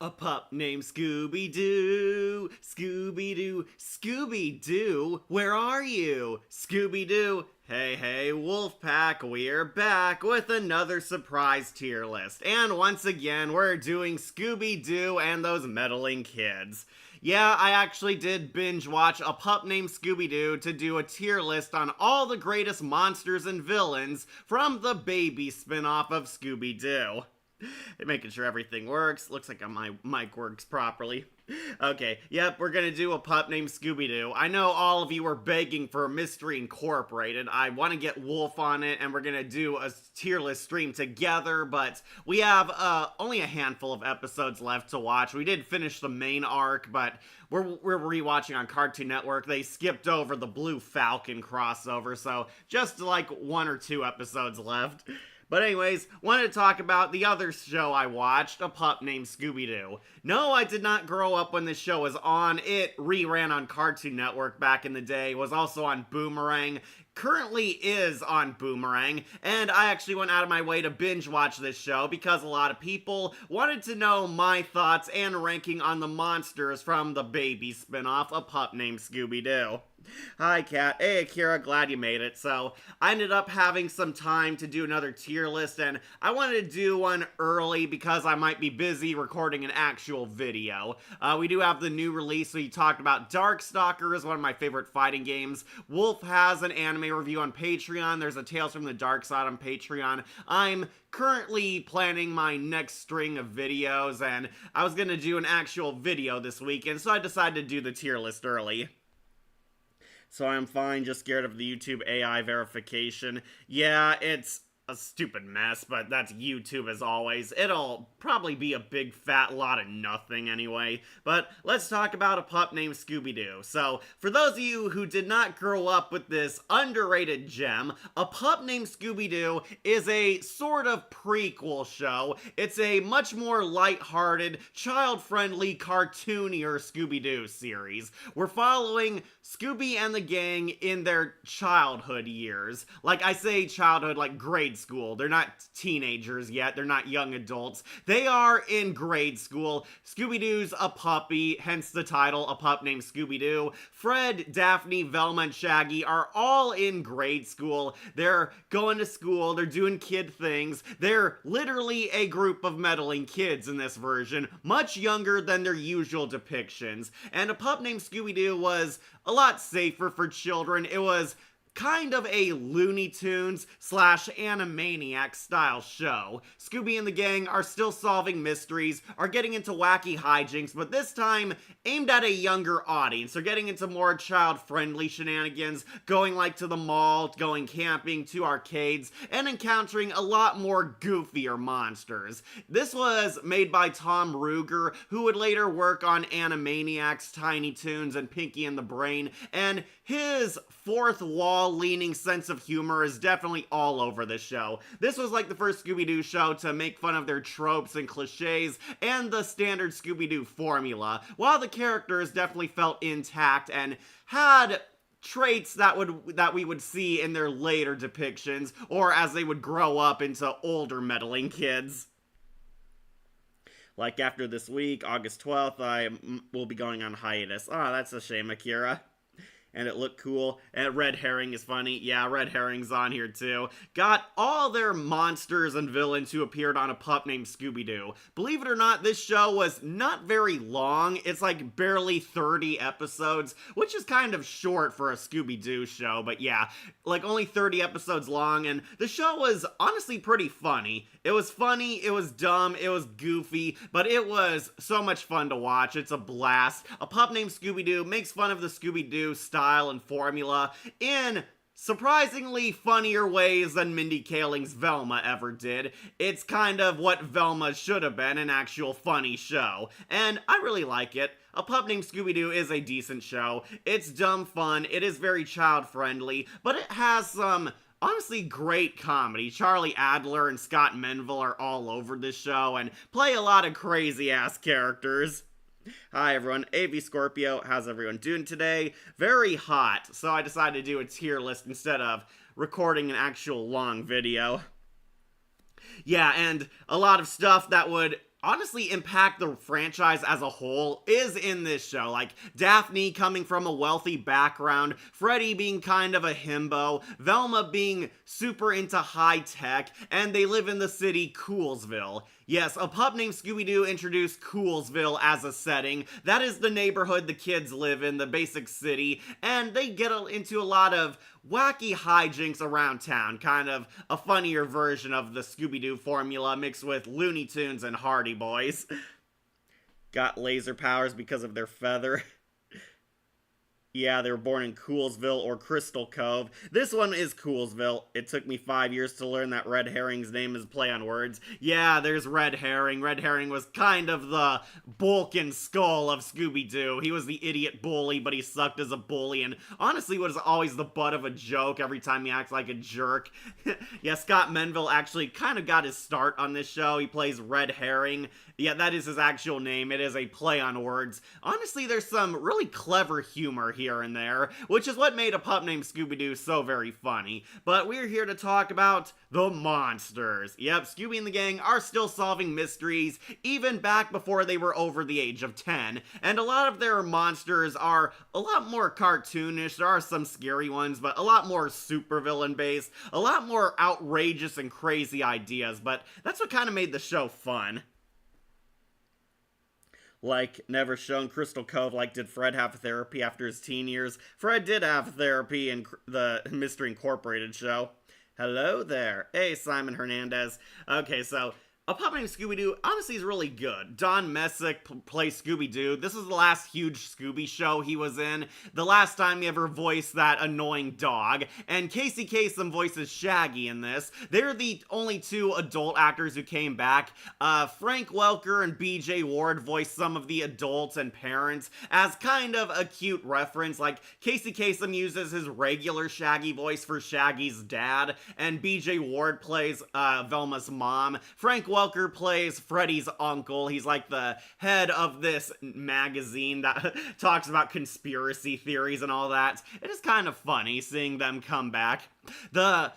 A pup named Scooby-Doo, Scooby-Doo, Scooby-Doo, where are you? Scooby-Doo, hey hey Wolfpack, we're back with another surprise tier list. And once again, we're doing Scooby-Doo and those meddling kids. Yeah, I actually did binge watch A Pup Named Scooby-Doo to do a tier list on all the greatest monsters and villains from the baby spin-off of Scooby-Doo. Making sure everything works. Looks like my mic works properly. Okay, yep, we're gonna do A Pup Named Scooby-Doo. I know all of you are begging for Mystery Incorporated. I want to get Wolf on it, and we're gonna do a tier list stream together, but we have only a handful of episodes left to watch. We did finish the main arc, but we're rewatching on Cartoon Network. They skipped over the Blue Falcon crossover, so just like 1 or 2 episodes left. But anyways, wanted to talk about the other show I watched, A Pup Named Scooby-Doo. No, I did not grow up when this show was on. It reran on Cartoon Network back in the day, was also on Boomerang, currently is on Boomerang, and I actually went out of my way to binge watch this show because a lot of people wanted to know my thoughts and ranking on the monsters from the baby spinoff, A Pup Named Scooby-Doo. Hi, Kat. Hey, Akira, glad you made it. So, I ended up having some time to do another tier list, and I wanted to do one early because I might be busy recording an actual video. We do have the new release. We talked about Darkstalkers, one of my favorite fighting games. Wolf has an anime review on Patreon. There's a Tales from the Dark Side on Patreon. I'm currently planning my next string of videos, and I was gonna do an actual video this week, and so I decided to do the tier list early. So I'm fine, just scared of the YouTube AI verification. Yeah, it's a stupid mess, but that's YouTube as always. It'll probably be a big fat lot of nothing anyway. But let's talk about A Pup Named Scooby-Doo. So, for those of you who did not grow up with this underrated gem, A Pup Named Scooby-Doo is a sort of prequel show. It's a much more lighthearted, child-friendly, cartoonier Scooby-Doo series. We're following Scooby and the gang in their childhood years. Like, I say childhood like grade school. They're not teenagers yet. They're not young adults. They are in grade school. Scooby-Doo's a puppy, hence the title, A Pup Named Scooby-Doo. Fred, Daphne, Velma, and Shaggy are all in grade school. They're going to school. They're doing kid things. They're literally a group of meddling kids in this version, much younger than their usual depictions. And A Pup Named Scooby-Doo was a lot safer for children. It was kind of a Looney Tunes / Animaniacs style show. Scooby and the gang are still solving mysteries, are getting into wacky hijinks, but this time aimed at a younger audience. They're getting into more child-friendly shenanigans, going like to the mall, going camping, to arcades, and encountering a lot more goofier monsters. This was made by Tom Ruegger, who would later work on Animaniacs, Tiny Toons, and Pinky and the Brain, and his fourth wall leaning sense of humor is definitely all over the show. This was like the first Scooby-Doo show to make fun of their tropes and cliches and the standard Scooby-Doo formula, while the characters definitely felt intact and had traits that we would see in their later depictions, or as they would grow up into older meddling kids. Like after this week, August 12th, I will be going on hiatus. Ah, that's a shame, Akira. And it looked cool. And Red Herring is funny. Yeah, Red Herring's on here too. Got all their monsters and villains who appeared on A Pup Named Scooby-Doo. Believe it or not, this show was not very long. It's like barely 30 episodes, which is kind of short for a Scooby-Doo show. But yeah, like only 30 episodes long. And the show was honestly pretty funny. It was funny, it was dumb, it was goofy, but it was so much fun to watch. It's a blast. A Pup Named Scooby-Doo makes fun of the Scooby-Doo style and formula in surprisingly funnier ways than Mindy Kaling's Velma ever did. It's kind of what Velma should have been, an actual funny show. And I really like it. A Pup Named Scooby-Doo is a decent show. It's dumb fun, it is very child-friendly, but it has some honestly great comedy. Charlie Adler and Scott Menville are all over this show and play a lot of crazy-ass characters. Hi everyone, AV Scorpio, how's everyone doing today? Very hot, so I decided to do a tier list instead of recording an actual long video. Yeah, and a lot of stuff that would honestly impact the franchise as a whole is in this show. Like, Daphne coming from a wealthy background, Freddy being kind of a himbo, Velma being super into high tech, and they live in the city Coolsville. Yes, a pup named Scooby-Doo introduced Coolsville as a setting. That is the neighborhood the kids live in, the basic city, and they get into a lot of wacky hijinks around town, kind of a funnier version of the Scooby-Doo formula mixed with Looney Tunes and Hardy Boys. Got laser powers because of their feather. Yeah, they were born in Coolsville or Crystal Cove. This one is Coolsville. It took me 5 years to learn that Red Herring's name is a play on words. Yeah, there's Red Herring. Red Herring was kind of the bulk and skull of Scooby-Doo. He was the idiot bully, but he sucked as a bully, and honestly was always the butt of a joke every time he acts like a jerk. Yeah, Scott Menville actually kind of got his start on this show. He plays Red Herring. Yeah, that is his actual name. It is a play on words. Honestly, there's some really clever humor here and there, which is what made a pup named Scooby-Doo so very funny. But we're here to talk about the monsters. Yep, Scooby and the gang are still solving mysteries, even back before they were over the age of 10. And a lot of their monsters are a lot more cartoonish. There are some scary ones, but a lot more supervillain based, a lot more outrageous and crazy ideas. But that's what kind of made the show fun. Like, never shown Crystal Cove. Like, did Fred have therapy after his teen years? Fred did have therapy in the Mystery Incorporated show. Hello there. Hey, Simon Hernandez. Okay, so a pup named Scooby-Doo, honestly, is really good. Don Messick plays Scooby-Doo. This is the last huge Scooby show he was in. The last time he ever voiced that annoying dog. And Casey Kasem voices Shaggy in this. They're the only two adult actors who came back. Frank Welker and BJ Ward voiced some of the adults and parents as kind of a cute reference. Like, Casey Kasem uses his regular Shaggy voice for Shaggy's dad, and BJ Ward plays Velma's mom. Frank Welker plays Freddy's uncle. He's like the head of this magazine that talks about conspiracy theories and all that. It is kind of funny seeing them come back. The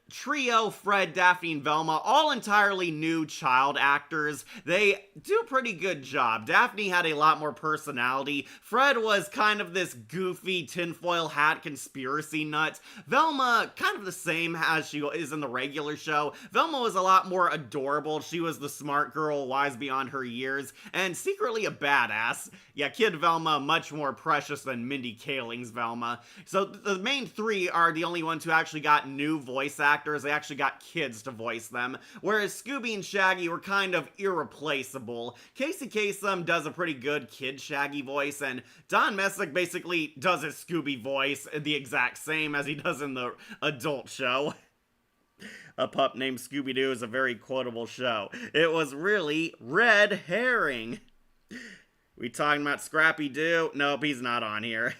trio, Fred, Daphne, and Velma, all entirely new child actors. They do a pretty good job. Daphne had a lot more personality. Fred was kind of this goofy tinfoil hat conspiracy nut. Velma, kind of the same as she is in the regular show. Velma was a lot more adorable. She was the smart girl, wise beyond her years, and secretly a badass. Yeah, Kid Velma, much more precious than Mindy Kaling's Velma. So the main three are the only ones who actually got new voice actors. They actually got kids to voice them, whereas Scooby and Shaggy were kind of irreplaceable. Casey Kasem does a pretty good kid Shaggy voice, and Don Messick basically does his Scooby voice the exact same as he does in the adult show. A Pup Named Scooby-Doo is a very quotable show. It was really Red Herring. We talking about Scrappy Doo? Nope, he's not on here.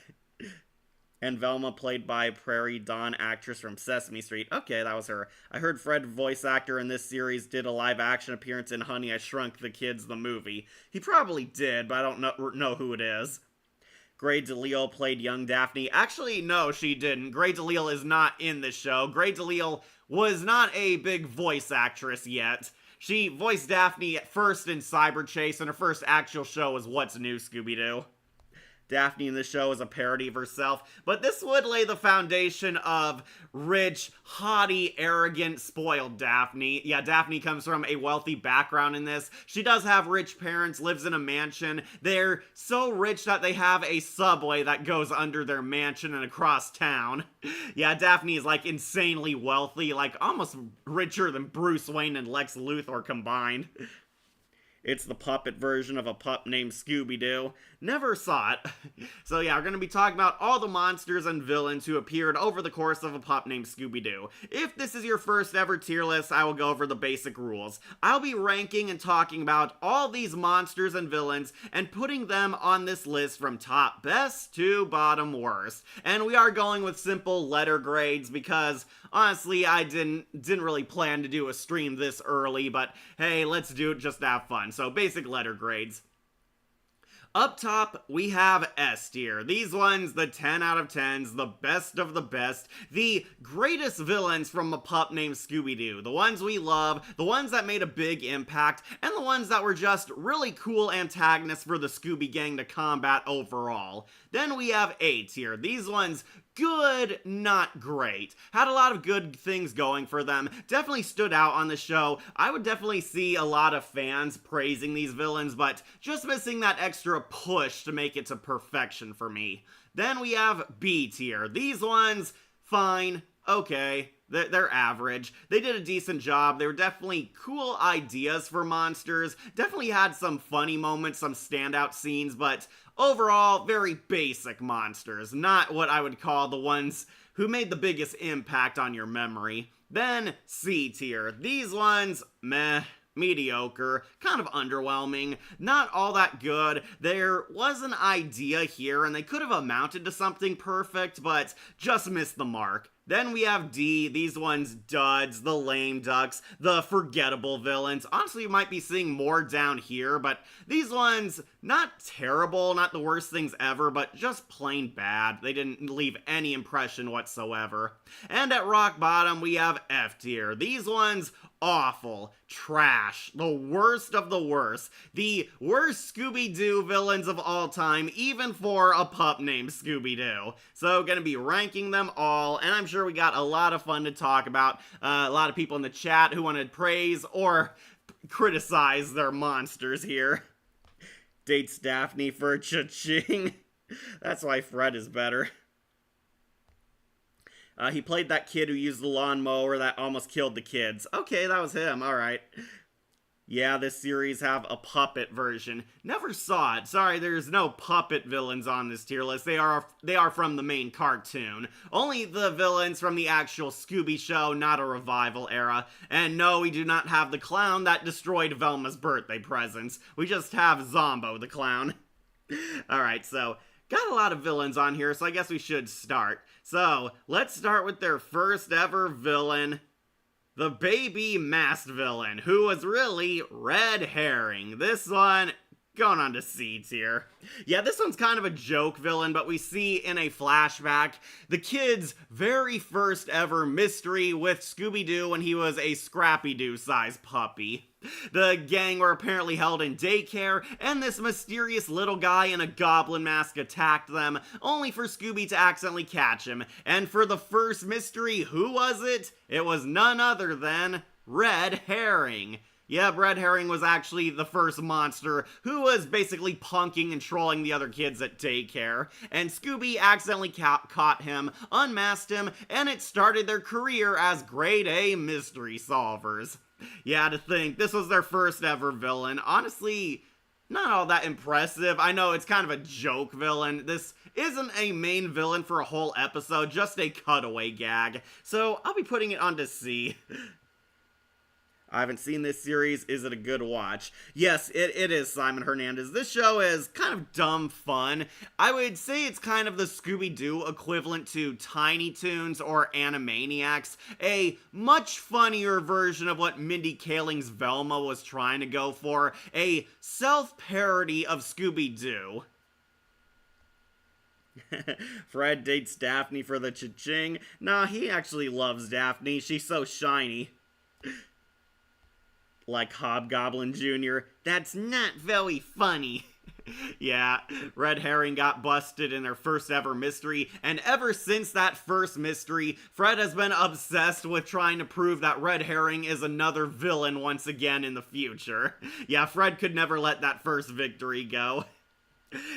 And Velma, played by Prairie Dawn actress from Sesame Street. Okay, that was her. I heard Fred, voice actor in this series, did a live-action appearance in Honey, I Shrunk the Kids, the movie. He probably did, but I don't know who it is. Grey DeLisle played young Daphne. Actually, no, she didn't. Grey DeLisle is not in the show. Grey DeLisle was not a big voice actress yet. She voiced Daphne at first in Cyber Chase, and her first actual show was What's New, Scooby-Doo. Daphne in the show is a parody of herself, but this would lay the foundation of rich, haughty, arrogant, spoiled Daphne. Yeah, Daphne comes from a wealthy background in this. She does have rich parents, lives in a mansion. They're so rich that they have a subway that goes under their mansion and across town. Yeah, Daphne is like insanely wealthy, like almost richer than Bruce Wayne and Lex Luthor combined. It's the puppet version of A Pup Named Scooby-Doo. Never saw it. So yeah, we're going to be talking about all the monsters and villains who appeared over the course of A Pup Named Scooby-Doo. If this is your first ever tier list, I will go over the basic rules. I'll be ranking and talking about all these monsters and villains and putting them on this list from top best to bottom worst. And we are going with simple letter grades because honestly, I didn't really plan to do a stream this early, but hey, let's do it just to have fun. So basic letter grades. Up top, we have S tier. These ones, the 10 out of 10s, the best of the best, the greatest villains from a pup named Scooby-Doo. The ones we love, the ones that made a big impact, and the ones that were just really cool antagonists for the Scooby Gang to combat overall. Then we have A tier. These ones, good, not great. Had a lot of good things going for them. Definitely stood out on the show. I would definitely see a lot of fans praising these villains, but just missing that extra push to make it to perfection for me. Then we have B tier. These ones, fine, okay. They're average. They did a decent job. They were definitely cool ideas for monsters. Definitely had some funny moments, some standout scenes, but overall, very basic monsters. Not what I would call the ones who made the biggest impact on your memory. Then C tier. These ones, meh. Mediocre, kind of underwhelming, not all that good. There was an idea here and they could have amounted to something perfect, but just missed the mark. Then we have D, these ones duds, the lame ducks, the forgettable villains. Honestly, you might be seeing more down here, but these ones, not terrible, not the worst things ever, but just plain bad. They didn't leave any impression whatsoever. And at rock bottom, we have F tier. These ones, awful, trash, the worst of the worst, the worst Scooby-Doo villains of all time, even for a pup named Scooby-Doo. So gonna be ranking them all, and I'm sure we got a lot of fun to talk about. A lot of people in the chat who wanted praise or criticize their monsters here. Dates Daphne for cha-ching. That's why Fred is better. He played that kid who used the lawnmower that almost killed the kids. Okay, that was him, alright. Yeah, this series have a puppet version. Never saw it. Sorry, there's no puppet villains on this tier list. They are from the main cartoon. Only the villains from the actual Scooby show, not a revival era. And no, we do not have the clown that destroyed Velma's birthday presents. We just have Zombo the clown. Alright, so got a lot of villains on here, so I guess we should start. So, let's start with their first ever villain, the baby masked villain, who was really Red Herring. This one, going on to C tier. Yeah, this one's kind of a joke villain, but we see in a flashback the kid's very first ever mystery with Scooby-Doo when he was a Scrappy-Doo-sized puppy. The gang were apparently held in daycare, and this mysterious little guy in a goblin mask attacked them, only for Scooby to accidentally catch him. And for the first mystery, who was it? It was none other than Red Herring. Yeah, Red Herring was actually the first monster who was basically punking and trolling the other kids at daycare, and Scooby accidentally caught him, unmasked him, and it started their career as grade A mystery solvers. Yeah, to think, this was their first ever villain. Honestly, not all that impressive. I know it's kind of a joke villain. This isn't a main villain for a whole episode, just a cutaway gag. So I'll be putting it onto C. I haven't seen this series. Is it a good watch? Yes, it is, Simon Hernandez. This show is kind of dumb fun. I would say it's kind of the Scooby-Doo equivalent to Tiny Toons or Animaniacs. A much funnier version of what Mindy Kaling's Velma was trying to go for. A self-parody of Scooby-Doo. Fred dates Daphne for the cha-ching. Nah, he actually loves Daphne. She's so shiny. Like Hobgoblin Jr., that's not very funny. Yeah, Red Herring got busted in their first ever mystery, and ever since that first mystery, Fred has been obsessed with trying to prove that Red Herring is another villain once again in the future. Yeah, Fred could never let that first victory go.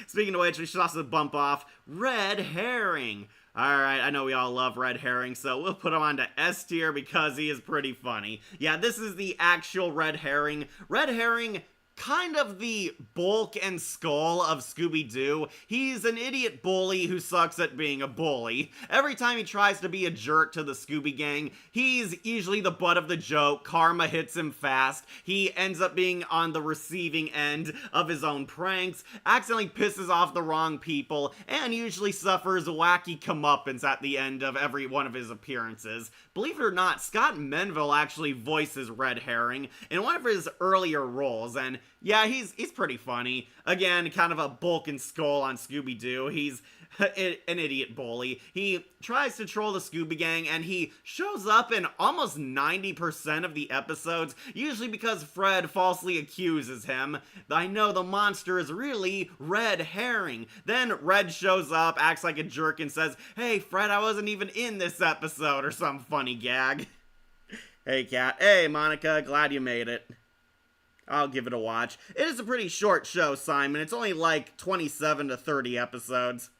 Speaking of which, we should also bump off Red Herring. Alright, I know we all love Red Herring, so we'll put him on to S tier because he is pretty funny. Yeah, this is the actual Red Herring. Red Herring, kind of the bulk and skull of Scooby-Doo. He's an idiot bully who sucks at being a bully. Every time he tries to be a jerk to the Scooby Gang, he's usually the butt of the joke. Karma hits him fast. He ends up being on the receiving end of his own pranks, accidentally pisses off the wrong people, and usually suffers wacky comeuppance at the end of every one of his appearances. Believe it or not, Scott Menville actually voices Red Herring in one of his earlier roles, and yeah, he's pretty funny. Again, kind of a bulk and skull on Scooby-Doo. He's an idiot bully. He tries to troll the Scooby Gang, and he shows up in almost 90% of the episodes, usually because Fred falsely accuses him. I know the monster is really Red Herring. Then Red shows up, acts like a jerk, and says, "Hey, Fred, I wasn't even in this episode," or some funny gag. Hey, Cat. Hey, Monica, glad you made it. I'll give it a watch. It is a pretty short show, Simon. It's only like 27 to 30 episodes.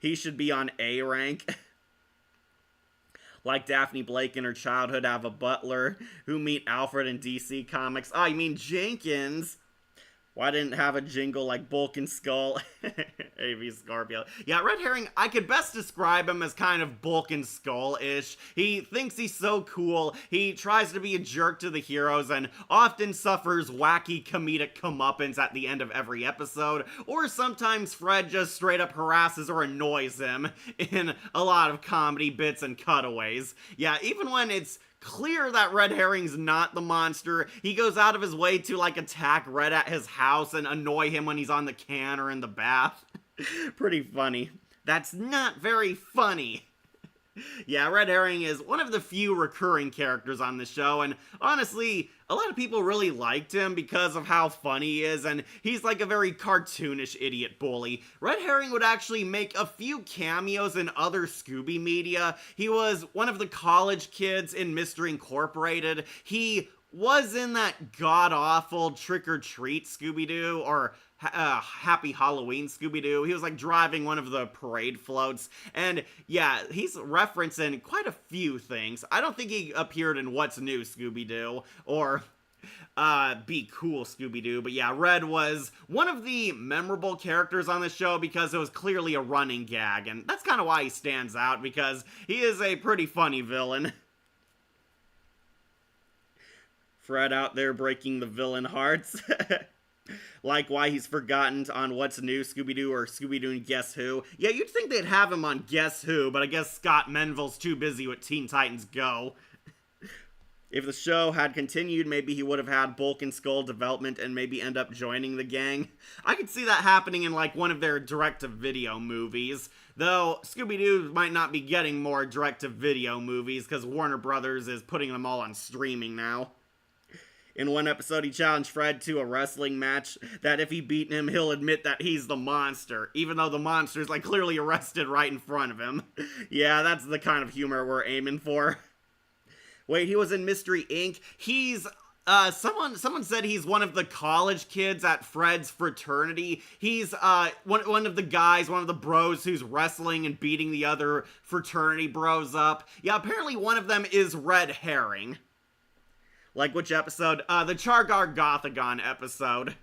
He should be on A rank. Like Daphne Blake in her childhood have a butler who meet Alfred in DC Comics. Oh, you mean Jenkins? Why didn't it have a jingle like Bulk and Skull? A.V. Scorpio. Yeah, Red Herring, I could best describe him as kind of Bulk and Skull-ish. He thinks he's so cool, he tries to be a jerk to the heroes, and often suffers wacky comedic comeuppance at the end of every episode, or sometimes Fred just straight up harasses or annoys him in a lot of comedy bits and cutaways. Yeah, even when it's clear that Red Herring's not the monster, he goes out of his way to, like, attack Red at his house and annoy him when he's on the can or in the bath. Pretty funny. That's not very funny. Yeah, Red Herring is one of the few recurring characters on the show, and honestly, a lot of people really liked him because of how funny he is, and he's like a very cartoonish idiot bully. Red Herring would actually make a few cameos in other Scooby media. He was one of the college kids in Mystery Incorporated. He was in that god-awful Trick or Treat Scooby-Doo, or Happy Halloween Scooby-Doo. He was like driving one of the parade floats, and yeah, he's referencing quite a few things. I don't think he appeared in What's New Scooby-Doo, or Be Cool Scooby-Doo, but yeah, Red was one of the memorable characters on the show because it was clearly a running gag, and that's kind of why he stands out, because he is a pretty funny villain. Fred out there breaking the villain hearts. Like why he's forgotten on What's New Scooby-Doo or Scooby-Doo and Guess Who. Yeah, you'd think they'd have him on Guess Who, but I guess Scott Menville's too busy with Teen Titans Go. If the show had continued, maybe he would have had Bulk and Skull development and maybe end up joining the gang. I could see that happening in like one of their direct-to-video movies. Though, Scooby-Doo might not be getting more direct-to-video movies because Warner Brothers is putting them all on streaming now. In one episode, he challenged Fred to a wrestling match that if he beat him, he'll admit that he's the monster, even though the monster's like clearly arrested right in front of him. Yeah, that's the kind of humor we're aiming for. Wait, he was in Mystery Inc. He's, someone said he's one of the college kids at Fred's fraternity. He's, one of the guys, one of the bros who's wrestling and beating the other fraternity bros up. Yeah, apparently one of them is Red Herring. Like which episode? The Chargar Gothagon episode.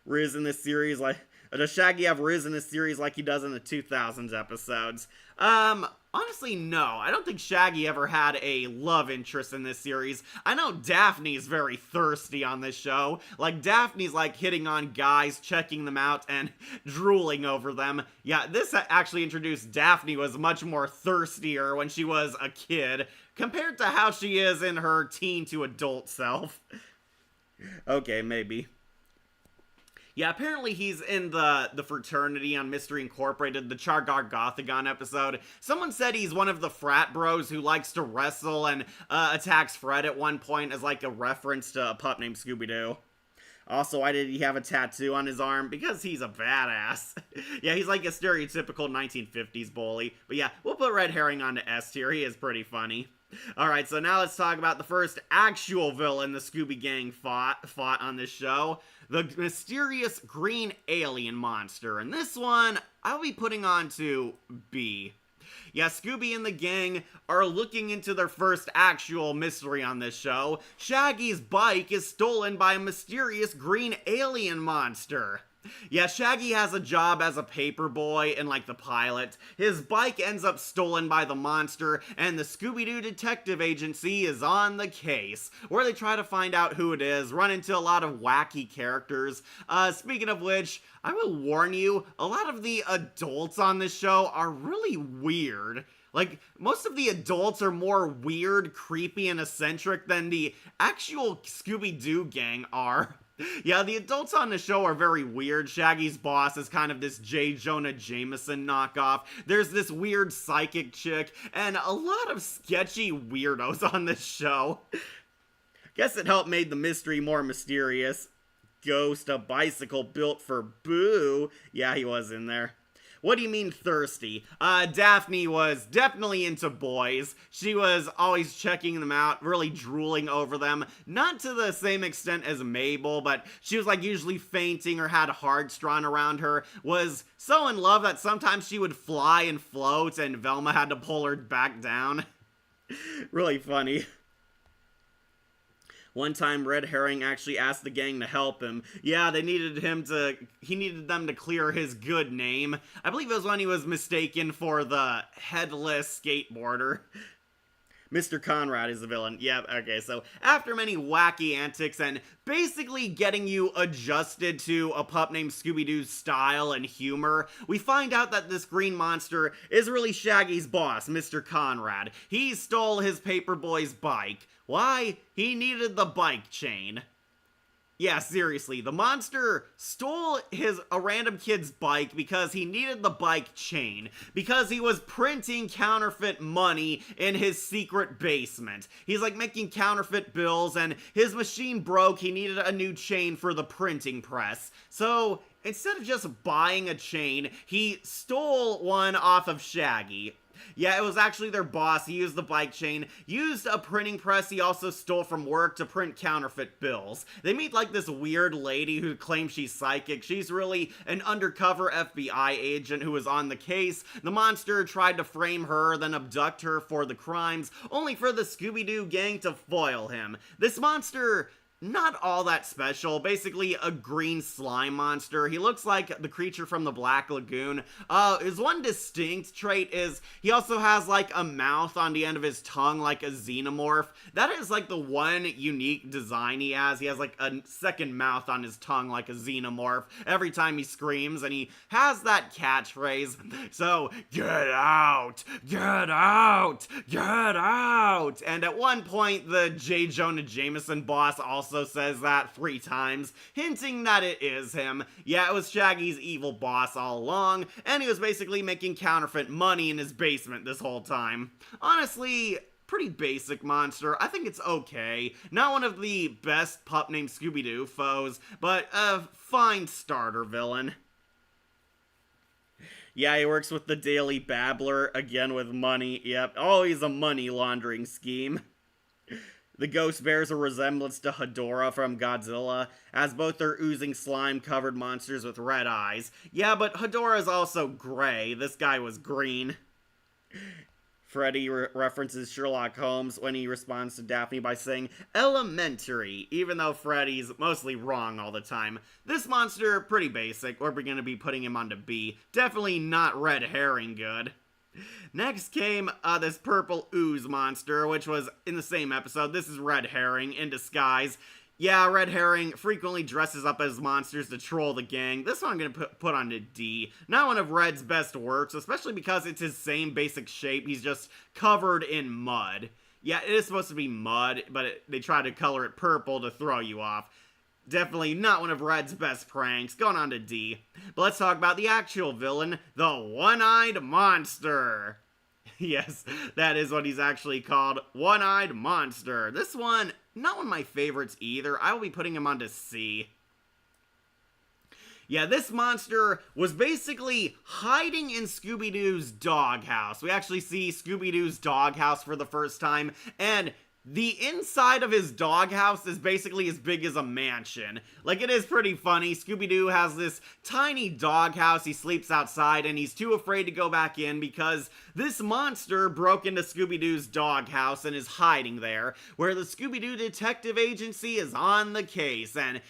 Riz in this series, like, does Shaggy have Riz in this series like he does in the 2000s episodes? Honestly, no. I don't think Shaggy ever had a love interest in this series. I know Daphne's very thirsty on this show. Like, Daphne's like hitting on guys, checking them out, and drooling over them. Yeah, this actually introduced Daphne was much more thirstier when she was a kid, compared to how she is in her teen to adult self. Okay, maybe. Yeah, apparently he's in the fraternity on Mystery Incorporated, the Chargar Gothagon episode. Someone said he's one of the frat bros who likes to wrestle and attacks Fred at one point as like a reference to a pup named Scooby-Doo. Also, why did he have a tattoo on his arm? Because he's a badass. Yeah, he's like a stereotypical 1950s bully. But yeah, we'll put Red Herring on to S tier. He is pretty funny. Alright, so now let's talk about the first actual villain the Scooby Gang fought on this show. The mysterious green alien monster. And this one, I'll be putting on to B. Yeah, Scooby and the gang are looking into their first actual mystery on this show. Shaggy's bike is stolen by a mysterious green alien monster. Yeah, Shaggy has a job as a paper boy and like the pilot. His bike ends up stolen by the monster, and the Scooby-Doo Detective Agency is on the case, where they try to find out who it is, run into a lot of wacky characters. Speaking of which, I will warn you, a lot of the adults on this show are really weird. Like, most of the adults are more weird, creepy, and eccentric than the actual Scooby-Doo gang are. Yeah, the adults on the show are very weird. Shaggy's boss is kind of this J. Jonah Jameson knockoff. There's this weird psychic chick, and a lot of sketchy weirdos on this show. Guess it helped made the mystery more mysterious. Ghost, a bicycle built for Boo. Yeah, he was in there. What do you mean thirsty? Daphne was definitely into boys. She was always checking them out, really drooling over them. Not to the same extent as Mabel, but she was like usually fainting or had hearts drawn around her. Was so in love that sometimes she would fly and float and Velma had to pull her back down. Really funny. One time, Red Herring actually asked the gang to help him. Yeah, he needed them to clear his good name. I believe it was when he was mistaken for the Headless skateboarder. Mr. Conrad is the villain. Yep, okay, so after many wacky antics and basically getting you adjusted to a pup named Scooby-Doo's style and humor, we find out that this green monster is really Shaggy's boss, Mr. Conrad. He stole his paperboy's bike. Why? He needed the bike chain. Yeah, seriously, the monster stole a random kid's bike because he needed the bike chain, because he was printing counterfeit money in his secret basement. He's like making counterfeit bills, and his machine broke. He needed a new chain for the printing press. So instead of just buying a chain, he stole one off of Shaggy. Yeah, it was actually their boss. He used the bike chain, used a printing press he also stole from work to print counterfeit bills. They meet like this weird lady who claims she's psychic. She's really an undercover FBI agent who was on the case. The monster tried to frame her, then abduct her for the crimes, only for the Scooby-Doo gang to foil him. This monster, not all that special, basically a green slime monster. He looks like the creature from the Black Lagoon. His one distinct trait is he also has like a mouth on the end of his tongue like a xenomorph. That is like the one unique design he has. He has like a second mouth on his tongue like a xenomorph every time he screams, and he has that catchphrase. So, get out, get out, get out. And at one point, the J. Jonah Jameson boss also says that 3 times, hinting that it is him. Yeah, it was Shaggy's evil boss all along, and he was basically making counterfeit money in his basement this whole time. Honestly, pretty basic monster. I think it's okay. Not one of the best pup named Scooby-Doo foes, but a fine starter villain. Yeah, he works with the Daily Babbler, again with money. Yep, always a money laundering scheme. The ghost bears a resemblance to Hedorah from Godzilla, as both are oozing slime-covered monsters with red eyes. Yeah, but Hedorah is also gray. This guy was green. Freddy references Sherlock Holmes when he responds to Daphne by saying, elementary, even though Freddy's mostly wrong all the time. This monster, pretty basic. We're going to be putting him onto B. Definitely not Red Herring good. Next came this purple ooze monster, which was in the same episode. This is Red Herring in disguise. Yeah, Red Herring frequently dresses up as monsters to troll the gang. This one I'm going to put on to D. Not one of Red's best works, especially because it's his same basic shape. He's just covered in mud. Yeah, it is supposed to be mud, but they try to color it purple to throw you off. Definitely not one of Red's best pranks. Going on to D. But let's talk about the actual villain, the One-Eyed Monster. Yes, that is what he's actually called, One-Eyed Monster. This one, not one of my favorites either. I will be putting him onto C. Yeah, this monster was basically hiding in Scooby-Doo's doghouse. We actually see Scooby-Doo's doghouse for the first time, and the inside of his doghouse is basically as big as a mansion. Like, it is pretty funny. Scooby-Doo has this tiny doghouse. He sleeps outside, and he's too afraid to go back in because this monster broke into Scooby-Doo's doghouse and is hiding there, where the Scooby-Doo Detective Agency is on the case, and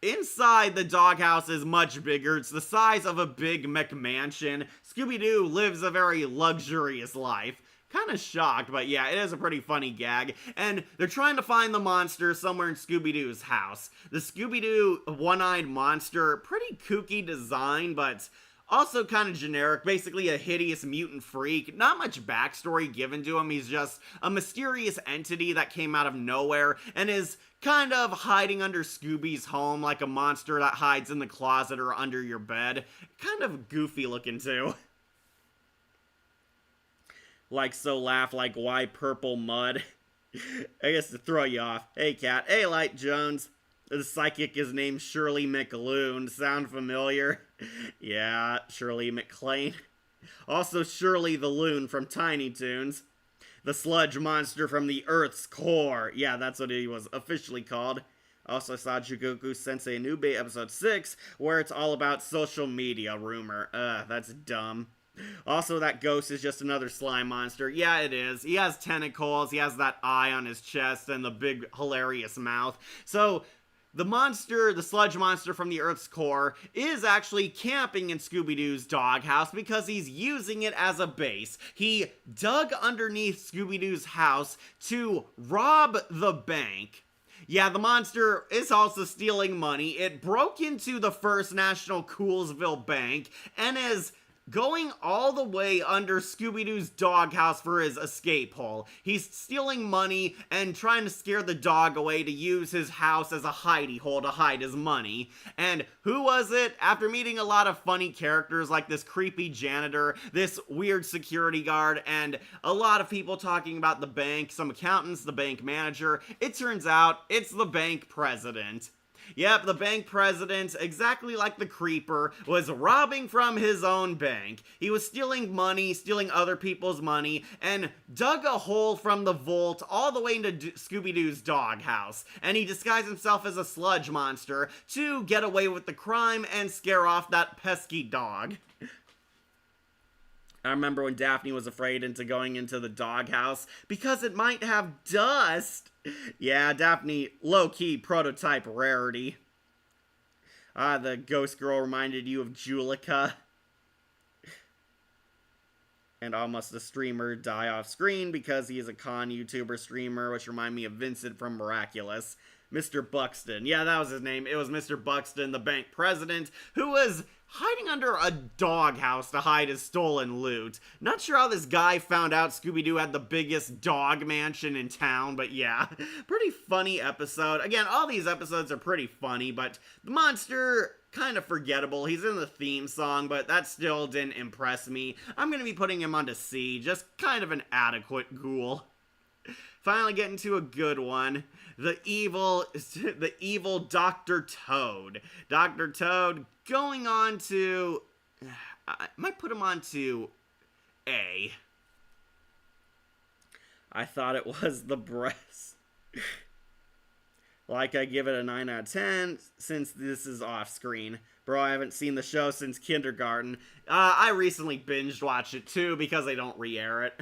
inside the doghouse is much bigger. It's the size of a big McMansion. Scooby-Doo lives a very luxurious life. Kind of shocked, but yeah, it is a pretty funny gag. And they're trying to find the monster somewhere in Scooby-Doo's house. The Scooby-Doo One-Eyed Monster, pretty kooky design, but also kind of generic. Basically a hideous mutant freak. Not much backstory given to him. He's just a mysterious entity that came out of nowhere and is kind of hiding under Scooby's home like a monster that hides in the closet or under your bed. Kind of goofy looking too. Like so laugh like why purple mud? I guess to throw you off. Hey cat, hey Light Jones. The psychic is named Shirley McLoon. Sound familiar? Yeah, Shirley MacLaine. Also Shirley the Loon from Tiny Toons. The sludge monster from the Earth's core. Yeah, that's what he was officially called. Also saw Jugoku Sensei Nube episode 6, where it's all about social media rumor. That's dumb. Also, that ghost is just another slime monster. Yeah, it is. He has tentacles, he has that eye on his chest, and the big hilarious mouth. So, the monster, the sludge monster from the Earth's core, is actually camping in Scooby-Doo's doghouse because he's using it as a base. He dug underneath Scooby-Doo's house to rob the bank. Yeah, the monster is also stealing money. It broke into the First National Coolsville Bank and is going all the way under Scooby-Doo's doghouse for his escape hole. He's stealing money and trying to scare the dog away to use his house as a hidey hole to hide his money. And who was it? After meeting a lot of funny characters like this creepy janitor, this weird security guard, and a lot of people talking about the bank, some accountants, the bank manager, it turns out it's the bank president. Yep, the bank president, exactly like the creeper, was robbing from his own bank. He was stealing money, stealing other people's money, and dug a hole from the vault all the way into Scooby-Doo's doghouse. And he disguised himself as a sludge monster to get away with the crime and scare off that pesky dog. I remember when Daphne was afraid into going into the doghouse because it might have dust. Yeah, Daphne, low-key prototype rarity. The ghost girl reminded you of Julica. And almost a streamer die off screen because he is a con YouTuber streamer, which remind me of Vincent from Miraculous. Mr. Buxton. Yeah, that was his name. It was Mr. Buxton, the bank president, who was hiding under a doghouse to hide his stolen loot. Not sure how this guy found out Scooby-Doo had the biggest dog mansion in town, but yeah, pretty funny episode. Again, all these episodes are pretty funny, but the monster, kind of forgettable. He's in the theme song, but that still didn't impress me. I'm going to be putting him onto C, just kind of an adequate ghoul. Finally getting to a good one. The evil Dr. Toad. Dr. Toad going on to... I might put him on to A. I thought it was the breast. Like I give it a 9 out of 10 since this is off screen. Bro, I haven't seen the show since kindergarten. I recently binged watched it too because they don't re-air it.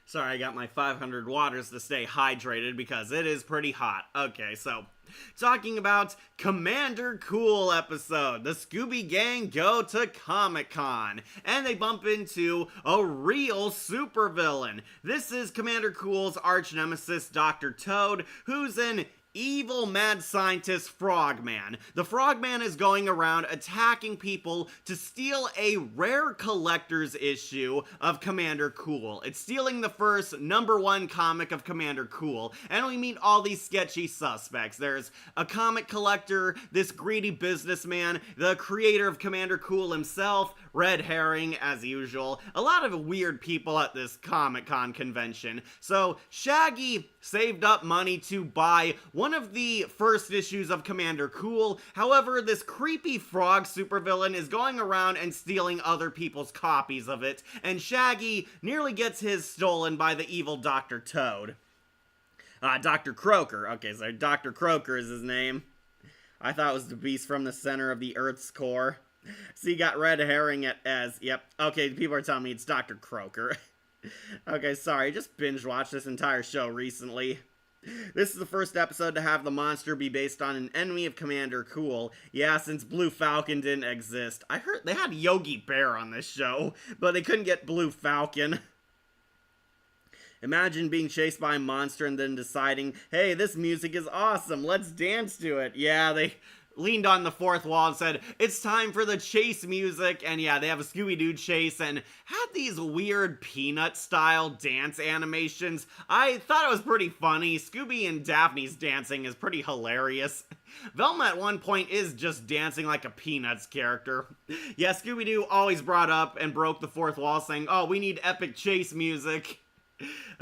Sorry, I got my 500 waters to stay hydrated because it is pretty hot. Okay, so, talking about Commander Cool episode. The Scooby Gang go to Comic-Con, and they bump into a real supervillain. This is Commander Cool's arch nemesis, Dr. Toad, who's an evil mad scientist Frogman. The Frogman is going around attacking people to steal a rare collector's issue of Commander Cool. It's stealing the first #1 comic of Commander Cool, and we meet all these sketchy suspects. There's a comic collector, this greedy businessman, the creator of Commander Cool himself, Red Herring, as usual. A lot of weird people at this Comic-Con convention. So, Shaggy saved up money to buy one of the first issues of Commander Cool. However, this creepy frog supervillain is going around and stealing other people's copies of it, and Shaggy nearly gets his stolen by the evil Dr. Toad. Dr. Croker. Okay, so Dr. Croker is his name. I thought it was the beast from the center of the Earth's core. So you got Red Herring as, yep. Okay, people are telling me it's Dr. Croker. Okay, sorry, just binge watched this entire show recently. This is the first episode to have the monster be based on an enemy of Commander Cool. Yeah, since Blue Falcon didn't exist. I heard they had Yogi Bear on this show, but they couldn't get Blue Falcon. Imagine being chased by a monster and then deciding, hey, this music is awesome, let's dance to it. Yeah, leaned on the fourth wall and said, "It's time for the chase music." And yeah, they have a Scooby-Doo chase and had these weird Peanut-style dance animations. I thought it was pretty funny. Scooby and Daphne's dancing is pretty hilarious. Velma at one point is just dancing like a Peanuts character. Yeah, Scooby-Doo always brought up and broke the fourth wall saying, "Oh, we need epic chase music."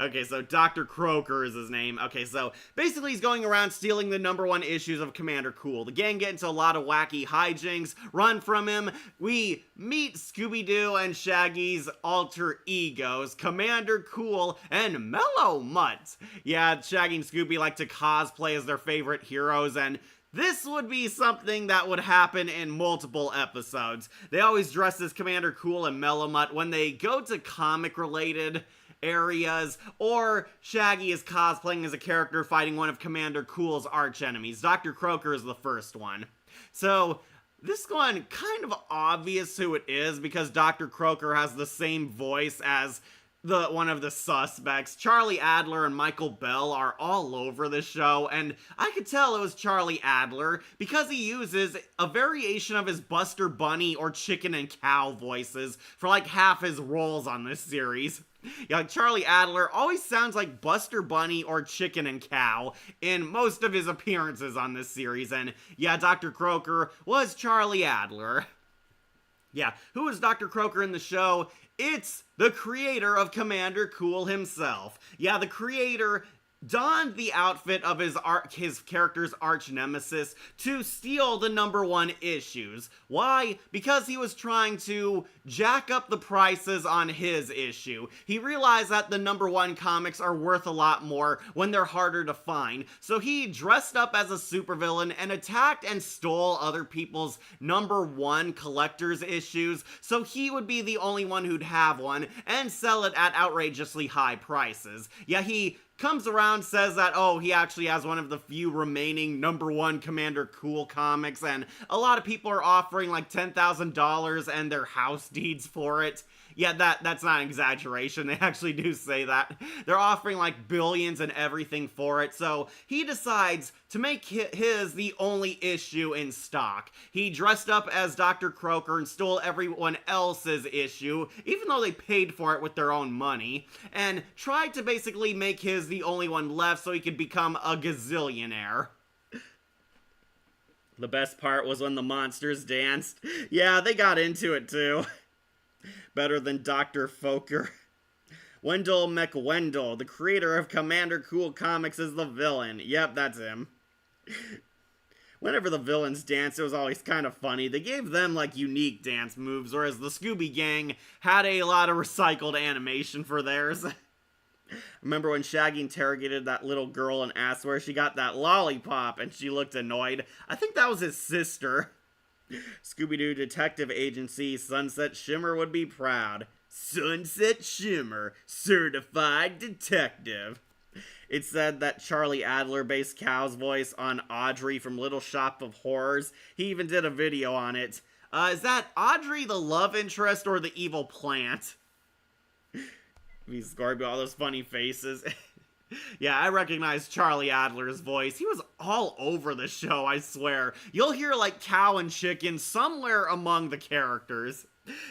Okay, so Dr. Croker is his name. Okay, so basically he's going around stealing the #1 issues of Commander Cool. The gang get into a lot of wacky hijinks, run from him. We meet Scooby-Doo and Shaggy's alter egos, Commander Cool and Mellow Mutt. Yeah, Shaggy and Scooby like to cosplay as their favorite heroes, and this would be something that would happen in multiple episodes. They always dress as Commander Cool and Mellow Mutt when they go to comic-related areas, or Shaggy is cosplaying as a character fighting one of Commander Cool's arch-enemies. Dr. Croker is the first one. So, this one, kind of obvious who it is, because Dr. Croker has the same voice as one of the suspects. Charlie Adler and Michael Bell are all over the show, and I could tell it was Charlie Adler because he uses a variation of his Buster Bunny or Chicken and Cow voices for like half his roles on this series. Yeah, Charlie Adler always sounds like Buster Bunny or Chicken and Cow in most of his appearances on this series, and yeah, Dr. Croker was Charlie Adler. Yeah, who is Dr. Croker in the show? It's the creator of Commander Cool himself. Yeah, the creator donned the outfit of his character's arch nemesis to steal the #1 issues. Why? Because he was trying to jack up the prices on his issue. He realized that the #1 comics are worth a lot more when they're harder to find, so he dressed up as a supervillain and attacked and stole other people's #1 collector's issues, so he would be the only one who'd have one and sell it at outrageously high prices. Yeah, he comes around, says that, oh, he actually has one of the few remaining #1 Commander Cool comics, and a lot of people are offering like $10,000 and their house deeds for it. Yeah, that's not an exaggeration. They actually do say that. They're offering like billions and everything for it, so he decides to make his the only issue in stock. He dressed up as Dr. Croker and stole everyone else's issue, even though they paid for it with their own money, and tried to basically make his the only one left so he could become a gazillionaire. The best part was when the monsters danced. Yeah, they got into it too. Better than Dr. Foker. Wendell McWendell, the creator of Commander Cool Comics, is the villain. Yep, that's him. Whenever the villains danced, it was always kind of funny. They gave them, like, unique dance moves, whereas the Scooby Gang had a lot of recycled animation for theirs. Remember when Shaggy interrogated that little girl and asked where she got that lollipop, and she looked annoyed? I think that was his sister. Scooby-Doo Detective Agency, Sunset Shimmer would be proud. Sunset Shimmer, certified detective. It said that Charlie Adler based Cow's voice on Audrey from Little Shop of Horrors. He even did a video on it. Is that Audrey the love interest or the evil plant? He's Scorpio, all those funny faces. Yeah, I recognize Charlie Adler's voice. He was all over the show, I swear. You'll hear, like, cow and chicken somewhere among the characters.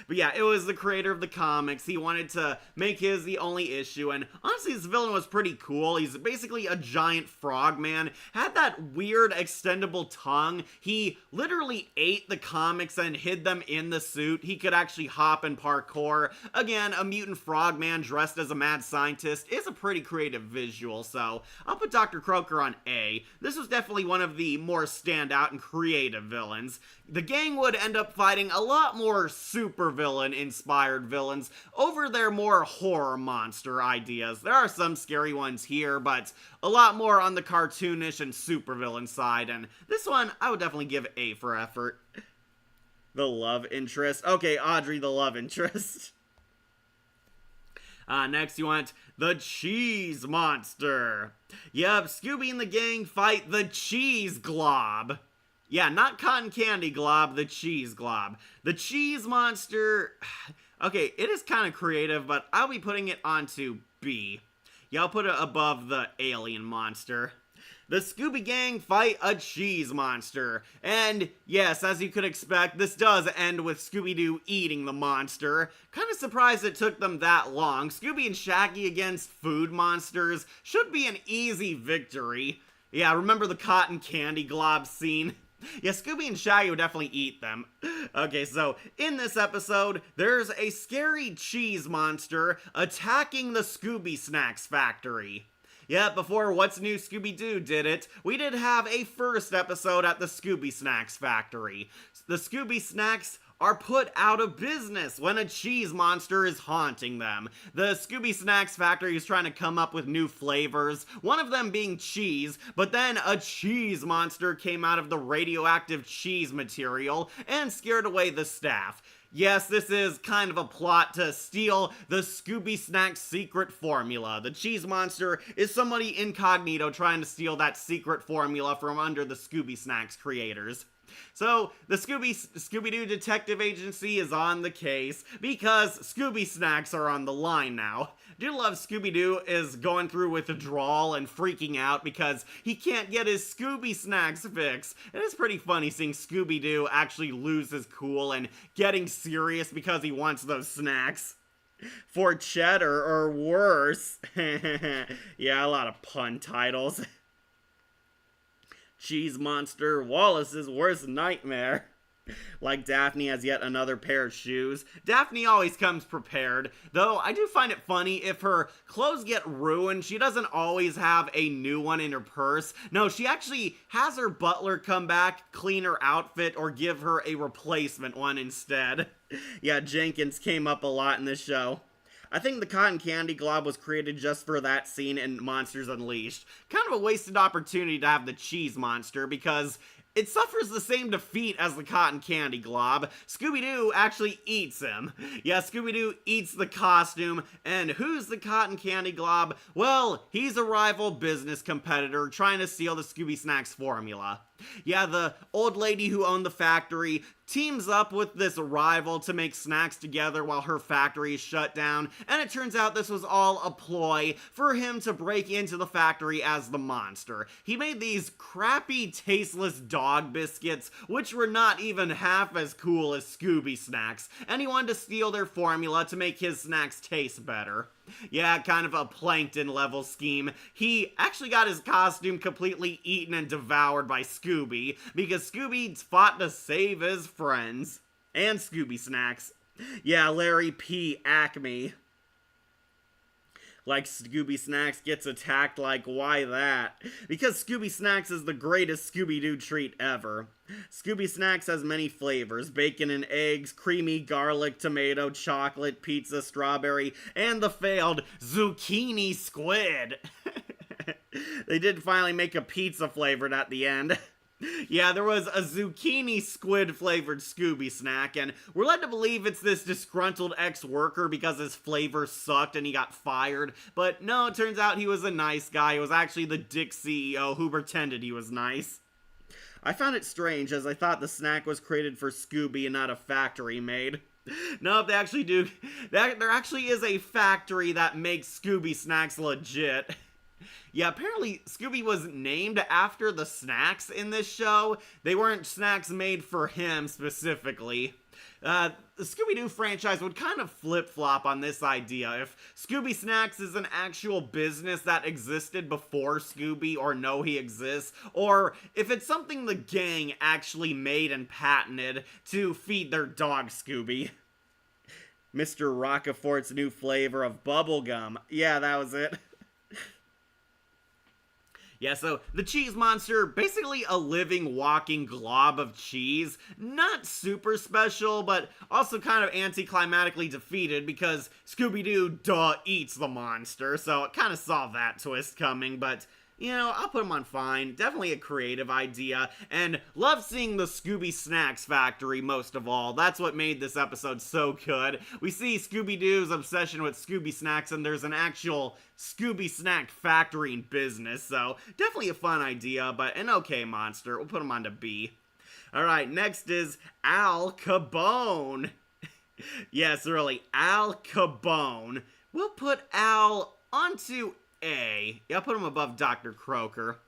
But yeah, it was the creator of the comics. He wanted to make his the only issue, and honestly, this villain was pretty cool. He's basically a giant frog man, had that weird extendable tongue. He literally ate the comics and hid them in the suit. He could actually hop and parkour. Again, a mutant frog man dressed as a mad scientist is a pretty creative visual, so I'll put Dr. Croker on A. This was definitely one of the more standout and creative villains. The gang would end up fighting a lot more supervillain inspired villains over their more horror monster ideas. There are some scary ones here, but a lot more on the cartoonish and supervillain side, and this one I would definitely give A for effort. The love interest. Okay, Audrey the love interest. Next you want the Cheese Monster. Yep, Scooby and the gang fight the Cheese Glob. Yeah, not cotton candy glob, the cheese glob. The cheese monster, okay, it is kind of creative, but I'll be putting it onto B. Yeah, I'll put it above the alien monster. The Scooby Gang fight a cheese monster. And yes, as you could expect, this does end with Scooby-Doo eating the monster. Kinda surprised it took them that long. Scooby and Shaggy against food monsters should be an easy victory. Yeah, remember the cotton candy glob scene? Yeah, Scooby and Shaggy would definitely eat them. Okay, so in this episode, there's a scary cheese monster attacking the Scooby Snacks factory. Yeah, before What's New Scooby-Doo did it, we did have a first episode at the Scooby Snacks factory. The Scooby Snacks are put out of business when a cheese monster is haunting them. The Scooby Snacks factory is trying to come up with new flavors, one of them being cheese, but then a cheese monster came out of the radioactive cheese material and scared away the staff. Yes, this is kind of a plot to steal the Scooby Snacks secret formula. The cheese monster is somebody incognito trying to steal that secret formula from under the Scooby Snacks creators. So, the Scooby-Doo Detective Agency is on the case because Scooby Snacks are on the line now. Do love Scooby-Doo is going through withdrawal and freaking out because he can't get his Scooby Snacks fix. It is pretty funny seeing Scooby-Doo actually lose his cool and getting serious because he wants those snacks. For cheddar or worse. Yeah, a lot of pun titles. Cheese monster, Wallace's worst nightmare. Like Daphne has yet another pair of shoes. Daphne always comes prepared, though I do find it funny if her clothes get ruined, she doesn't always have a new one in her purse. No, she actually has her butler come back, clean her outfit, or give her a replacement one instead. Yeah, Jenkins came up a lot in this show. I think the cotton candy glob was created just for that scene in Monsters Unleashed. Kind of a wasted opportunity to have the cheese monster because it suffers the same defeat as the cotton candy glob. Scooby-Doo actually eats him. Yeah, Scooby-Doo eats the costume, and who's the cotton candy glob? Well, he's a rival business competitor trying to steal the Scooby Snacks formula. Yeah, the old lady who owned the factory teams up with this rival to make snacks together while her factory is shut down, and it turns out this was all a ploy for him to break into the factory as the monster. He made these crappy, tasteless dog biscuits, which were not even half as cool as Scooby Snacks, and he wanted to steal their formula to make his snacks taste better. Yeah, kind of a plankton level scheme. He actually got his costume completely eaten and devoured by Scooby, because Scooby fought to save his friends. And Scooby Snacks. Yeah, Larry P. Acme. Like Scooby Snacks gets attacked, like why that? Because Scooby Snacks is the greatest Scooby-Doo treat ever. Scooby Snacks has many flavors: bacon and eggs, creamy garlic, tomato, chocolate, pizza, strawberry, and the failed zucchini squid. They did finally make a pizza flavored at the end. Yeah, there was a zucchini squid flavored Scooby snack, and we're led to believe it's this disgruntled ex-worker because his flavor sucked and he got fired. But no, it turns out he was a nice guy. He was actually the dick CEO who pretended he was nice. I found it strange, as I thought the snack was created for Scooby and not a factory made. Nope, they actually do. There actually is a factory that makes Scooby snacks legit. Yeah, apparently Scooby was named after the snacks in this show. They weren't snacks made for him specifically. The Scooby-Doo franchise would kind of flip-flop on this idea. If Scooby Snacks is an actual business that existed before Scooby, or know he exists, or if it's something the gang actually made and patented to feed their dog Scooby. Mr. Rockefort's new flavor of bubblegum. Yeah, that was it. Yeah, so the cheese monster, basically a living, walking glob of cheese. Not super special, but also kind of anticlimactically defeated because Scooby-Doo, eats the monster. So it kind of saw that twist coming, but you know, I'll put him on fine. Definitely a creative idea, and love seeing the Scooby Snacks factory most of all. That's what made this episode so good. We see Scooby-Doo's obsession with Scooby Snacks, and there's an actual Scooby Snack factory in business, so definitely a fun idea, but an okay monster. We'll put him on to B. Alright, next is Al Cabone. Yes, really, Al Cabone. We'll put Al onto A. Yeah, I'll put him above Dr. Croker.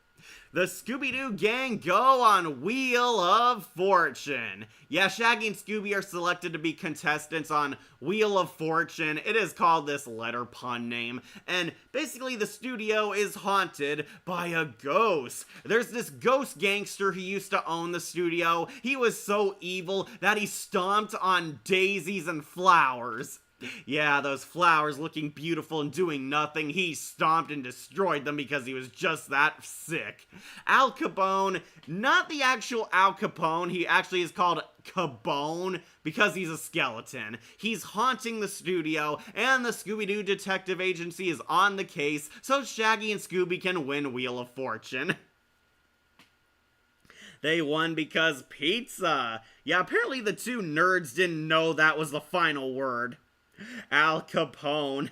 The Scooby-Doo gang go on Wheel of Fortune. Yeah, Shaggy and Scooby are selected to be contestants on Wheel of Fortune. It is called this letter pun name. And basically the studio is haunted by a ghost. There's this ghost gangster who used to own the studio. He was so evil that he stomped on daisies and flowers. Yeah, those flowers looking beautiful and doing nothing, he stomped and destroyed them because he was just that sick. Al Cabone, not the actual Al Capone, he actually is called Cabone because he's a skeleton. He's haunting the studio, and the Scooby-Doo Detective Agency is on the case so Shaggy and Scooby can win Wheel of Fortune. They won because pizza. Yeah, apparently the two nerds didn't know that was the final word. Al Capone.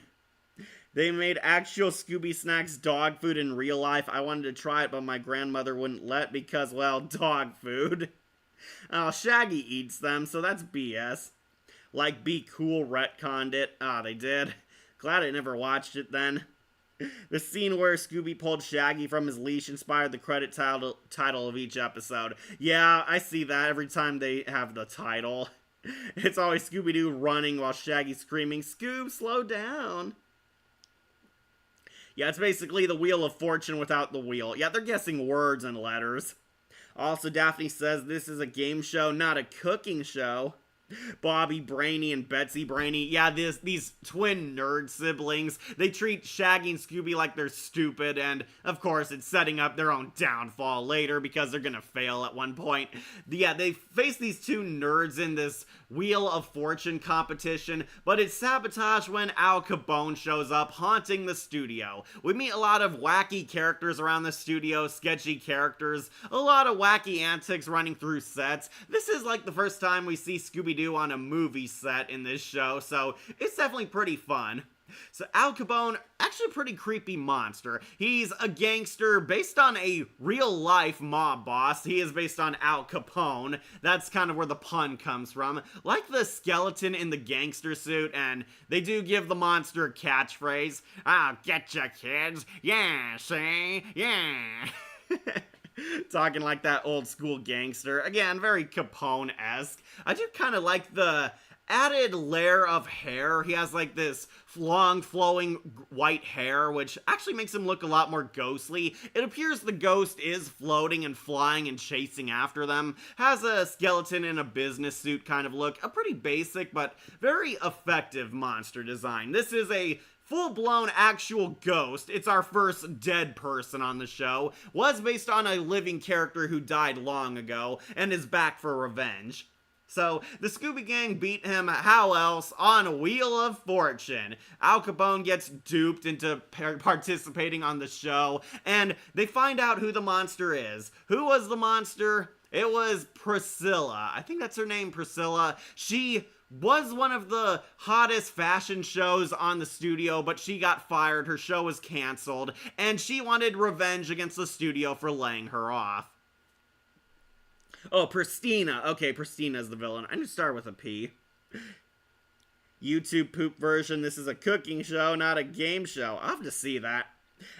They made actual Scooby Snacks dog food in real life. I wanted to try it, but my grandmother wouldn't let because, well, dog food. Oh, Shaggy eats them, so that's BS. Like, Be Cool retconned it. Ah, they did. Glad I never watched it then. The scene where Scooby pulled Shaggy from his leash inspired the credit title of each episode. Yeah, I see that every time they have the title. It's always Scooby-Doo running while Shaggy's screaming, "Scoob, slow down." Yeah, it's basically the Wheel of Fortune without the wheel. Yeah, they're guessing words and letters. Also, Daphne says this is a game show, not a cooking show. Bobby Brainy and Betsy Brainy. Yeah, these twin nerd siblings. They treat Shaggy and Scooby like they're stupid, and of course it's setting up their own downfall later because they're gonna fail at one point. Yeah, they face these two nerds in this Wheel of Fortune competition, but it's sabotaged when Al Cabone shows up haunting the studio. We meet a lot of wacky characters around the studio, sketchy characters, a lot of wacky antics running through sets. This is like the first time we see Scooby-Doo on a movie set in this show, so it's definitely pretty fun. So Al Cabone, actually a pretty creepy monster. He's a gangster based on a real-life mob boss. He is based on Al Capone. That's kind of where the pun comes from. Like the skeleton in the gangster suit, and they do give the monster a catchphrase. "I'll get ya, kids. Yeah, see? Yeah." Talking like that old school gangster. Again, very Capone-esque. I do kind of like the added layer of hair. He has like this long flowing white hair, which actually makes him look a lot more ghostly. It appears the ghost is floating and flying and chasing after them. Has a skeleton in a business suit kind of look. A pretty basic but very effective monster design. This is a full-blown actual ghost. It's our first dead person on the show. Was based on a living character who died long ago and is back for revenge. So, the Scooby Gang beat him, how else, on Wheel of Fortune. Al Capone gets duped into participating on the show, and they find out who the monster is. Who was the monster? It was Priscilla. I think that's her name, Priscilla. She was one of the hottest fashion shows on the studio, but she got fired, her show was canceled, and she wanted revenge against the studio for laying her off. Oh, Pristina. Okay, Pristina's the villain. I need to start with a P. YouTube poop version. This is a cooking show, not a game show. I'll have to see that.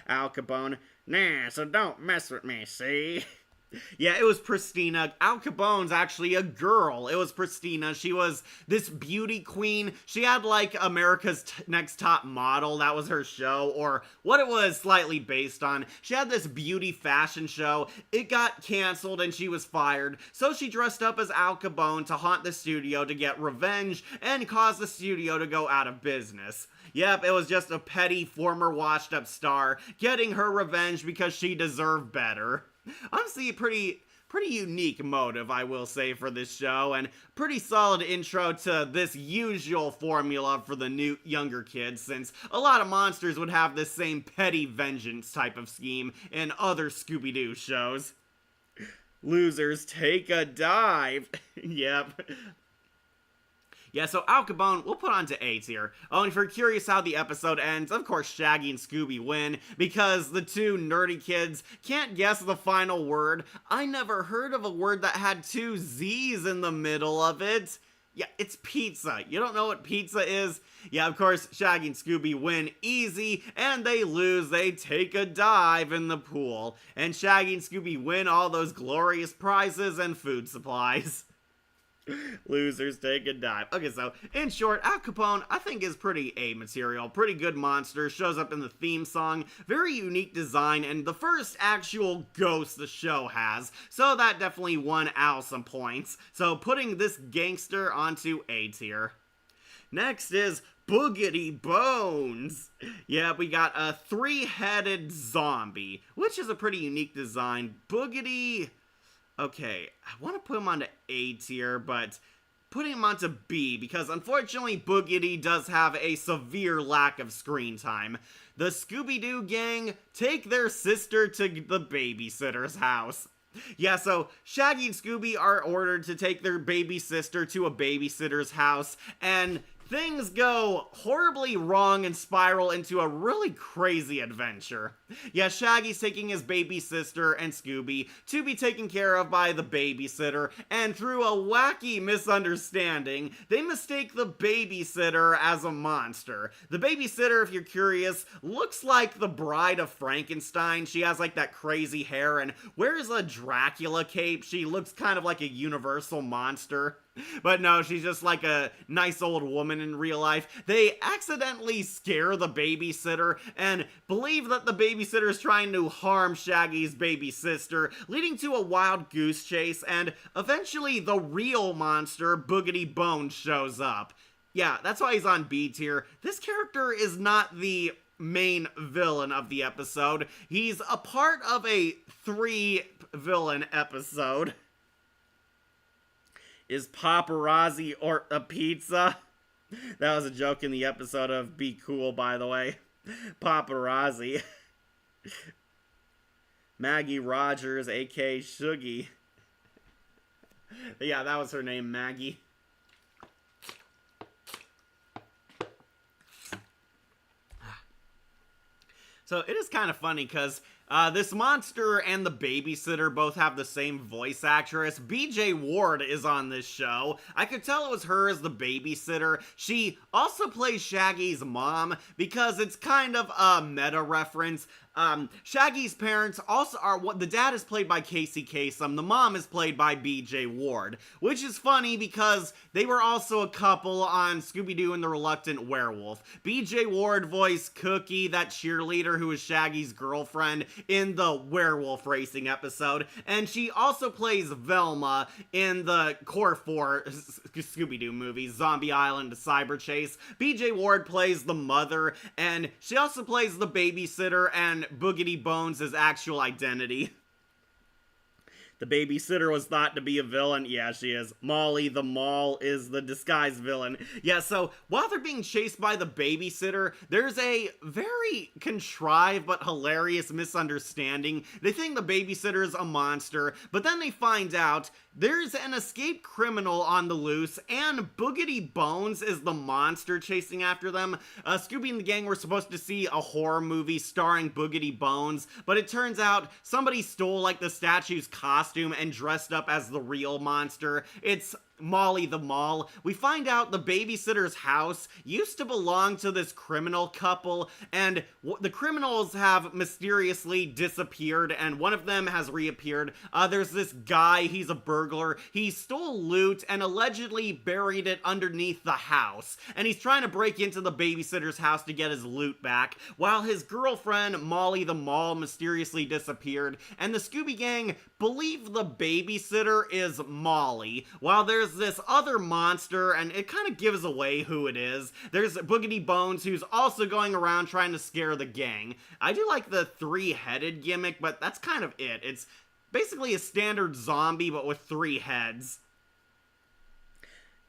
Al Capone. Nah, so don't mess with me, see? Yeah, it was Pristina. Al Capone's actually a girl. It was Pristina. She was this beauty queen. She had like America's Next Top Model. That was her show, or what it was slightly based on. She had this beauty fashion show. It got canceled and she was fired. So she dressed up as Al Capone to haunt the studio to get revenge and cause the studio to go out of business. Yep, it was just a petty former washed up star getting her revenge because she deserved better. Honestly, a pretty unique motive, I will say, for this show, and pretty solid intro to this usual formula for the new younger kids, since a lot of monsters would have this same petty vengeance type of scheme in other Scooby-Doo shows. Losers take a dive. Yep. Yeah, so Al Cabone, we'll put on to A tier. Oh, and if you're curious how the episode ends, of course Shaggy and Scooby win, because the two nerdy kids can't guess the final word. I never heard of a word that had two Z's in the middle of it. Yeah, it's pizza. You don't know what pizza is? Yeah, of course, Shaggy and Scooby win easy, and they lose. They take a dive in the pool. And Shaggy and Scooby win all those glorious prizes and food supplies. Losers take a dive. Okay, so in short, Al Capone, I think, is pretty A material. Pretty good monster. Shows up in the theme song. Very unique design, and the first actual ghost the show has. So that definitely won Al some points. So putting this gangster onto A tier. Next is Boogy Bones. Yeah, we got a 3-headed zombie, which is a pretty unique design. Boogity. Okay, I want to put him onto A tier, but putting him onto B, because unfortunately Boogity does have a severe lack of screen time. The Scooby-Doo gang take their sister to the babysitter's house. Yeah, so Shaggy and Scooby are ordered to take their baby sister to a babysitter's house, and things go horribly wrong and spiral into a really crazy adventure. Yeah, Shaggy's taking his baby sister and Scooby to be taken care of by the babysitter, and through a wacky misunderstanding, they mistake the babysitter as a monster. The babysitter, if you're curious, looks like the Bride of Frankenstein. She has like that crazy hair and wears a Dracula cape. She looks kind of like a universal monster. But no, she's just like a nice old woman in real life. They accidentally scare the babysitter and believe that the babysitter is trying to harm Shaggy's baby sister, leading to a wild goose chase, and eventually the real monster, Boogy Bones, shows up. Yeah, that's why he's on B tier. This character is not the main villain of the episode. He's a part of a 3-villain episode. Is paparazzi or a pizza? That was a joke in the episode of Be Cool, by the way. Paparazzi. Maggie Rogers, a.k.a. Shuggy. Yeah, that was her name, Maggie. So it is kind of funny because this monster and the babysitter both have the same voice actress. BJ Ward is on this show. I could tell it was her as the babysitter. She also plays Shaggy's mom because it's kind of a meta reference. Shaggy's parents also are, the dad is played by Casey Kasem, the mom is played by BJ Ward, which is funny because they were also a couple on Scooby-Doo and the Reluctant Werewolf. BJ Ward voiced Cookie, that cheerleader who was Shaggy's girlfriend in the werewolf racing episode, and she also plays Velma in the Core 4 Scooby-Doo movies, Zombie Island, Cyber Chase. BJ Ward plays the mother, and she also plays the babysitter and Boogy Bones' actual identity. The babysitter was thought to be a villain. Yeah, she is. Molly the Mall is the disguised villain. Yeah, so while they're being chased by the babysitter, there's a very contrived but hilarious misunderstanding. They think the babysitter is a monster, but then they find out there's an escaped criminal on the loose, and Boogy Bones is the monster chasing after them. Scooby and the gang were supposed to see a horror movie starring Boogy Bones, but it turns out somebody stole like the statue's costume and dressed up as the real monster. It's Molly the Mall. We find out the babysitter's house used to belong to this criminal couple, and the criminals have mysteriously disappeared, and one of them has reappeared. There's this guy, he's a burglar. He stole loot and allegedly buried it underneath the house, and he's trying to break into the babysitter's house to get his loot back, while his girlfriend, Molly the Mall, mysteriously disappeared, and the Scooby Gang believe the babysitter is Molly, while there's this other monster, and it kind of gives away who it is. There's Boogy Bones, who's also going around trying to scare the gang. I do like the 3-headed gimmick, but that's kind of it. It's basically a standard zombie, but with 3 heads.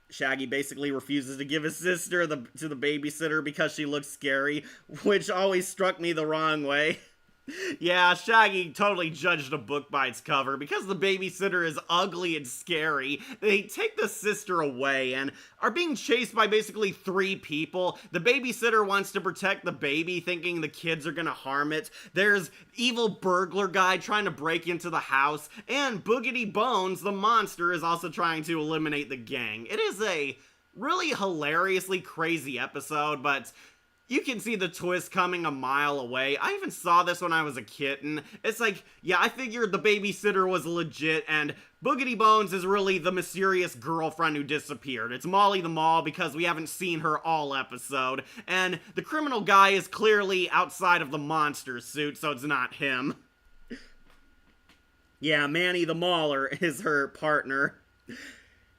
Shaggy basically refuses to give his sister to the babysitter because she looks scary, which always struck me the wrong way. Yeah, Shaggy totally judged a book by its cover. Because the babysitter is ugly and scary, they take the sister away and are being chased by basically 3 people. The babysitter wants to protect the baby, thinking the kids are gonna harm it. There's evil burglar guy trying to break into the house, and Boogy Bones, the monster, is also trying to eliminate the gang. It is a really hilariously crazy episode, but you can see the twist coming a mile away. I even saw this when I was a kitten. It's like, yeah, I figured the babysitter was legit, and Boogy Bones is really the mysterious girlfriend who disappeared. It's Molly the Mall because we haven't seen her all episode, and the criminal guy is clearly outside of the monster suit, so it's not him. Yeah, Manny the Mauler is her partner.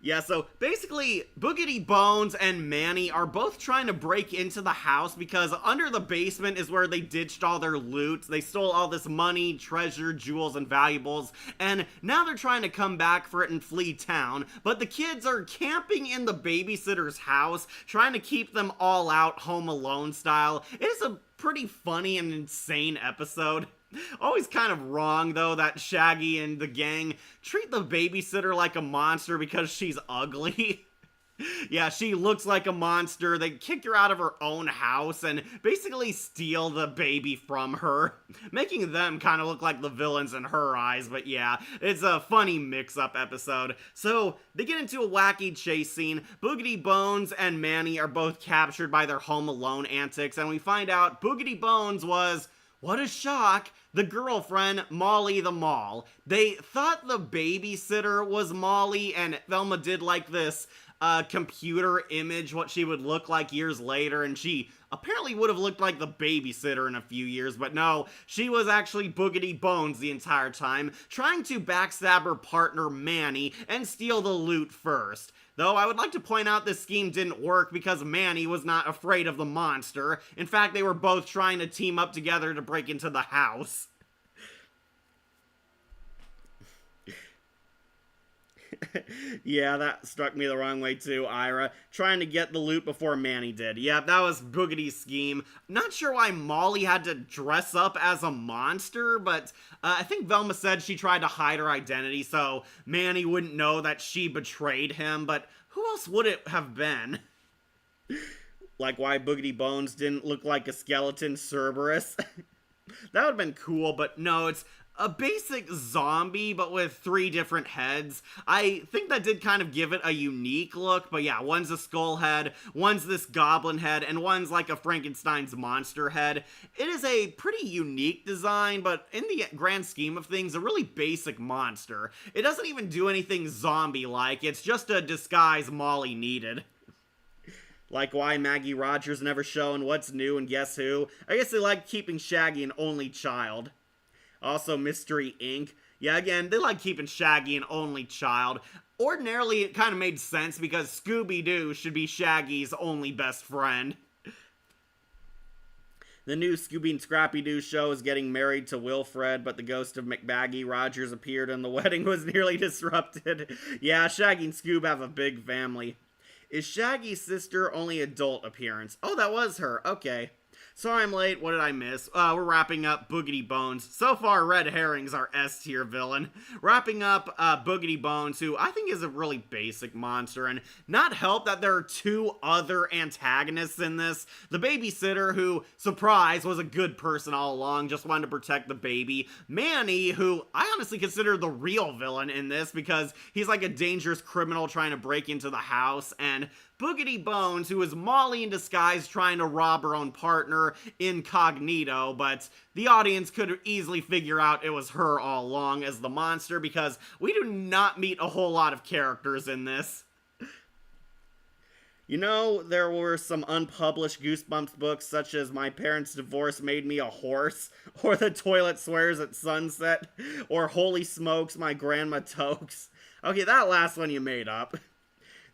Yeah, so basically, Boogy Bones and Manny are both trying to break into the house because under the basement is where they ditched all their loot. They stole all this money, treasure, jewels, and valuables, and now they're trying to come back for it and flee town. But the kids are camping in the babysitter's house, trying to keep them all out, Home Alone style. It is a pretty funny and insane episode. Always kind of wrong, though, that Shaggy and the gang treat the babysitter like a monster because she's ugly. Yeah, she looks like a monster. They kick her out of her own house and basically steal the baby from her, making them kind of look like the villains in her eyes. But yeah, it's a funny mix-up episode. So they get into a wacky chase scene. Boogy Bones and Manny are both captured by their Home Alone antics, and we find out Boogy Bones was, what a shock, the girlfriend, Molly the Mall. They thought the babysitter was Molly, and Velma did like this computer image, what she would look like years later, and she apparently would have looked like the babysitter in a few years, but no, she was actually Boogy Bones the entire time, trying to backstab her partner Manny and steal the loot first. Though I would like to point out this scheme didn't work because Manny was not afraid of the monster. In fact, they were both trying to team up together to break into the house. Yeah, that struck me the wrong way too, Ira. Trying to get the loot before Manny did. Yeah, that was Boogedy's scheme. Not sure why Molly had to dress up as a monster, but I think Velma said she tried to hide her identity so Manny wouldn't know that she betrayed him, but who else would it have been? Like why Boogy Bones didn't look like a skeleton Cerberus? That would have been cool, but no, it's a basic zombie, but with 3 different heads. I think that did kind of give it a unique look, but yeah, one's a skull head, one's this goblin head, and one's like a Frankenstein's monster head. It is a pretty unique design, but in the grand scheme of things, a really basic monster. It doesn't even do anything zombie-like, it's just a disguise Molly needed. Like why Maggie Rogers never shown What's New and Guess Who? I guess they like keeping Shaggy an only child. Also, Mystery Inc. Yeah, again, they like keeping Shaggy an only child. Ordinarily, it kind of made sense because Scooby-Doo should be Shaggy's only best friend. The new Scooby and Scrappy-Doo show is getting married to Wilfred, but the ghost of McBaggy Rogers appeared and the wedding was nearly disrupted. Yeah, Shaggy and Scoob have a big family. Is Shaggy's sister only adult appearance? Oh, that was her. Okay. Sorry I'm late, what did I miss? We're wrapping up Boogy Bones. So far, Red Herring's our S-tier villain. Wrapping up Boogy Bones, who I think is a really basic monster, and not help that there are 2 other antagonists in this. The babysitter, who, surprise, was a good person all along, just wanted to protect the baby. Manny, who I honestly consider the real villain in this, because he's like a dangerous criminal trying to break into the house, and Boogy Bones, who is Molly in disguise trying to rob her own partner incognito, but the audience could easily figure out it was her all along as the monster because we do not meet a whole lot of characters in this. You know, there were some unpublished Goosebumps books such as My Parents' Divorce Made Me a Horse, or The Toilet Swears at Sunset, or Holy Smokes, My Grandma Tokes. Okay, that last one you made up.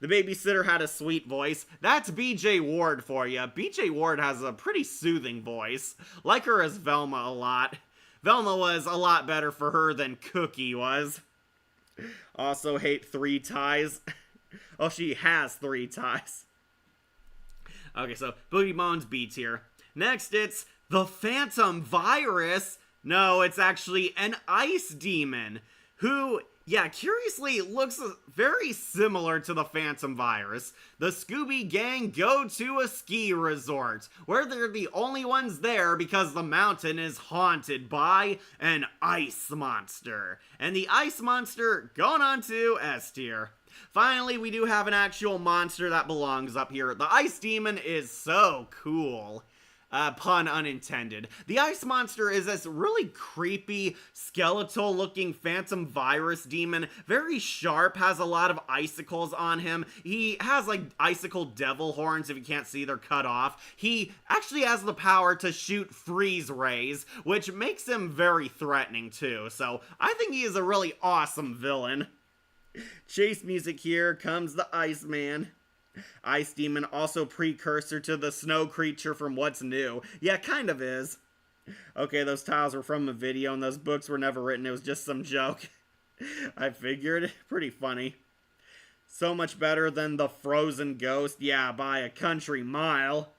The babysitter had a sweet voice. That's BJ Ward for you. BJ Ward has a pretty soothing voice. Like her as Velma a lot. Velma was a lot better for her than Cookie was. Also hate 3 ties. Oh, she has 3 ties. Okay, so Boogy Bones beats here. Next, it's the Phantom Virus. No, it's actually an ice demon who, yeah, curiously looks very similar to the Phantom Virus. The Scooby Gang go to a ski resort, where they're the only ones there because the mountain is haunted by an ice monster. And the ice monster going on to S tier. Finally, we do have an actual monster that belongs up here. The ice demon is so cool. Pun unintended. The ice monster is this really creepy, skeletal looking phantom virus demon. Very sharp, has a lot of icicles on him. He has like icicle devil horns. If you can't see, they're cut off. He actually has the power to shoot freeze rays, which makes him very threatening too. So I think he is a really awesome villain. Chase music, here comes the Iceman. Ice Demon, also precursor to the snow creature from What's New. Yeah, kind of is. Okay, those tiles were from a video and those books were never written. It was just some joke. I figured. Pretty funny. So much better than the Frozen Ghost. Yeah, by a country mile.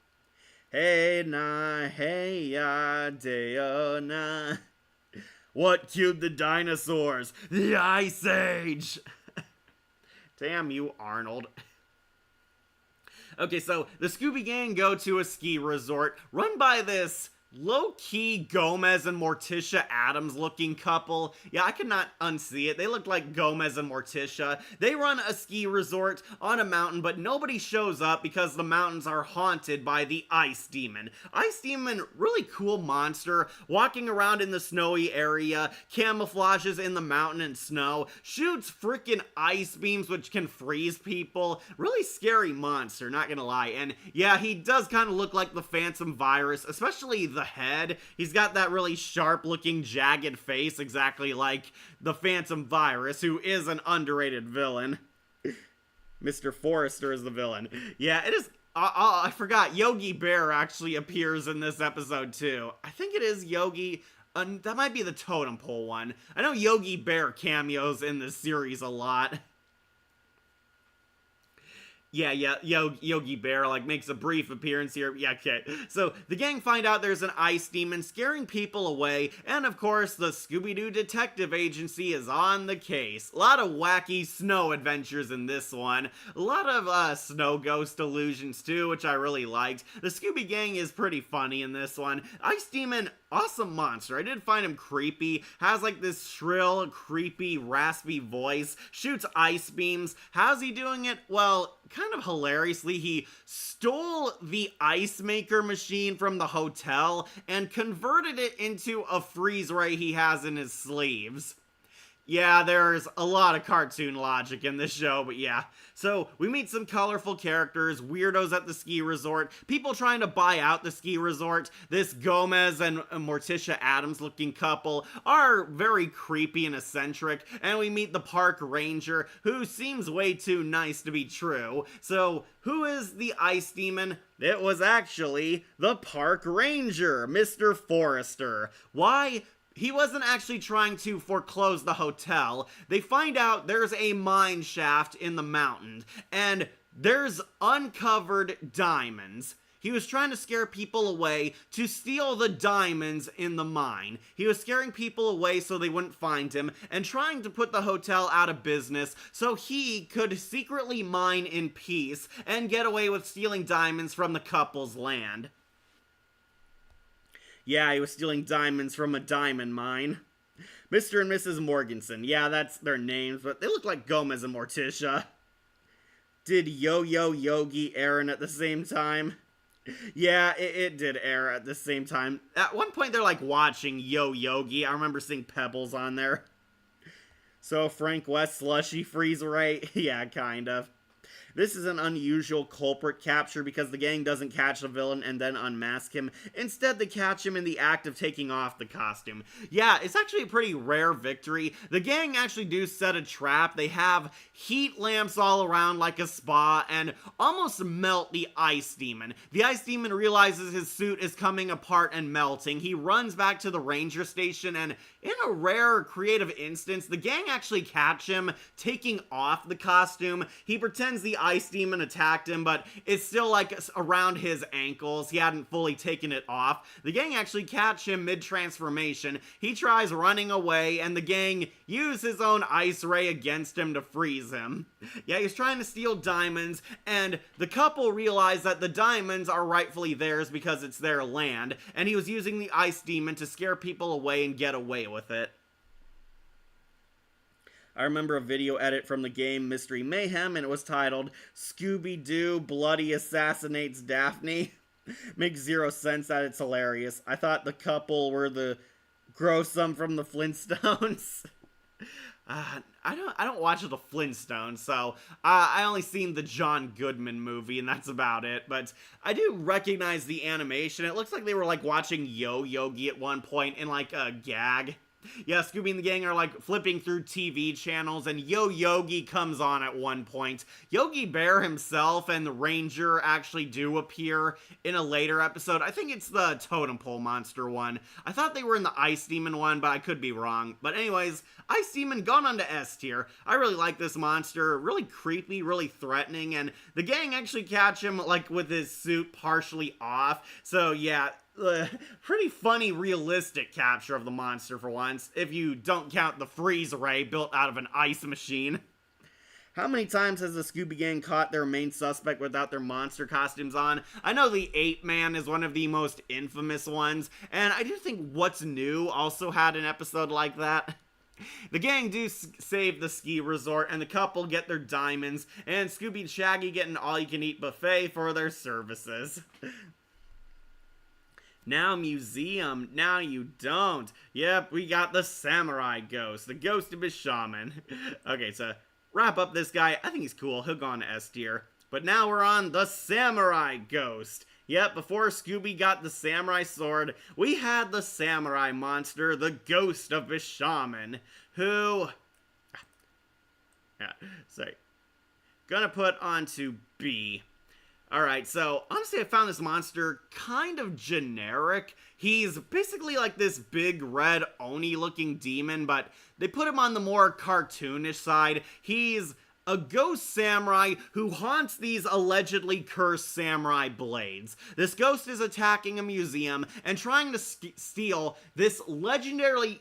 Hey na, hey ya, day na. What killed the dinosaurs? The Ice Age! Damn you, Arnold. Okay, so the Scooby Gang go to a ski resort run by this low-key Gomez and Morticia Addams looking couple. Yeah, I could not unsee it. They look like Gomez and Morticia. They run a ski resort on a mountain, but nobody shows up because the mountains are haunted by the Ice Demon. Ice Demon, really cool monster, walking around in the snowy area, camouflages in the mountain and snow, shoots freaking ice beams which can freeze people. Really scary monster, not gonna lie. And yeah, he does kind of look like the Phantom Virus, especially the head. He's got that really sharp looking jagged face, exactly like the Phantom Virus, who is an underrated villain. Mr. Forrester is the villain. Yeah, it is. I forgot, Yogi Bear actually appears in this episode too. I think it is Yogi. That might be the totem pole one. I know Yogi Bear cameos in this series a lot. Yeah, Yogi Bear, like, makes a brief appearance here. Yeah, okay. So, the gang find out there's an ice demon scaring people away, and of course, the Scooby-Doo Detective Agency is on the case. A lot of wacky snow adventures in this one. A lot of, snow ghost illusions, too, which I really liked. The Scooby Gang is pretty funny in this one. Ice Demon, awesome monster. I did find him creepy. Has, like, this shrill, creepy, raspy voice. Shoots ice beams. How's he doing it? Well, kind of hilariously, he stole the ice maker machine from the hotel and converted it into a freeze ray he has in his sleeves. Yeah, there's a lot of cartoon logic in this show, but yeah. So, we meet some colorful characters, weirdos at the ski resort, people trying to buy out the ski resort. This Gomez and Morticia Addams looking couple are very creepy and eccentric, and we meet the park ranger, who seems way too nice to be true. So, who is the ice demon? It was actually the park ranger, Mr. Forrester. Why? He wasn't actually trying to foreclose the hotel. They find out there's a mine shaft in the mountain, and there's uncovered diamonds. He was trying to scare people away to steal the diamonds in the mine. He was scaring people away so they wouldn't find him, and trying to put the hotel out of business so he could secretly mine in peace and get away with stealing diamonds from the couple's land. Yeah, he was stealing diamonds from a diamond mine. Mr. and Mrs. Morganson. Yeah, that's their names, but they look like Gomez and Morticia. Did Yo-Yo Yogi air at the same time? Yeah, it did air at the same time. At one point, they're like watching Yo Yogi. I remember seeing Pebbles on there. So, Frank West slushy freeze ray? Yeah, kind of. This is an unusual culprit capture because the gang doesn't catch the villain and then unmask him. Instead, they catch him in the act of taking off the costume. Yeah, it's actually a pretty rare victory. The gang actually do set a trap. They have heat lamps all around like a spa and almost melt the ice demon. The ice demon realizes his suit is coming apart and melting. He runs back to the ranger station, and in a rare creative instance, the gang actually catch him taking off the costume. He pretends times the ice demon attacked him, but it's still like around his ankles. He hadn't fully taken it off. The gang actually catch him mid-transformation. He tries running away, and the gang use his own ice ray against him to freeze him. Yeah, he's trying to steal diamonds, and the couple realize that the diamonds are rightfully theirs because it's their land, and he was using the ice demon to scare people away and get away with it. I remember a video edit from the game Mystery Mayhem, and it was titled, Scooby-Doo Bloody Assassinates Daphne. Makes zero sense that it's hilarious. I thought the couple were the Grossum from the Flintstones. I don't watch the Flintstones, so I only seen the John Goodman movie, and that's about it. But I do recognize the animation. It looks like they were like watching Yo Yogi at one point in like a gag. Yeah, Scooby and the gang are like flipping through TV channels, and Yo Yogi comes on at one point. Yogi Bear himself and the Ranger actually do appear in a later episode. I think it's the Totem Pole Monster one. I thought they were in the Ice Demon one, but I could be wrong. But anyways, Ice Demon gone on to S tier. I really like this monster. Really creepy, really threatening, and the gang actually catch him like with his suit partially off. So yeah, pretty funny, realistic capture of the monster for once, if you don't count the freeze ray built out of an ice machine. How many times has the Scooby Gang caught their main suspect without their monster costumes on? I know the Ape Man is one of the most infamous ones, and I do think What's New also had an episode like that. The gang do save the ski resort, and the couple get their diamonds, and Scooby and Shaggy get an all-you-can-eat buffet for their services. Now museum, now you don't. Yep, we got the samurai ghost, the ghost of his shaman. Okay, so wrap up this guy. I think he's cool. He'll go on to S tier. But now we're on the samurai ghost. Yep, before Scooby got the samurai sword, we had the samurai monster, the ghost of his shaman, who... Yeah, sorry. Gonna put onto B. Alright, so honestly I found this monster kind of generic. He's basically like this big red Oni looking demon, but they put him on the more cartoonish side. He's a ghost samurai who haunts these allegedly cursed samurai blades. This ghost is attacking a museum and trying to steal this legendary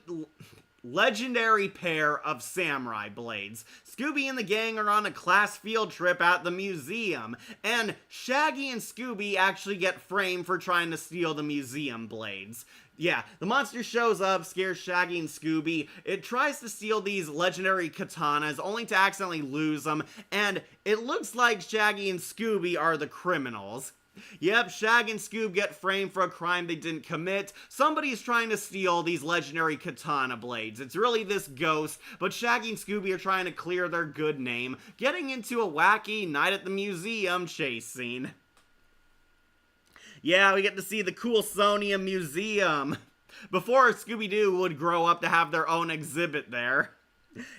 pair of samurai blades. Scooby and the gang are on a class field trip at the museum, and Shaggy and Scooby actually get framed for trying to steal the museum blades. Yeah, the monster shows up, scares Shaggy and Scooby. It tries to steal these legendary katanas, only to accidentally lose them, and it looks like Shaggy and Scooby are the criminals. Yep, Shag and Scoob get framed for a crime they didn't commit. Somebody's trying to steal these legendary katana blades. It's really this ghost, but Shaggy and Scooby are trying to clear their good name, getting into a wacky night at the museum chase scene. Yeah, we get to see the Coulsonium Museum. Before Scooby-Doo would grow up to have their own exhibit there.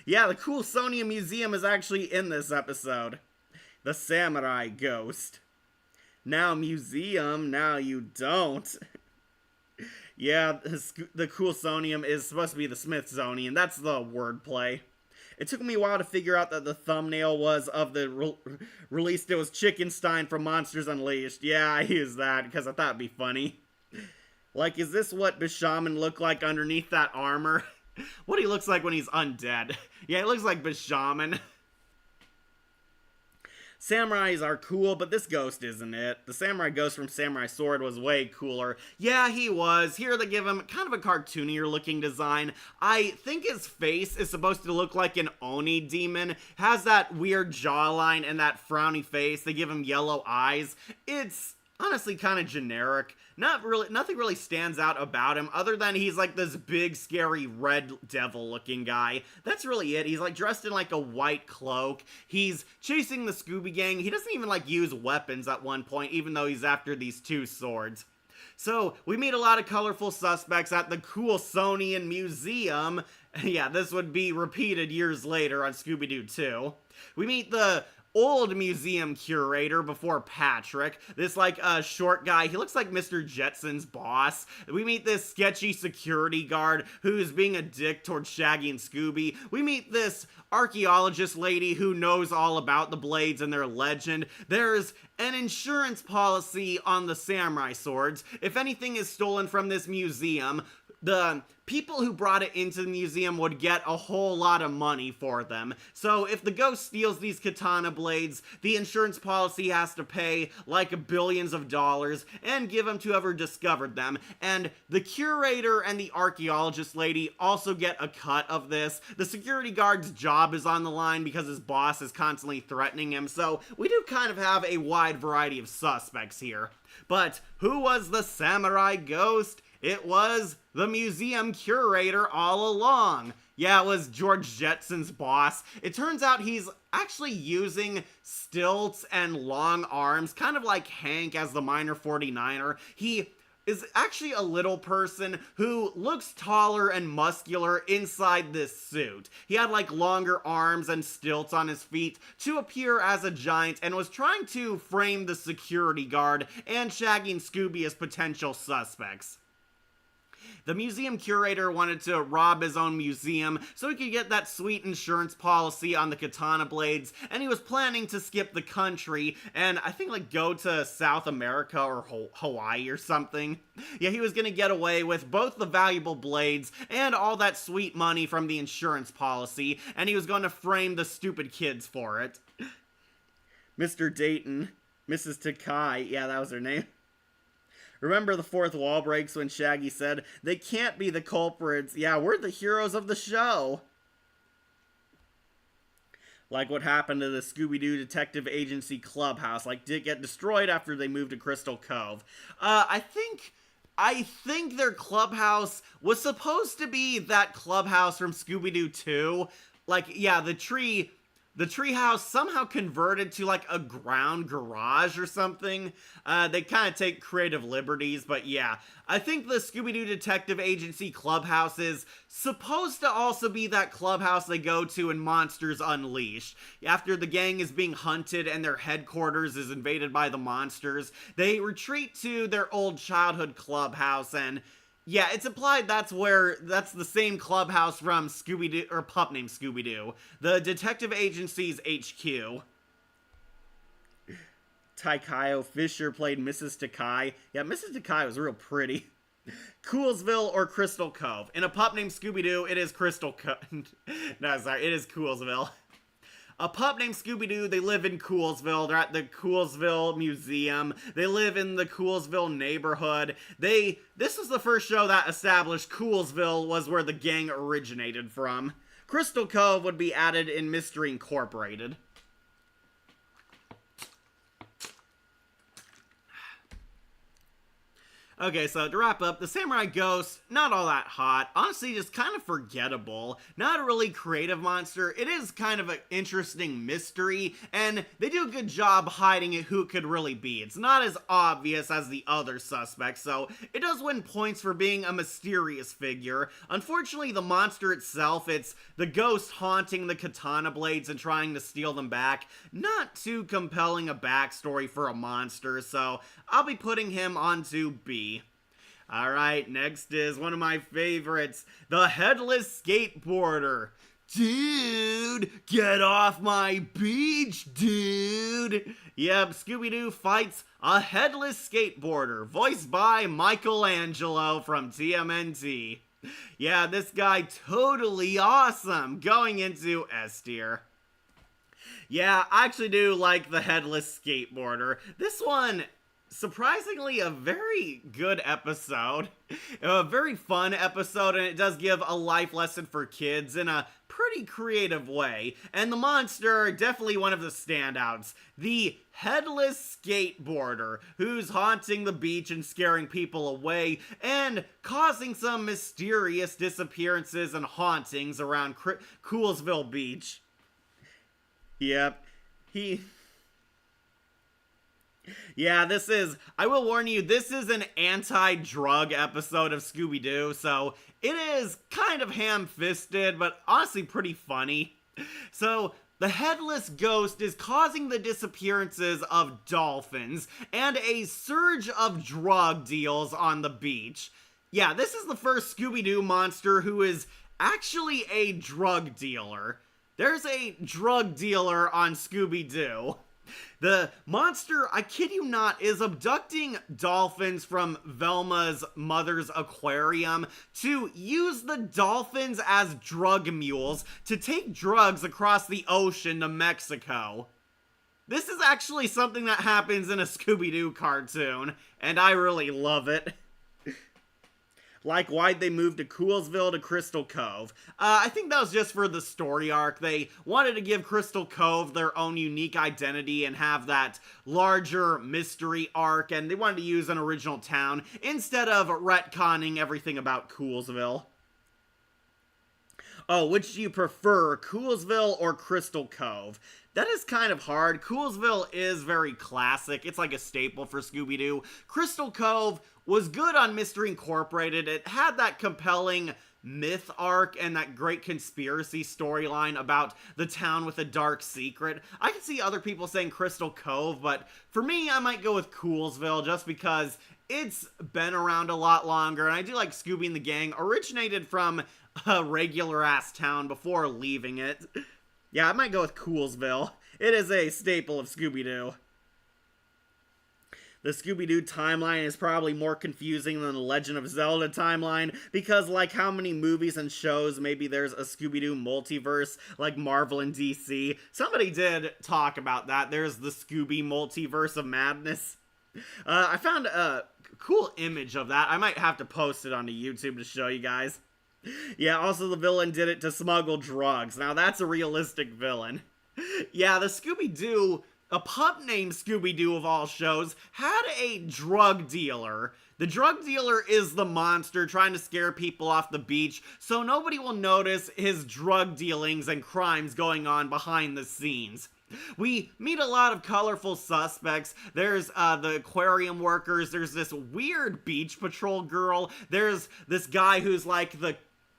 Yeah, the Coulsonium Museum is actually in this episode. The Samurai Ghost. Now museum, now you don't. Yeah, the Coulsonium is supposed to be the Smithsonian. That's the wordplay. It took me a while to figure out that the thumbnail was of the release. It was Chickenstein from Monsters Unleashed. Yeah, I used that because I thought it'd be funny. Like, is this what Bishaman looked like underneath that armor? What he looks like when he's undead. Yeah, it looks like Bishaman. Samurais are cool, but this ghost isn't it. The samurai ghost from Samurai Sword was way cooler. Yeah, he was. Here they give him kind of a cartoonier looking design. I think his face is supposed to look like an Oni demon. Has that weird jawline and that frowny face. They give him yellow eyes. It's honestly kind of generic. Nothing really stands out about him other than he's like this big scary red devil looking guy. That's really it. He's like dressed in like a white cloak. He's chasing the Scooby Gang. He doesn't even like use weapons at one point, even though he's after these two swords. So we meet a lot of colorful suspects at the Coulsonian Museum. Yeah, this would be repeated years later on Scooby-Doo 2. We meet the old museum curator before Patrick. This like short guy. He looks like Mr. Jetson's boss. We meet this sketchy security guard who's being a dick towards Shaggy and Scooby. We meet this archaeologist lady who knows all about the blades and their legend. There's an insurance policy on the samurai swords. If anything is stolen from this museum, the people who brought it into the museum would get a whole lot of money for them. So if the ghost steals these katana blades, the insurance policy has to pay like billions of dollars and give them to whoever discovered them. And the curator and the archaeologist lady also get a cut of this. The security guard's job is on the line because his boss is constantly threatening him. So we do kind of have a wide variety of suspects here. But who was the samurai ghost? It was the museum curator all along. Yeah, it was George Jetson's boss. It turns out he's actually using stilts and long arms, kind of like Hank as the minor 49er. He is actually a little person who looks taller and muscular inside this suit. He had like longer arms and stilts on his feet to appear as a giant and was trying to frame the security guard and Shaggy and Scooby as potential suspects. The museum curator wanted to rob his own museum so he could get that sweet insurance policy on the katana blades, and he was planning to skip the country and I think like go to South America or Hawaii or something. Yeah, he was gonna get away with both the valuable blades and all that sweet money from the insurance policy, and he was going to frame the stupid kids for it. Mr. Dayton, Mrs. Takai, yeah, that was her name. Remember the fourth wall breaks when Shaggy said, "They can't be the culprits. Yeah, we're the heroes of the show." Like what happened to the Scooby-Doo Detective Agency clubhouse. Like, did it get destroyed after they moved to Crystal Cove? I think their clubhouse was supposed to be that clubhouse from Scooby-Doo 2. Like, yeah, the treehouse somehow converted to like a ground garage or something. They kind of take creative liberties, but yeah. I think the Scooby-Doo Detective Agency clubhouse is supposed to also be that clubhouse they go to in Monsters Unleashed. After the gang is being hunted and their headquarters is invaded by the monsters, they retreat to their old childhood clubhouse, and yeah, it's implied that's the same clubhouse from Scooby-Doo, or Pup Named Scooby-Doo, the detective agency's HQ. Taikayo Fisher played Mrs. Takai. Yeah, Mrs. Takai was real pretty. Coolsville or Crystal Cove. In A Pup Named Scooby-Doo, it is Crystal Cove. No, sorry, it is Coolsville. A pup named Scooby-Doo, they live in Coolsville. They're at the Coolsville Museum. They live in the Coolsville neighborhood. This was the first show that established Coolsville was where the gang originated from. Crystal Cove would be added in Mystery Incorporated. Okay, so to wrap up, the Samurai Ghost, not all that hot. Honestly, just kind of forgettable. Not a really creative monster. It is kind of an interesting mystery, and they do a good job hiding it who it could really be. It's not as obvious as the other suspects, so it does win points for being a mysterious figure. Unfortunately, the monster itself, it's the ghost haunting the katana blades and trying to steal them back. Not too compelling a backstory for a monster, so I'll be putting him onto B. Alright, next is one of my favorites, the Headless Skateboarder. Dude, get off my beach, dude. Yep, Scooby-Doo fights a headless skateboarder, voiced by Michelangelo from TMNT. Yeah, this guy totally awesome, going into S tier. Yeah, I actually do like the Headless Skateboarder. This one, surprisingly, a very good episode. A very fun episode, and it does give a life lesson for kids in a pretty creative way. And the monster, definitely one of the standouts. The Headless Skateboarder, who's haunting the beach and scaring people away, and causing some mysterious disappearances and hauntings around Coolsville Beach. Yep, Yeah, I will warn you, this is an anti-drug episode of Scooby-Doo, so it is kind of ham-fisted, but honestly pretty funny. So, The Headless ghost is causing the disappearances of dolphins and a surge of drug deals on the beach. Yeah, this is the first Scooby-Doo monster who is actually a drug dealer. There's a drug dealer on Scooby-Doo. The monster, I kid you not, is abducting dolphins from Velma's mother's aquarium to use the dolphins as drug mules to take drugs across the ocean to Mexico. This is actually something that happens in a Scooby-Doo cartoon, and I really love it. Like, why'd they move to Coolsville to Crystal Cove? I think that was just for the story arc. They wanted to give Crystal Cove their own unique identity and have that larger mystery arc, and they wanted to use an original town instead of retconning everything about Coolsville. Oh, which do you prefer, Coolsville or Crystal Cove? That is kind of hard. Coolsville is very classic. It's like a staple for Scooby-Doo. Crystal Cove was good on Mystery Incorporated. It had that compelling myth arc and that great conspiracy storyline about the town with a dark secret. I can see other people saying Crystal Cove, but for me, I might go with Coolsville just because it's been around a lot longer, and I do like Scooby and the Gang originated from a regular-ass town before leaving it. Yeah, I might go with Coolsville. It is a staple of Scooby-Doo. The Scooby-Doo timeline is probably more confusing than the Legend of Zelda timeline, because like how many movies and shows, maybe there's a Scooby-Doo multiverse, like Marvel and DC. Somebody did talk about that. There's the Scooby multiverse of madness. I found a cool image of that. I might have to post it onto YouTube to show you guys. Yeah, also the villain did it to smuggle drugs. Now that's a realistic villain. Yeah, the Scooby-Doo, a pup named Scooby-Doo of all shows, had a drug dealer. The drug dealer is the monster trying to scare people off the beach so nobody will notice his drug dealings and crimes going on behind the scenes. We meet a lot of colorful suspects. There's the aquarium workers. There's this weird beach patrol girl. There's this guy who's like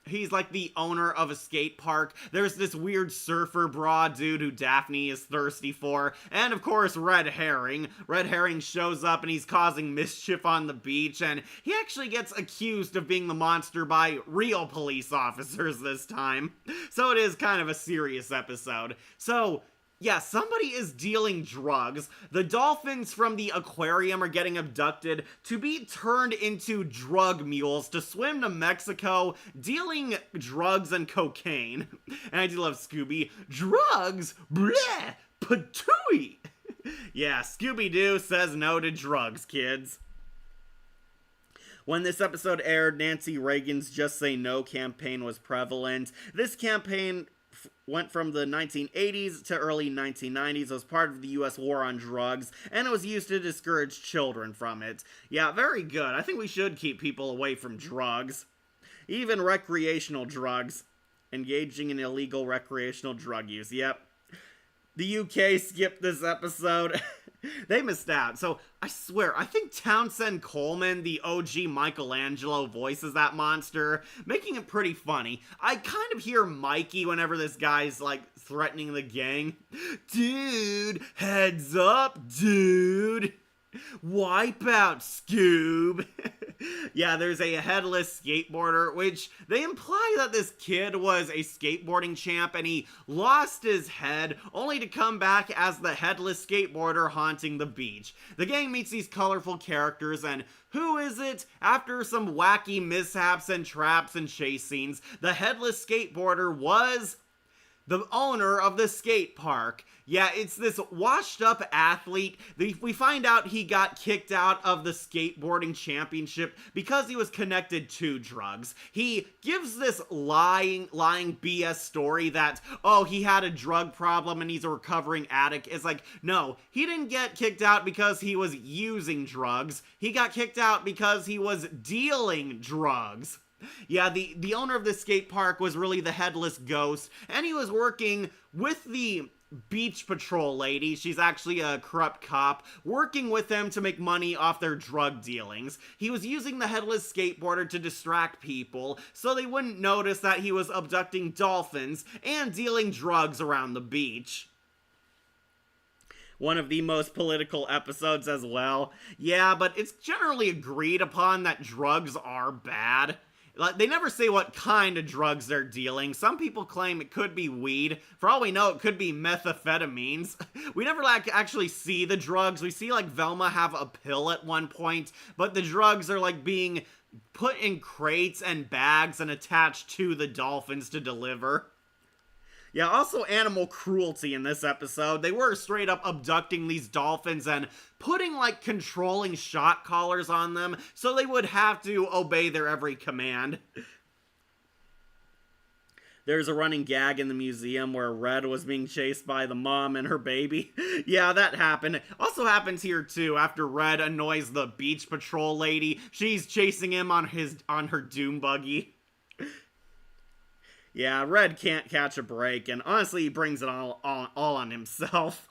he's like the owner of a skate park. There's this weird surfer bra dude who Daphne is thirsty for. And of course, Red Herring. Red Herring shows up and he's causing mischief on the beach. And he actually gets accused of being the monster by real police officers this time. So it is kind of a serious episode. So yeah, somebody is dealing drugs. The dolphins from the aquarium are getting abducted to be turned into drug mules to swim to Mexico, dealing drugs and cocaine. And I do love Scooby. Drugs? Bleh! Patooey! Yeah, Scooby-Doo says no to drugs, kids. When this episode aired, Nancy Reagan's Just Say No campaign was prevalent. This campaign went from the 1980s to early 1990s as part of the US war on drugs, and it was used to discourage children from it. Yeah, very good. I think we should keep people away from drugs. Even recreational drugs. Engaging in illegal recreational drug use. Yep. The UK skipped this episode. They missed out. So, I swear, I think Townsend Coleman, the OG Michelangelo, voices that monster, making it pretty funny. I kind of hear Mikey whenever this guy's, like, threatening the gang. Dude, heads up, dude. Wipe out, Scoob. Yeah, there's a headless skateboarder, which they imply that this kid was a skateboarding champ and he lost his head, only to come back as the headless skateboarder haunting the beach. The gang meets these colorful characters, and who is it? After some wacky mishaps and traps and chase scenes, the headless skateboarder was the owner of the skate park. Yeah, it's this washed up athlete. We find out he got kicked out of the skateboarding championship because he was connected to drugs. He gives this lying BS story that, oh, he had a drug problem and he's a recovering addict. It's like, no, he didn't get kicked out because he was using drugs. He got kicked out because he was dealing drugs. Yeah, the owner of the skate park was really the headless ghost, and he was working with the beach patrol lady. She's actually a corrupt cop working with him to make money off their drug dealings. He was using the Headless skateboarder to distract people so they wouldn't notice that he was abducting dolphins and dealing drugs around the beach. One of the most political episodes as well. Yeah, but it's generally agreed upon that drugs are bad. Like, they never say what kind of drugs they're dealing. Some people claim it could be weed. For all we know, it could be methamphetamines. We never, like, actually see the drugs. We see, like, Velma have a pill at one point, but the drugs are, like, being put in crates and bags and attached to the dolphins to deliver. Yeah, also animal cruelty in this episode. They were straight up abducting these dolphins and putting, like, controlling shot collars on them so they would have to obey their every command. There's a running gag in the museum where Red was being chased by the mom and her baby. Yeah, that happened. Also happens here too. After Red annoys the beach patrol lady, she's chasing him on her doom buggy. Yeah, Red can't catch a break, and honestly, he brings it all on himself.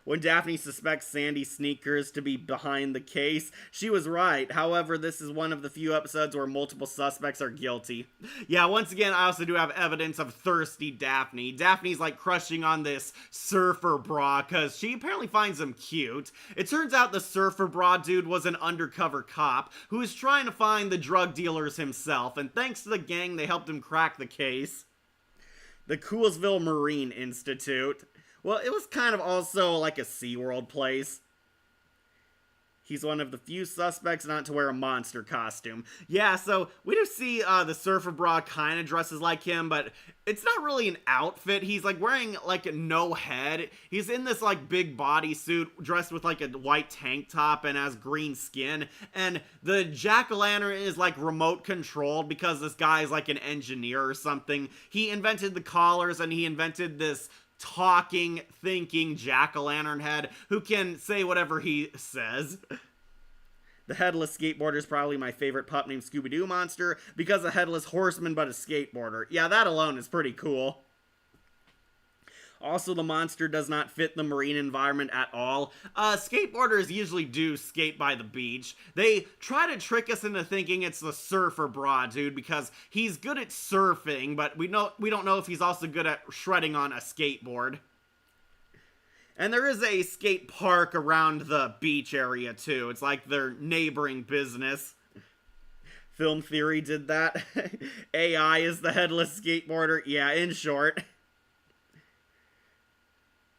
When Daphne suspects Sandy Sneakers to be behind the case, she was right. However, this is one of the few episodes where multiple suspects are guilty. Yeah, once again, I also do have evidence of thirsty Daphne. Daphne's like crushing on this surfer bra because she apparently finds him cute. It turns out the surfer bra dude was an undercover cop who was trying to find the drug dealers himself, and thanks to the gang, they helped him crack the case. The Coolsville Marine Institute. Well, it was kind of also like a SeaWorld place. He's one of the few suspects not to wear a monster costume. Yeah, so we do see the surfer bra kind of dresses like him, but it's not really an outfit. He's like wearing like no head. He's in this like big bodysuit dressed with like a white tank top and has green skin. And the jack-o'-lantern is like remote controlled because this guy is like an engineer or something. He invented the collars and he invented this talking, thinking jack-o'-lantern head who can say whatever he says. The Headless skateboarder is probably my favorite pup named Scooby-Doo monster because a headless horseman but a skateboarder. Yeah, that alone is pretty cool. Also, the monster does not fit the marine environment at all. Skateboarders usually do skate by the beach. They try to trick us into thinking it's the surfer bra dude because he's good at surfing, but we don't know if he's also good at shredding on a skateboard. And there is a skate park around the beach area too. It's like their neighboring business. Film Theory did that. AI is the headless skateboarder. Yeah, in short.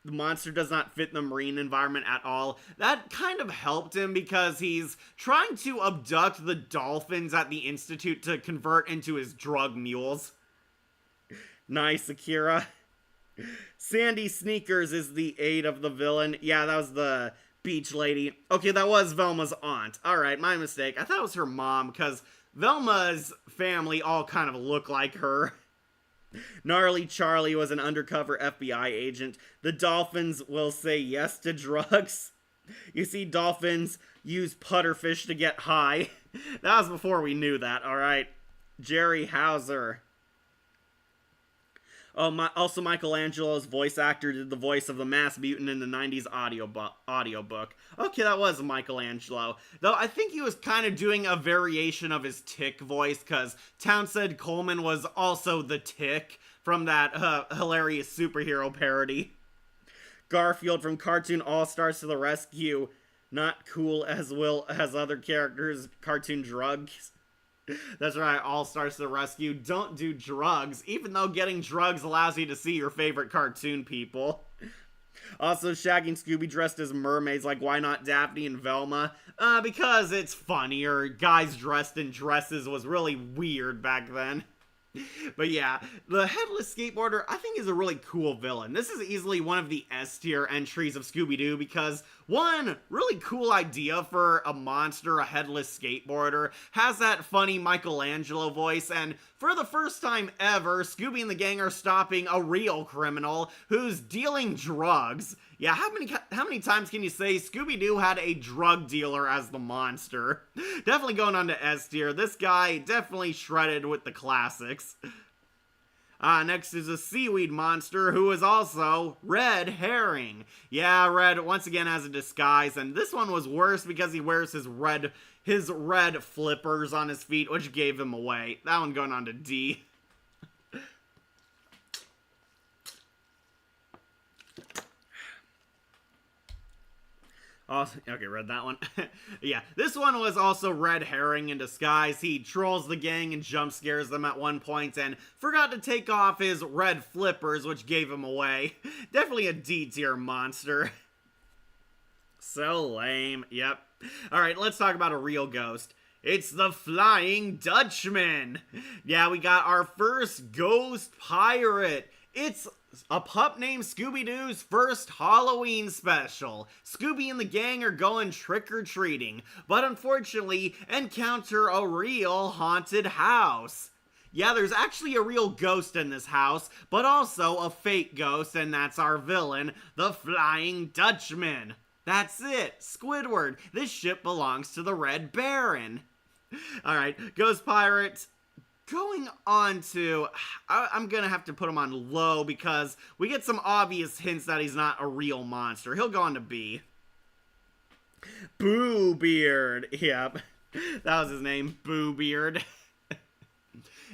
The monster does not fit the marine environment at all. That kind of helped him because he's trying to abduct the dolphins at the Institute to convert into his drug mules. Nice, Akira. Sandy Sneakers is the aide of the villain. Yeah, that was the beach lady. Okay, that was Velma's aunt. Alright, my mistake. I thought it was her mom because Velma's family all kind of look like her. Gnarly Charlie was an undercover FBI agent. The dolphins will say yes to drugs. You see, dolphins use putterfish to get high. That was before we knew that, alright? Jerry Hauser. Oh, also Michelangelo's voice actor did the voice of the Mass Mutant in the 90s audiobook. Okay, that was Michelangelo. Though I think he was kind of doing a variation of his Tick voice, because Townsend Coleman was also the Tick from that hilarious superhero parody. Garfield from Cartoon All-Stars to the rescue. Not cool as other characters, cartoon drugs. That's right, All-Stars to the rescue. Don't do drugs, even though getting drugs allows you to see your favorite cartoon people. Also, Shaggy and Scooby dressed as mermaids, like why not Daphne and Velma? Because it's funnier. Guys dressed in dresses was really weird back then. But yeah, the Headless Skateboarder, I think, is a really cool villain. This is easily one of the S-tier entries of Scooby-Doo because, one, really cool idea for a monster, a headless skateboarder, has that funny Michelangelo voice, and for the first time ever, Scooby and the gang are stopping a real criminal who's dealing drugs. Yeah, how many times can you say Scooby-Doo had a drug dealer as the monster? Definitely going on to S tier. This guy definitely shredded with the classics. Next is a seaweed monster who is also Red Herring. Yeah, Red once again has a disguise, and this one was worse because he wears his red flippers on his feet, which gave him away. That one going on to D. Also, okay, read that one. Yeah, this one was also Red Herring in disguise. He trolls the gang and jump scares them at one point and forgot to take off his red flippers, which gave him away. Definitely a D tier monster. So lame. Yep. Alright, let's talk about a real ghost. It's the Flying Dutchman. Yeah, we got our first ghost pirate. It's a pup named Scooby-Doo's first Halloween special. Scooby and the gang are going trick-or-treating, but unfortunately encounter a real haunted house. Yeah, there's actually a real ghost in this house, but also a fake ghost, and that's our villain, the Flying Dutchman. That's it, Squidward. This ship belongs to the Red Baron. Alright, Ghost Pirate. Going on to, I'm gonna have to put him on low because we get some obvious hints that he's not a real monster. He'll go on to B. Boo Beard. Yep, that was his name, Boo Beard.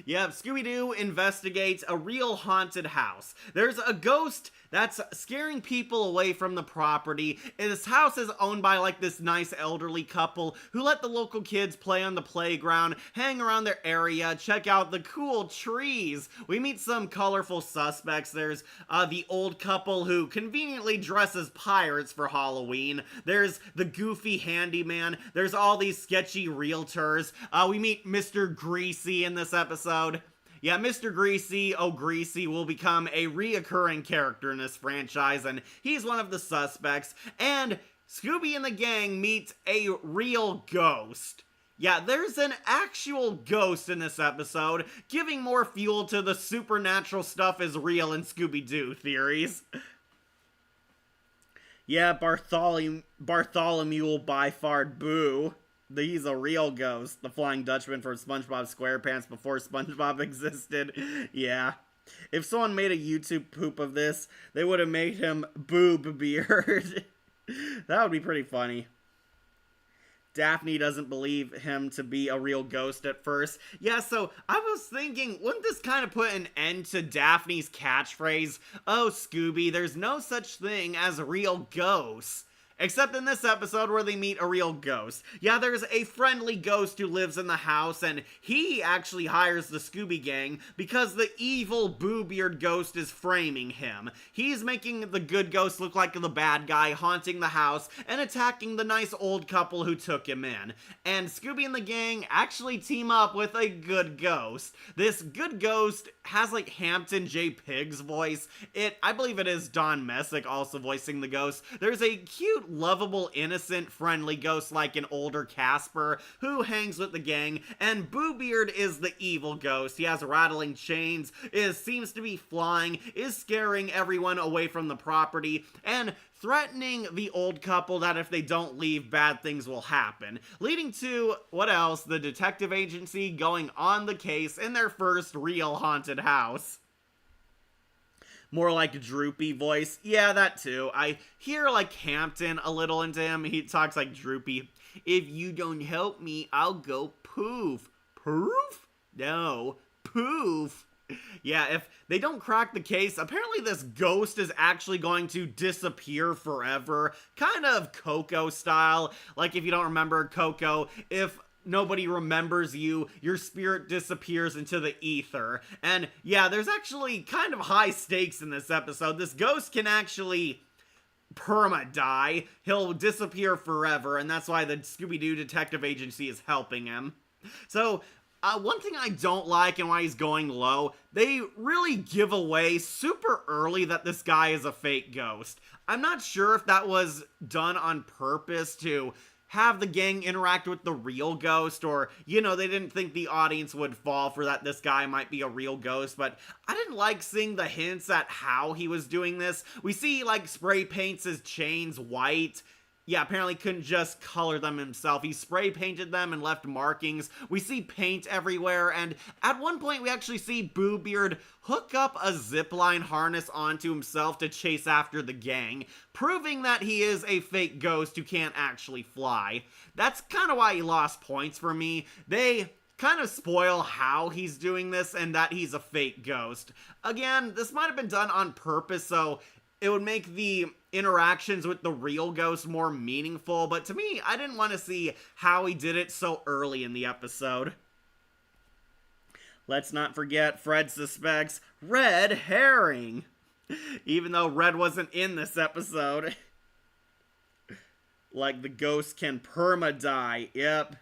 Yep, Scooby-Doo investigates a real haunted house. There's a ghost that's scaring people away from the property, and this house is owned by like this nice elderly couple who let the local kids play on the playground, hang around their area, check out the cool trees. We meet some colorful suspects. There's the old couple who conveniently dress as pirates for Halloween. There's the goofy handyman. There's all these sketchy realtors. We meet Mr. Greasy in this episode. Yeah, Mr. Greasy O'Greasy will become a reoccurring character in this franchise, and he's one of the suspects. And Scooby and the gang meet a real ghost. Yeah, there's an actual ghost in this episode, giving more fuel to the supernatural stuff is real in Scooby-Doo theories. Yeah, Bartholomew Byfard Boo. He's a real ghost. The Flying Dutchman from SpongeBob SquarePants before SpongeBob existed. Yeah. If someone made a YouTube poop of this, they would have made him Boob Beard. That would be pretty funny. Daphne doesn't believe him to be a real ghost at first. Yeah, so I was thinking, wouldn't this kind of put an end to Daphne's catchphrase, "Oh, Scooby, there's no such thing as real ghosts"? Except in this episode where they meet a real ghost. Yeah, there's a friendly ghost who lives in the house, and he actually hires the Scooby Gang because the evil Boo Beard ghost is framing him. He's making the good ghost look like the bad guy, haunting the house and attacking the nice old couple who took him in. And Scooby and the gang actually team up with a good ghost. This good ghost has like Hampton J. Pig's voice. I believe it is Don Messick also voicing the ghost. There's a cute, lovable, innocent, friendly ghost like an older Casper who hangs with the gang, and Boo Beard is the evil ghost. He has rattling chains, seems to be flying, is scaring everyone away from the property, and threatening the old couple that if they don't leave, bad things will happen. Leading to, what else? The detective agency going on the case in their first real haunted house. More like a droopy voice. Yeah, that too. I hear like Hampton a little into him. He talks like droopy. "If you don't help me, I'll go poof." Poof? No. Poof. Yeah, if they don't crack the case, apparently this ghost is actually going to disappear forever. Kind of Coco style. Like if you don't remember Coco, if nobody remembers you, your spirit disappears into the ether. And yeah, there's actually kind of high stakes in this episode. This ghost can actually perma-die. He'll disappear forever, and that's why the Scooby-Doo detective agency is helping him. So, one thing I don't like and why he's going low, they really give away super early that this guy is a fake ghost. I'm not sure if that was done on purpose to have the gang interact with the real ghost, or, you know, they didn't think the audience would fall for that this guy might be a real ghost, but I didn't like seeing the hints at how he was doing this. We see, like, spray paints his chains white. yeah, apparently couldn't just color them himself. He spray painted them and left markings. We see paint everywhere, and at one point we actually see Boo Beard hook up a zipline harness onto himself to chase after the gang, proving that he is a fake ghost who can't actually fly. That's kind of why he lost points for me. They kind of spoil how he's doing this and that he's a fake ghost. Again, this might have been done on purpose, so it would make the interactions with the real ghost more meaningful, but to me, I didn't want to see how he did it so early in the episode. Let's not forget Fred suspects red herring, even though Red wasn't in this episode. Like the ghost can perma-die, yep.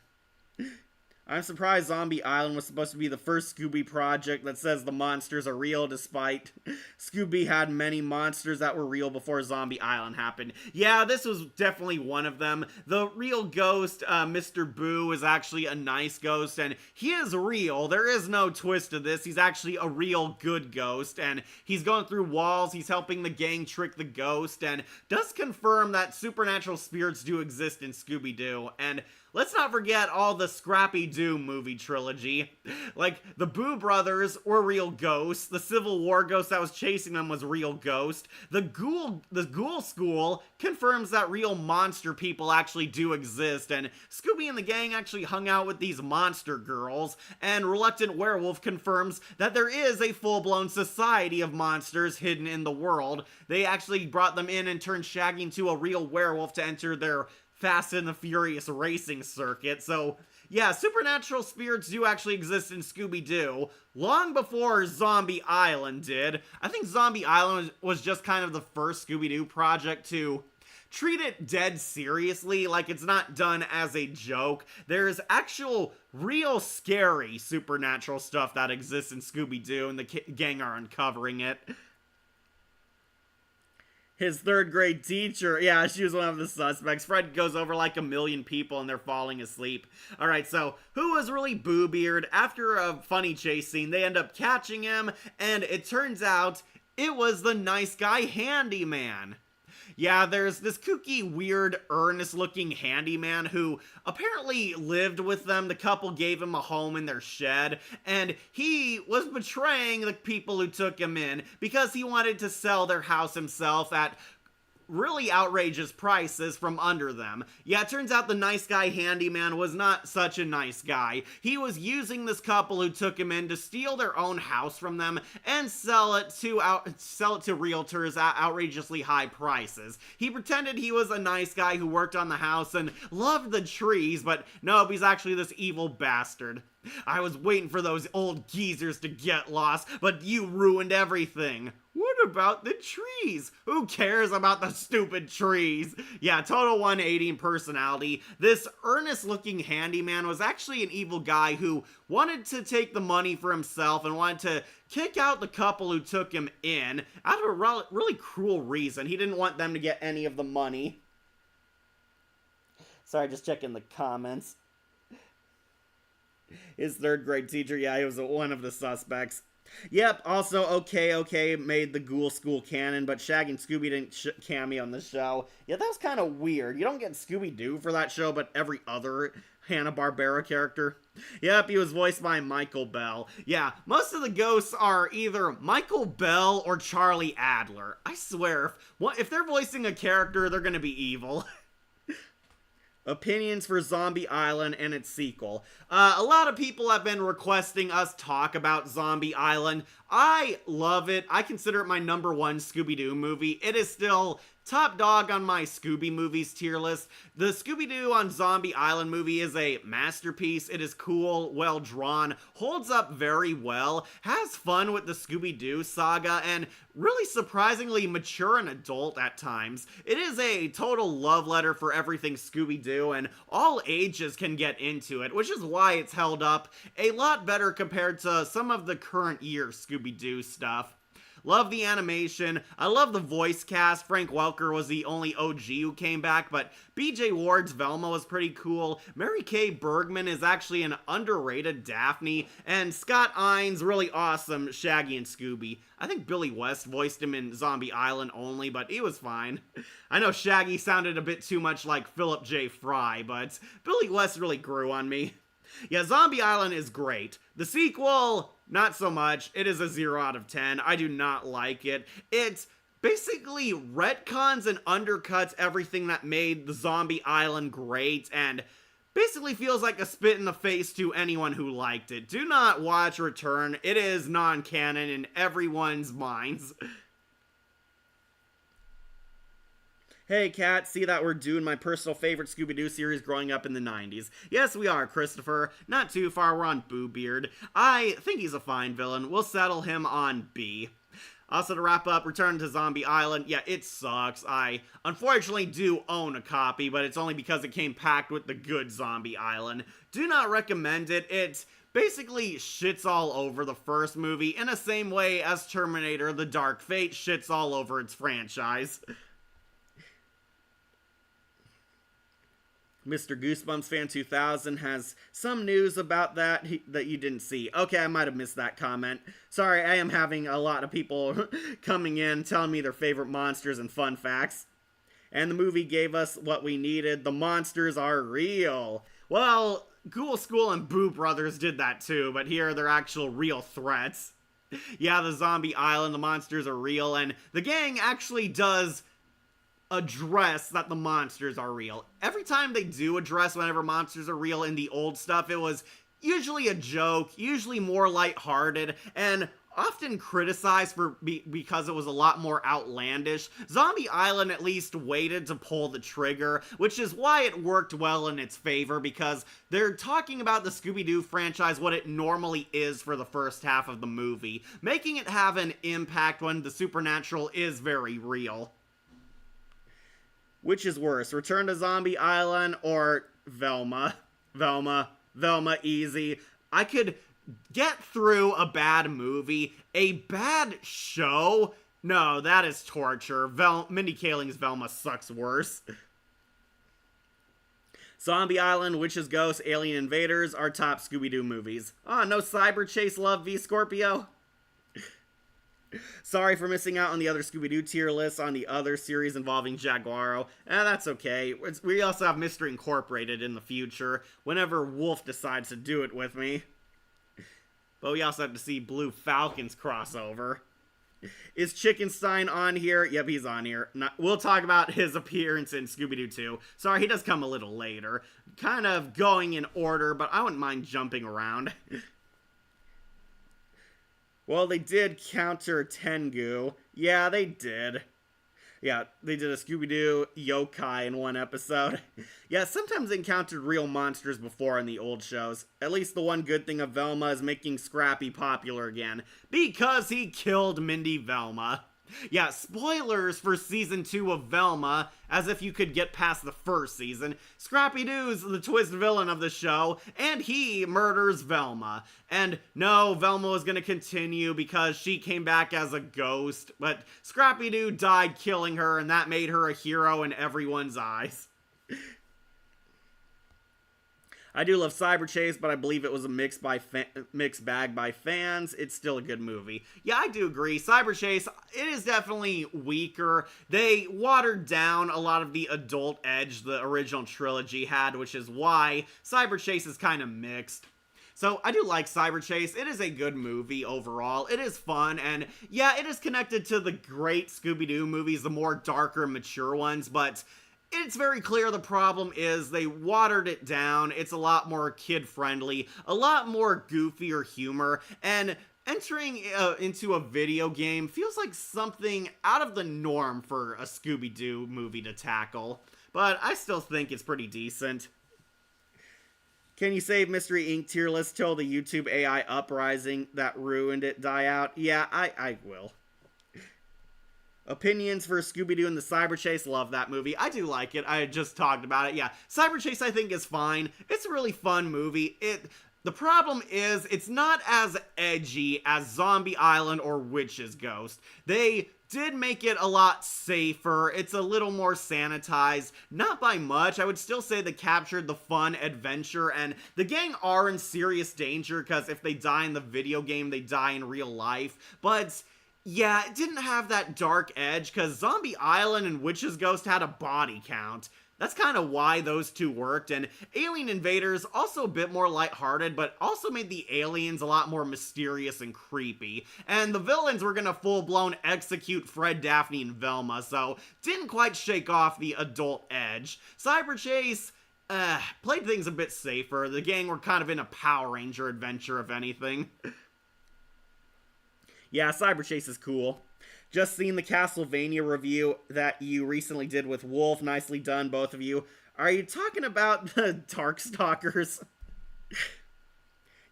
I'm surprised Zombie Island was supposed to be the first Scooby project that says the monsters are real, despite Scooby had many monsters that were real before Zombie Island happened. Yeah, this was definitely one of them. The real ghost, Mr. Boo, is actually a nice ghost, and he is real. There is no twist to this. He's actually a real good ghost, and he's going through walls, he's helping the gang trick the ghost, and does confirm that supernatural spirits do exist in Scooby-Doo, and let's not forget all the Scrappy-Doo movie trilogy. Like, the Boo brothers were real ghosts. The Civil War ghost that was chasing them was real ghost. The Ghoul School confirms that real monster people actually do exist. And Scooby and the gang actually hung out with these monster girls. And Reluctant Werewolf confirms that there is a full-blown society of monsters hidden in the world. They actually brought them in and turned Shaggy into a real werewolf to enter their Fast and the Furious racing circuit. So, yeah, supernatural spirits do actually exist in Scooby-Doo, long before Zombie Island did. I think Zombie Island was just kind of the first Scooby-Doo project to treat it dead seriously, like it's not done as a joke. There's actual, real scary supernatural stuff that exists in Scooby-Doo, and the gang are uncovering it. His third grade teacher, yeah, she was one of the suspects. Fred goes over like a million people and they're falling asleep. Alright, so who was really Boo Beard? After a funny chase scene, they end up catching him, and it turns out it was the nice guy handyman. Yeah, there's this kooky, weird, earnest-looking handyman who apparently lived with them. The couple gave him a home in their shed, and he was betraying the people who took him in because he wanted to sell their house himself at really outrageous prices from under them. Yeah, it turns out the nice guy handyman was not such a nice guy. He was using this couple who took him in to steal their own house from them and sell it to realtors at outrageously high prices. He pretended he was a nice guy who worked on the house and loved the trees, but no, he's actually this evil bastard. I was waiting for those old geezers to get lost, but you ruined everything. What about the trees? Who cares about the stupid trees? Yeah, total 180 in personality. This earnest-looking handyman was actually an evil guy who wanted to take the money for himself and wanted to kick out the couple who took him in out of a really cruel reason. He didn't want them to get any of the money. Sorry, just checking the comments. His third grade teacher, yeah, he was one of the suspects. Yep, also, okay, made the Ghoul School canon, but Shaggy and Scooby didn't cameo on the show. Yeah, that was kind of weird. You don't get Scooby-Doo for that show, but every other Hanna-Barbera character. Yep, he was voiced by Michael Bell. Yeah, most of the ghosts are either Michael Bell or Charlie Adler. I swear, if they're voicing a character, they're gonna be evil. Opinions for Zombie Island and its sequel. A lot of people have been requesting us talk about Zombie Island. I love it. I consider it my #1 Scooby-Doo movie. It is still top dog on my Scooby movies tier list. The Scooby-Doo on Zombie Island movie is a masterpiece. It is cool, well drawn, holds up very well, has fun with the Scooby-Doo saga, and really surprisingly mature and adult at times. It is a total love letter for everything Scooby-Doo, and all ages can get into it, which is why it's held up a lot better compared to some of the current year Scooby-Doo stuff. Love the animation. I love the voice cast. Frank Welker was the only OG who came back, but BJ Ward's Velma was pretty cool. Mary Kay Bergman is actually an underrated Daphne, and Scott Ian's really awesome Shaggy and Scooby. I think Billy West voiced him in Zombie Island only, but he was fine. I know Shaggy sounded a bit too much like Philip J. Fry, but Billy West really grew on me. Yeah, Zombie Island is great. The sequel, not so much. It is a 0 out of 10. I do not like it. It basically retcons and undercuts everything that made the Zombie Island great, and basically feels like a spit in the face to anyone who liked it. Do not watch Return. It is non-canon in everyone's minds. Hey, Kat, see that we're doing my personal favorite Scooby-Doo series growing up in the 90s. Yes, we are, Christopher. Not too far, we're on Boo Beard. I think he's a fine villain. We'll settle him on B. Also, to wrap up, Return to Zombie Island. Yeah, it sucks. I unfortunately do own a copy, but it's only because it came packed with the good Zombie Island. Do not recommend it. It basically shits all over the first movie in the same way as Terminator: The Dark Fate shits all over its franchise. Mr. Goosebumps Fan 2000 has some news about that that you didn't see. Okay, I might have missed that comment. Sorry, I am having a lot of people coming in telling me their favorite monsters and fun facts. And the movie gave us what we needed. The monsters are real. Well, Ghoul School and Boo Brothers did that too, but here they're actual real threats. Yeah, the Zombie Island, the monsters are real, and the gang actually does address that the monsters are real. Every time they do address whenever monsters are real in the old stuff, it was usually a joke, usually more lighthearted, and often criticized because it was a lot more outlandish. Zombie Island at least waited to pull the trigger, which is why it worked well in its favor, because they're talking about the Scooby-Doo franchise what it normally is for the first half of the movie, making it have an impact when the supernatural is very real. Which is worse, Return to Zombie Island or Velma? Velma, easy. I could get through a bad movie. A bad show? No, that is torture. Mindy Kaling's Velma sucks worse. Zombie Island, Witches, Ghosts, Alien Invaders are top Scooby-Doo movies. Oh, no Cyber Chase Love v Scorpio? Sorry for missing out on the other Scooby-Doo tier lists on the other series involving Jaguaro. That's okay. We also have Mystery Incorporated in the future, whenever Wolf decides to do it with me. But we also have to see Blue Falcon's crossover. Is Chickenstein on here? Yep, he's on here. We'll talk about his appearance in Scooby-Doo 2. Sorry, he does come a little later. Kind of going in order, but I wouldn't mind jumping around. Well, they did counter Tengu. Yeah, they did. Yeah, they did a Scooby-Doo yokai in one episode. Yeah, sometimes they encountered real monsters before in the old shows. At least the one good thing of Velma is making Scrappy popular again, because he killed Mindy Velma. Yeah, spoilers for season 2 of Velma, as if you could get past the first season. Scrappy-Doo's the twist villain of the show, and he murders Velma. And no, Velma was gonna continue because she came back as a ghost, but Scrappy-Doo died killing her, and that made her a hero in everyone's eyes. I do love Cyber Chase, but I believe it was a mixed bag by fans. It's still a good movie. Yeah, I do agree. Cyber Chase, it is definitely weaker. They watered down a lot of the adult edge the original trilogy had, which is why Cyber Chase is kind of mixed. So I do like Cyber Chase. It is a good movie overall. It is fun, and yeah, it is connected to the great Scooby-Doo movies, the more darker, mature ones, but it's very clear the problem is they watered it down. It's a lot more kid-friendly, a lot more goofier humor, and entering into a video game feels like something out of the norm for a Scooby-Doo movie to tackle. But I still think it's pretty decent. Can you save Mystery Inc. tier list till the YouTube AI uprising that ruined it die out? Yeah, I will. Opinions for Scooby-Doo and the Cyber Chase. Love that movie. I do like it. I just talked about it. Yeah, Cyber Chase I think is fine. It's a really fun movie. The problem is, it's not as edgy as Zombie Island or Witch's Ghost. They did make it a lot safer. It's a little more sanitized. Not by much. I would still say they captured the fun adventure, and the gang are in serious danger because if they die in the video game, they die in real life. But yeah, it didn't have that dark edge because Zombie Island and Witch's Ghost had a body count. That's kind of why those two worked, and Alien Invaders also a bit more lighthearted, but also made the aliens a lot more mysterious and creepy. And the villains were gonna full-blown execute Fred, Daphne, and Velma, so didn't quite shake off the adult edge. Cyber Chase played things a bit safer. The gang were kind of in a Power Ranger adventure, if anything. Yeah, Cyber Chase is cool. Just seen the Castlevania review that you recently did with Wolf. Nicely done, both of you. Are you talking about the Darkstalkers?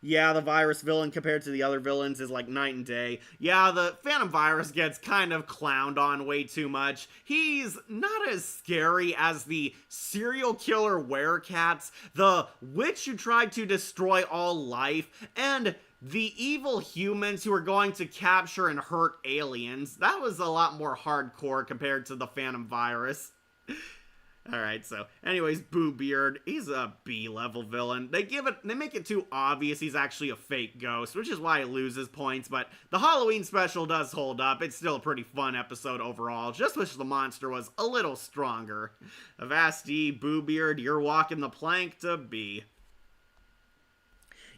Yeah, the virus villain compared to the other villains is like night and day. Yeah, the Phantom Virus gets kind of clowned on way too much. He's not as scary as the serial killer werecats, the witch who tried to destroy all life, and the evil humans who are going to capture and hurt aliens. That was a lot more hardcore compared to the Phantom Virus. Alright, so anyways, Boo Beard, he's a B-level villain. They make it too obvious he's actually a fake ghost, which is why he loses points, but the Halloween special does hold up. It's still a pretty fun episode overall. Just wish the monster was a little stronger. Avasti, Boo Beard, you're walking the plank to B.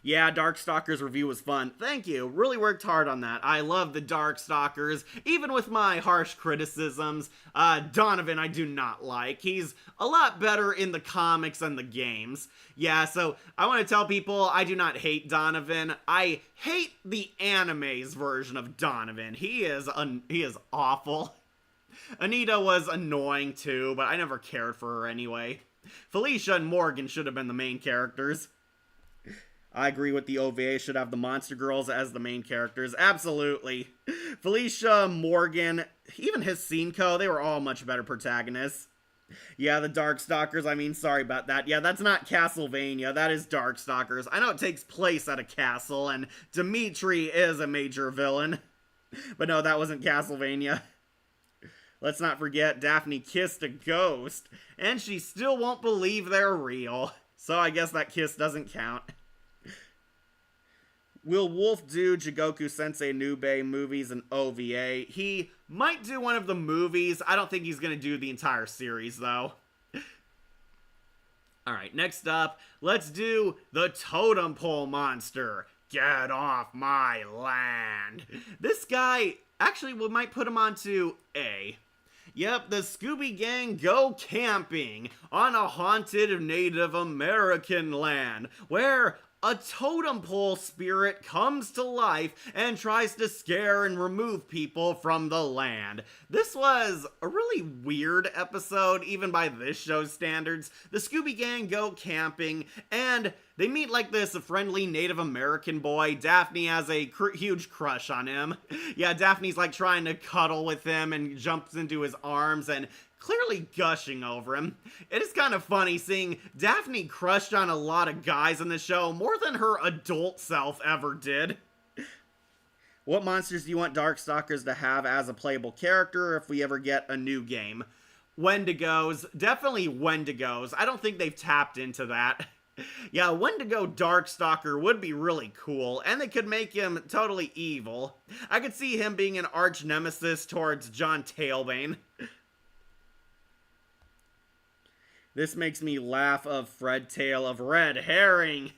Yeah, Darkstalkers review was fun. Thank you. Really worked hard on that. I love the Darkstalkers, even with my harsh criticisms. Donovan I do not like. He's a lot better in the comics and the games. Yeah, so I want to tell people I do not hate Donovan. I hate the anime's version of Donovan. He is awful. Anita was annoying too, but I never cared for her anyway. Felicia and Morgan should have been the main characters. I agree with the OVA should have the Monster Girls as the main characters. Absolutely. Felicia, Morgan, even Hisinko, they were all much better protagonists. Yeah, the Darkstalkers, I mean, sorry about that. Yeah, that's not Castlevania, that is Darkstalkers. I know it takes place at a castle, and Dimitri is a major villain. But no, that wasn't Castlevania. Let's not forget, Daphne kissed a ghost, and she still won't believe they're real. So I guess that kiss doesn't count. Will Wolf do Jigoku Sensei Nube movies and OVA? He might do one of the movies. I don't think he's going to do the entire series, though. Alright, next up, let's do the Totem Pole Monster. Get off my land. This guy, actually, we might put him onto A. Yep, the Scooby Gang go camping on a haunted Native American land, where a totem pole spirit comes to life and tries to scare and remove people from the land. This was a really weird episode, even by this show's standards. The Scooby Gang go camping, and they meet like this friendly Native American boy. Daphne has a huge crush on him. Yeah, Daphne's like trying to cuddle with him and jumps into his arms and clearly gushing over him. It is kind of funny seeing Daphne crushed on a lot of guys in the show, more than her adult self ever did. What monsters do you want Darkstalkers to have as a playable character if we ever get a new game? Wendigos, definitely Wendigos. I don't think they've tapped into that. Yeah, Wendigo Darkstalker would be really cool, and they could make him totally evil. I could see him being an arch nemesis towards John Tailbane. This makes me laugh of Fred Tail of Red Herring.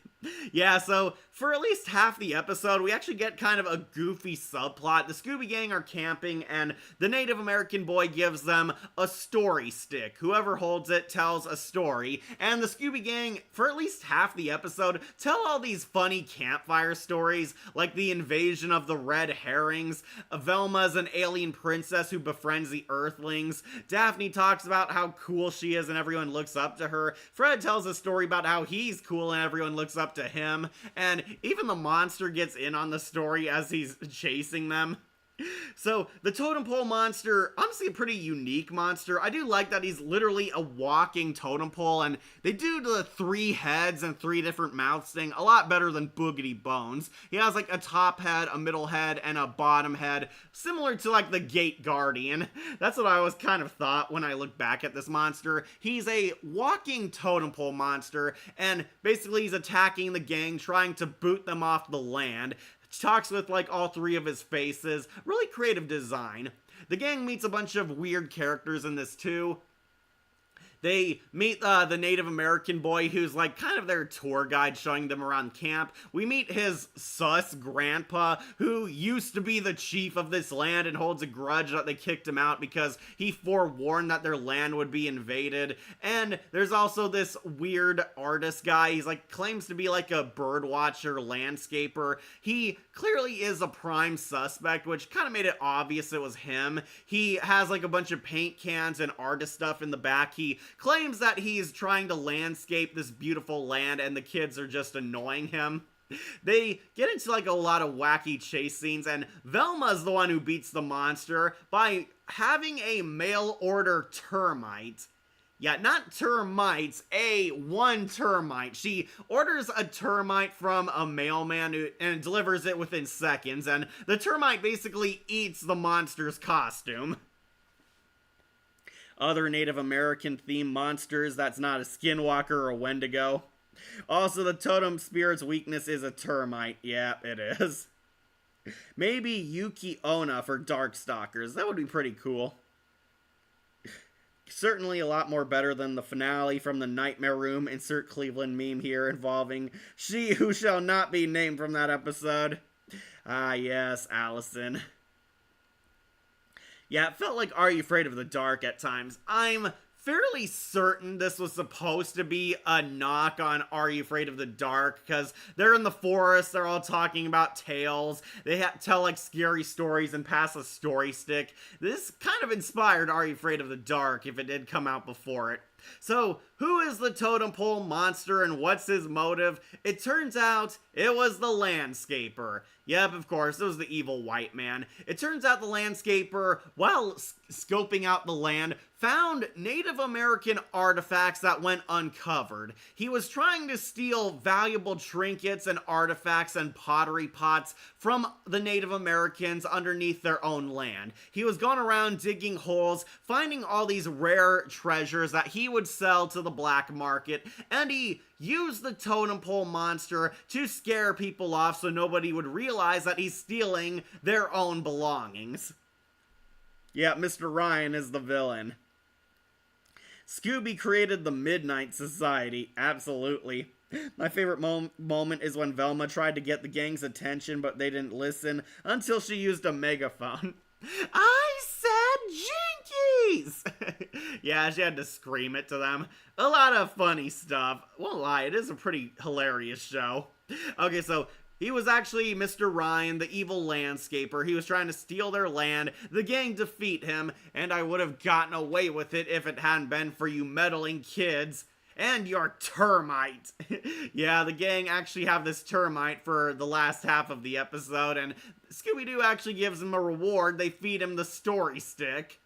Yeah, so for at least half the episode, we actually get kind of a goofy subplot. The Scooby Gang are camping, and the Native American boy gives them a story stick. Whoever holds it tells a story, and the Scooby Gang, for at least half the episode, tell all these funny campfire stories, like the invasion of the Red Herrings, Velma's an alien princess who befriends the Earthlings, Daphne talks about how cool she is and everyone looks up to her, Fred tells a story about how he's cool and everyone looks up to him, and even the monster gets in on the story as he's chasing them. So, the totem pole monster, honestly a pretty unique monster. I do like that he's literally a walking totem pole, and they do the 3 heads and 3 different mouths thing a lot better than Boogy Bones. He has like a top head, a middle head, and a bottom head, similar to like the Gate Guardian. That's what I always kind of thought when I look back at this monster. He's a walking totem pole monster, and basically he's attacking the gang, trying to boot them off the land. Talks with like all 3 of his faces. Really creative design. The gang meets a bunch of weird characters in this too. They meet the Native American boy who's like kind of their tour guide showing them around camp. We meet his sus grandpa who used to be the chief of this land and holds a grudge that they kicked him out because he forewarned that their land would be invaded. And there's also this weird artist guy. He's like claims to be like a bird watcher, landscaper. He clearly is a prime suspect, which kind of made it obvious it was him. He has like a bunch of paint cans and artist stuff in the back. He claims that he's trying to landscape this beautiful land and the kids are just annoying him. They get into like a lot of wacky chase scenes, and Velma's the one who beats the monster by having a mail order termite. Yeah, not termites, one termite. She orders a termite from a mailman and delivers it within seconds, and the termite basically eats the monster's costume. Other Native American themed monsters, that's not a skinwalker or a wendigo. Also, the totem spirit's weakness is a termite. Yeah, it is. Maybe Yuki Onna for Darkstalkers. That would be pretty cool. Certainly a lot more better than the finale from the Nightmare Room. Insert Cleveland meme here involving she who shall not be named from that episode. Ah, yes, Allison. Yeah, it felt like Are You Afraid of the Dark at times. I'm fairly certain this was supposed to be a knock on Are You Afraid of the Dark, because they're in the forest, they're all talking about tales, they tell like scary stories and pass a story stick. This kind of inspired Are You Afraid of the Dark if it did come out before it. So, who is the totem pole monster and what's his motive? It turns out it was the landscaper. Yep, of course, it was the evil white man. It turns out the landscaper, while scoping out the land, found Native American artifacts that went uncovered. He was trying to steal valuable trinkets and artifacts and pottery pots from the Native Americans underneath their own land. He was going around digging holes, finding all these rare treasures that he would sell to the black market, and he used the totem pole monster to scare people off so nobody would realize that he's stealing their own belongings. Yeah, Mr. Ryan is the villain. Scooby created the Midnight Society. Absolutely. My favorite moment is when Velma tried to get the gang's attention, but they didn't listen until she used a megaphone. I said Jinkies! Yeah, she had to scream it to them. A lot of funny stuff. Won't lie, it is a pretty hilarious show. Okay, so he was actually Mr. Ryan, the evil landscaper. He was trying to steal their land. The gang defeat him, and I would have gotten away with it if it hadn't been for you meddling kids. And your termite. Yeah, the gang actually have this termite for the last half of the episode, and Scooby-Doo actually gives him a reward. They feed him the story stick.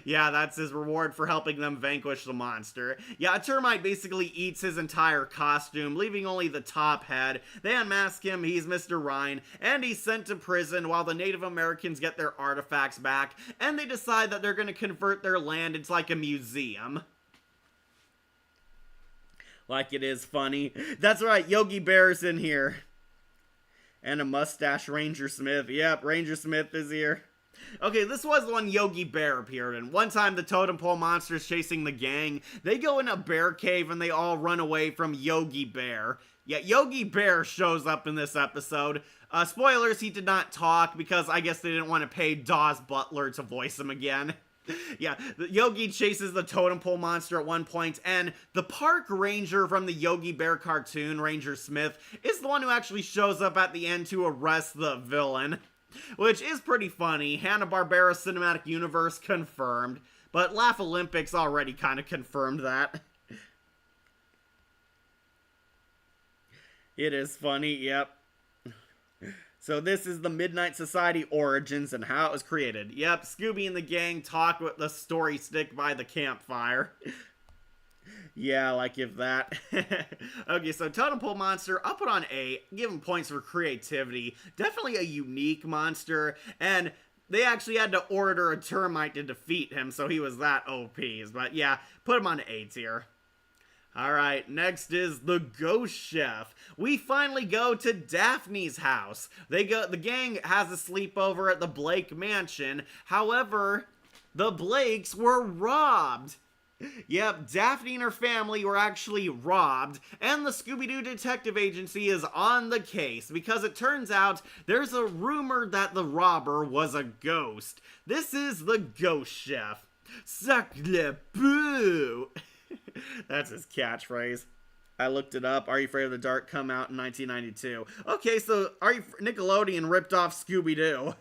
Yeah, that's his reward for helping them vanquish the monster. Yeah, a termite basically eats his entire costume, leaving only the top head. They unmask him, he's Mr. Ryan, and he's sent to prison while the Native Americans get their artifacts back, and they decide that they're going to convert their land into like a museum. Like it is funny. That's right, Yogi Bear's in here. And a mustache Ranger Smith. Yep, Ranger Smith is here. Okay, this was the one Yogi Bear appeared in. One time the totem pole monster's chasing the gang. They go in a bear cave and they all run away from Yogi Bear. Yeah, Yogi Bear shows up in this episode. Spoilers, he did not talk because I guess they didn't want to pay Dawes Butler to voice him again. Yeah, Yogi chases the totem pole monster at one point, and the park ranger from the Yogi Bear cartoon, Ranger Smith, is the one who actually shows up at the end to arrest the villain. Which is pretty funny. Hanna-Barbera Cinematic Universe confirmed, but Laugh Olympics already kind of confirmed that. It is funny, yep. So this is the Midnight Society origins and how it was created. Yep, Scooby and the gang talk with the story stick by the campfire. Yeah, like if that. Okay, so Totem Pole Monster, I'll put on A. Give him points for creativity. Definitely a unique monster, and they actually had to order a termite to defeat him, so he was that OP. But yeah, put him on A tier. Alright, next is the Ghost Chef. We finally go to Daphne's house. The gang has a sleepover at the Blake mansion. However, the Blakes were robbed. Yep, Daphne and her family were actually robbed, and the Scooby-Doo Detective Agency is on the case because it turns out there's a rumor that the robber was a ghost. This is the Ghost Chef. Sacre bleu! That's his catchphrase. I looked it up. Are You Afraid of the Dark come out in 1992. Okay, so Nickelodeon ripped off Scooby-Doo.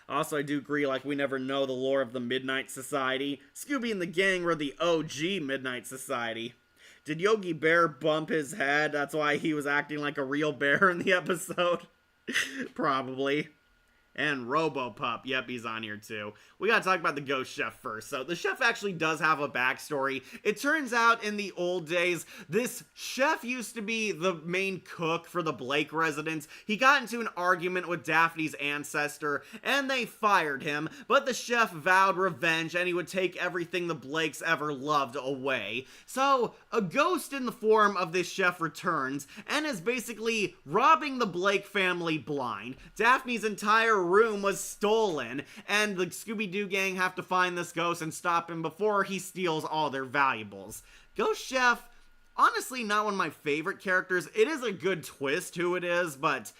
Also, I do agree, like, we never know the lore of the Midnight Society. Scooby and the gang were the OG Midnight Society. Did Yogi Bear bump his head? That's why he was acting like a real bear in the episode? Probably. And RoboPup, yep, he's on here too. We gotta talk about the Ghost Chef first. So, the chef actually does have a backstory. It turns out in the old days, this chef used to be the main cook for the Blake residence. He got into an argument with Daphne's ancestor, and they fired him. But the chef vowed revenge, and he would take everything the Blakes ever loved away. So, a ghost in the form of this chef returns, and is basically robbing the Blake family blind. Daphne's entire room was stolen, and the Scooby-Doo gang have to find this ghost and stop him before he steals all their valuables. Ghost Chef, honestly not one of my favorite characters. It is a good twist who it is, but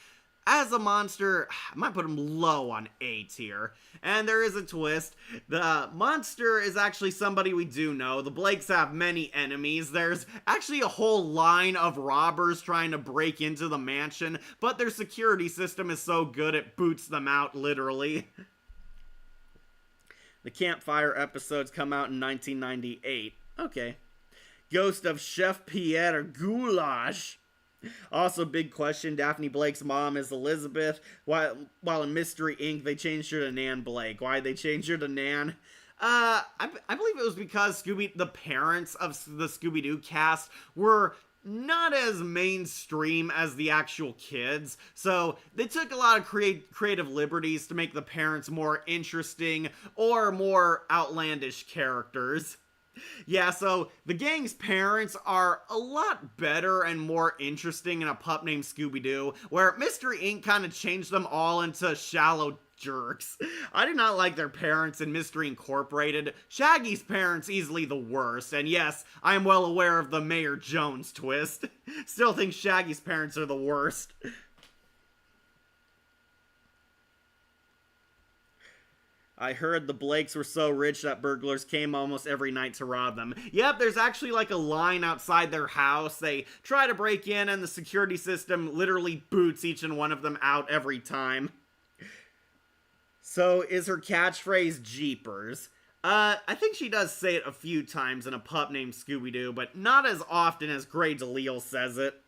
as a monster, I might put him low on A tier. And there is a twist. The monster is actually somebody we do know. The Blakes have many enemies. There's actually a whole line of robbers trying to break into the mansion, but their security system is so good it boots them out, literally. The Campfire episodes come out in 1998. Okay. Ghost of Chef Pierre Goulash. Also, big question, Daphne Blake's mom is Elizabeth, while in Mystery Inc. they changed her to Nan Blake. Why'd they change her to Nan? I believe it was because the parents of the Scooby-Doo cast were not as mainstream as the actual kids, so they took a lot of creative liberties to make the parents more interesting or more outlandish characters. Yeah, so the gang's parents are a lot better and more interesting in A Pup Named Scooby-Doo, where Mystery Inc. kind of changed them all into shallow jerks. I do not like their parents in Mystery Incorporated. Shaggy's parents easily the worst, and yes, I am well aware of the Mayor Jones twist. Still think Shaggy's parents are the worst. I heard the Blakes were so rich that burglars came almost every night to rob them. Yep, there's actually like a line outside their house. They try to break in and the security system literally boots each and one of them out every time. So is her catchphrase Jeepers? I think she does say it a few times in A Pup Named Scooby-Doo, but not as often as Gray DeLisle says it.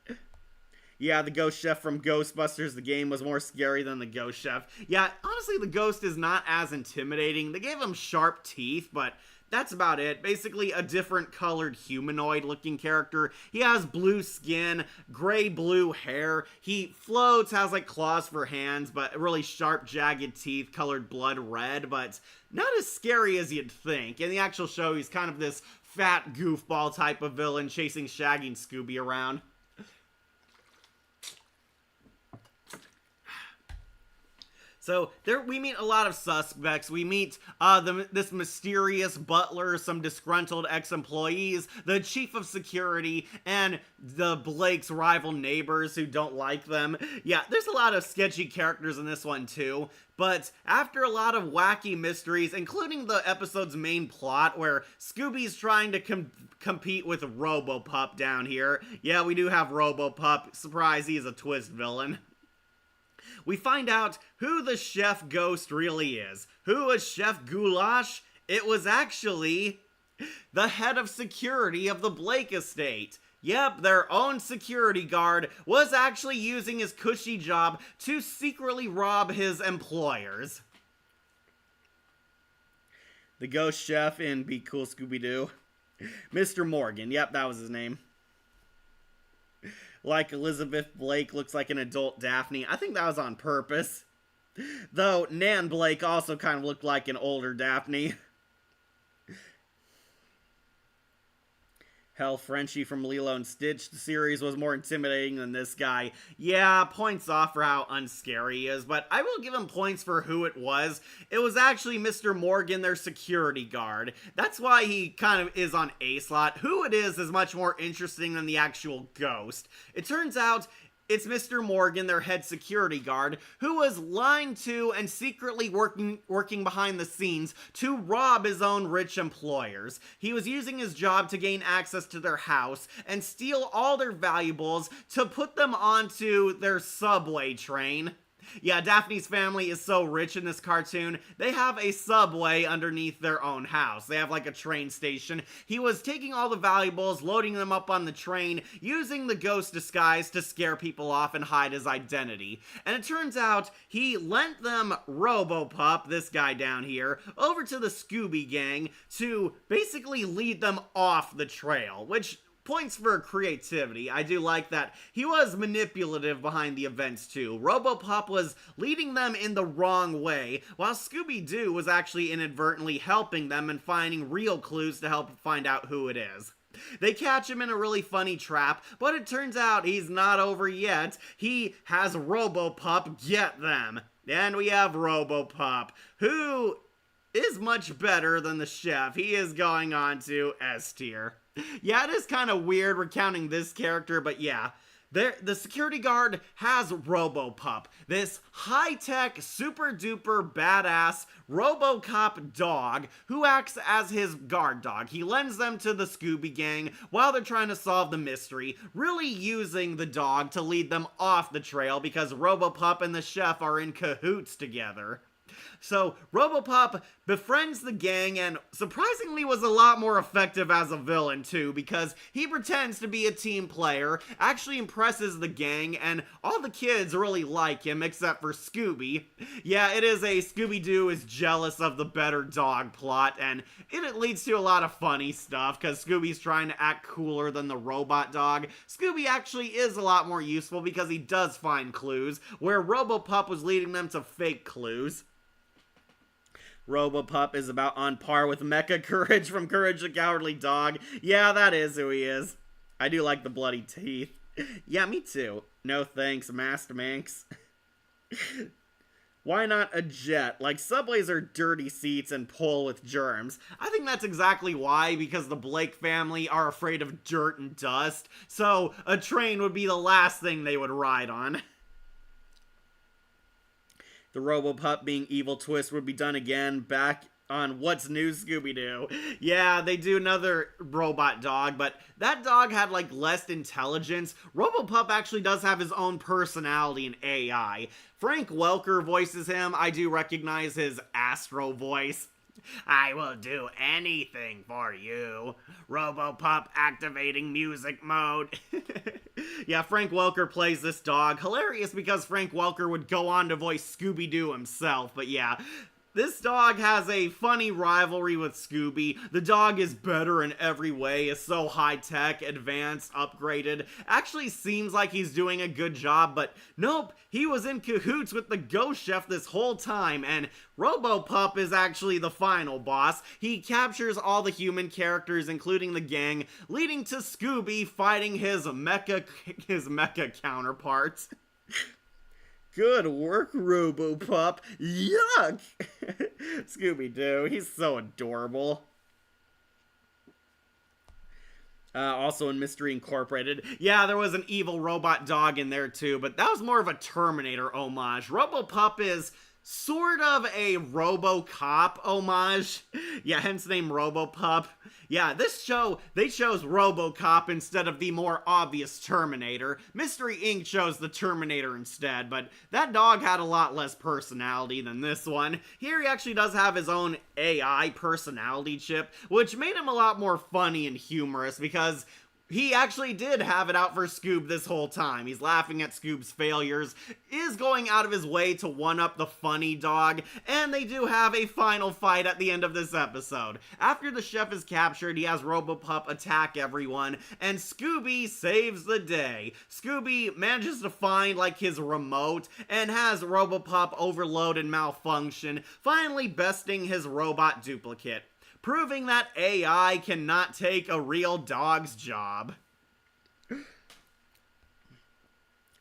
Yeah, the Ghost Chef from Ghostbusters, the game, was more scary than the Ghost Chef. Yeah, honestly, the ghost is not as intimidating. They gave him sharp teeth, but that's about it. Basically, a different colored humanoid-looking character. He has blue skin, gray-blue hair. He floats, has, like, claws for hands, but really sharp, jagged teeth, colored blood red, but not as scary as you'd think. In the actual show, he's kind of this fat goofball type of villain chasing Shaggy and Scooby around. So there we meet a lot of suspects. We meet this mysterious butler, some disgruntled ex-employees, the chief of security, and the Blake's rival neighbors who don't like them. Yeah, there's a lot of sketchy characters in this one too. But after a lot of wacky mysteries, including the episode's main plot where Scooby's trying to compete with RoboPup down here. Yeah, we do have RoboPup. Surprise, he's a twist villain. We find out who the chef ghost really is. Who was Chef Goulash? It was actually the head of security of the Blake estate. Yep, their own security guard was actually using his cushy job to secretly rob his employers. The ghost chef in Be Cool Scooby-Doo. Mr. Morgan, yep, that was his name. Like Elizabeth Blake looks like an adult Daphne. I think that was on purpose. Though Nan Blake also kind of looked like an older Daphne. Hell, Frenchie from Lilo and Stitch, the series was more intimidating than this guy. Yeah, points off for how unscary he is, but I will give him points for who it was. It was actually Mr. Morgan, their security guard. That's why he kind of is on A slot. Who it is much more interesting than the actual ghost. It turns out it's Mr. Morgan, their head security guard, who was lying to and secretly working behind the scenes to rob his own rich employers. He was using his job to gain access to their house and steal all their valuables to put them onto their subway train. Yeah, Daphne's family is so rich in this cartoon, they have a subway underneath their own house. They have like a train station. He was taking all the valuables, loading them up on the train, using the ghost disguise to scare people off and hide his identity. And it turns out he lent them RoboPup, this guy down here, over to the Scooby Gang to basically lead them off the trail, which points for creativity. I do like that he was manipulative behind the events too. RoboPup was leading them in the wrong way, while Scooby-Doo was actually inadvertently helping them and finding real clues to help find out who it is. They catch him in a really funny trap, but it turns out he's not over yet. He has RoboPup get them. And we have RoboPup, who is much better than the chef. He is going on to S tier. Yeah, it is kind of weird recounting this character, but yeah. The security guard has RoboPup, this high-tech, super-duper badass RoboCop dog who acts as his guard dog. He lends them to the Scooby Gang while they're trying to solve the mystery, really using the dog to lead them off the trail because RoboPup and the chef are in cahoots together. So, RoboPup befriends the gang and surprisingly was a lot more effective as a villain too, because he pretends to be a team player, actually impresses the gang, and all the kids really like him except for Scooby. Yeah, it is a Scooby-Doo is jealous of the better dog plot, and it leads to a lot of funny stuff, because Scooby's trying to act cooler than the robot dog. Scooby actually is a lot more useful because he does find clues, where RoboPup was leading them to fake clues. RoboPup is about on par with Mecha Courage from Courage the Cowardly Dog. Yeah, that is who he is. I do like the bloody teeth. Yeah, me too. No thanks, Master Manx. Why not a jet? Like, subways are dirty seats and pull with germs. I think that's exactly why, because the Blake family are afraid of dirt and dust, so a train would be the last thing they would ride on. The RoboPup being evil twist would be done again back on What's New Scooby-Doo. Yeah, they do another robot dog, but that dog had like less intelligence. RoboPup actually does have his own personality and AI. Frank Welker voices him. I do recognize his Astro voice. I will do anything for you. RoboPup activating music mode. Yeah, Frank Welker plays this dog. Hilarious because Frank Welker would go on to voice Scooby-Doo himself, but yeah. This dog has a funny rivalry with Scooby. The dog is better in every way, is so high-tech, advanced, upgraded. Actually seems like he's doing a good job, but nope, he was in cahoots with the ghost chef this whole time, and RoboPup is actually the final boss. He captures all the human characters, including the gang, leading to Scooby fighting his mecha counterparts. Good work, RoboPup. Yuck! Scooby-Doo, he's so adorable. Also in Mystery Incorporated. Yeah, there was an evil robot dog in there too, but that was more of a Terminator homage. RoboPup is sort of a RoboCop homage. Yeah, hence the name RoboPup. Yeah, this show, they chose RoboCop instead of the more obvious Terminator. Mystery Inc. chose the Terminator instead, but that dog had a lot less personality than this one. Here he actually does have his own AI personality chip, which made him a lot more funny and humorous because he actually did have it out for Scoob this whole time. He's laughing at Scoob's failures, is going out of his way to one-up the funny dog, and they do have a final fight at the end of this episode. After the chef is captured, he has Robopup attack everyone, and Scooby saves the day. Scooby manages to find, like, his remote, and has Robopup overload and malfunction, finally besting his robot duplicate, proving that AI cannot take a real dog's job.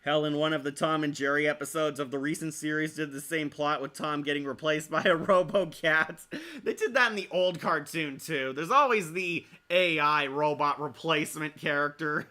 Hell, in one of the Tom and Jerry episodes of the recent series did the same plot with Tom getting replaced by a RoboCat. They did that in the old cartoon too. There's always the AI robot replacement character.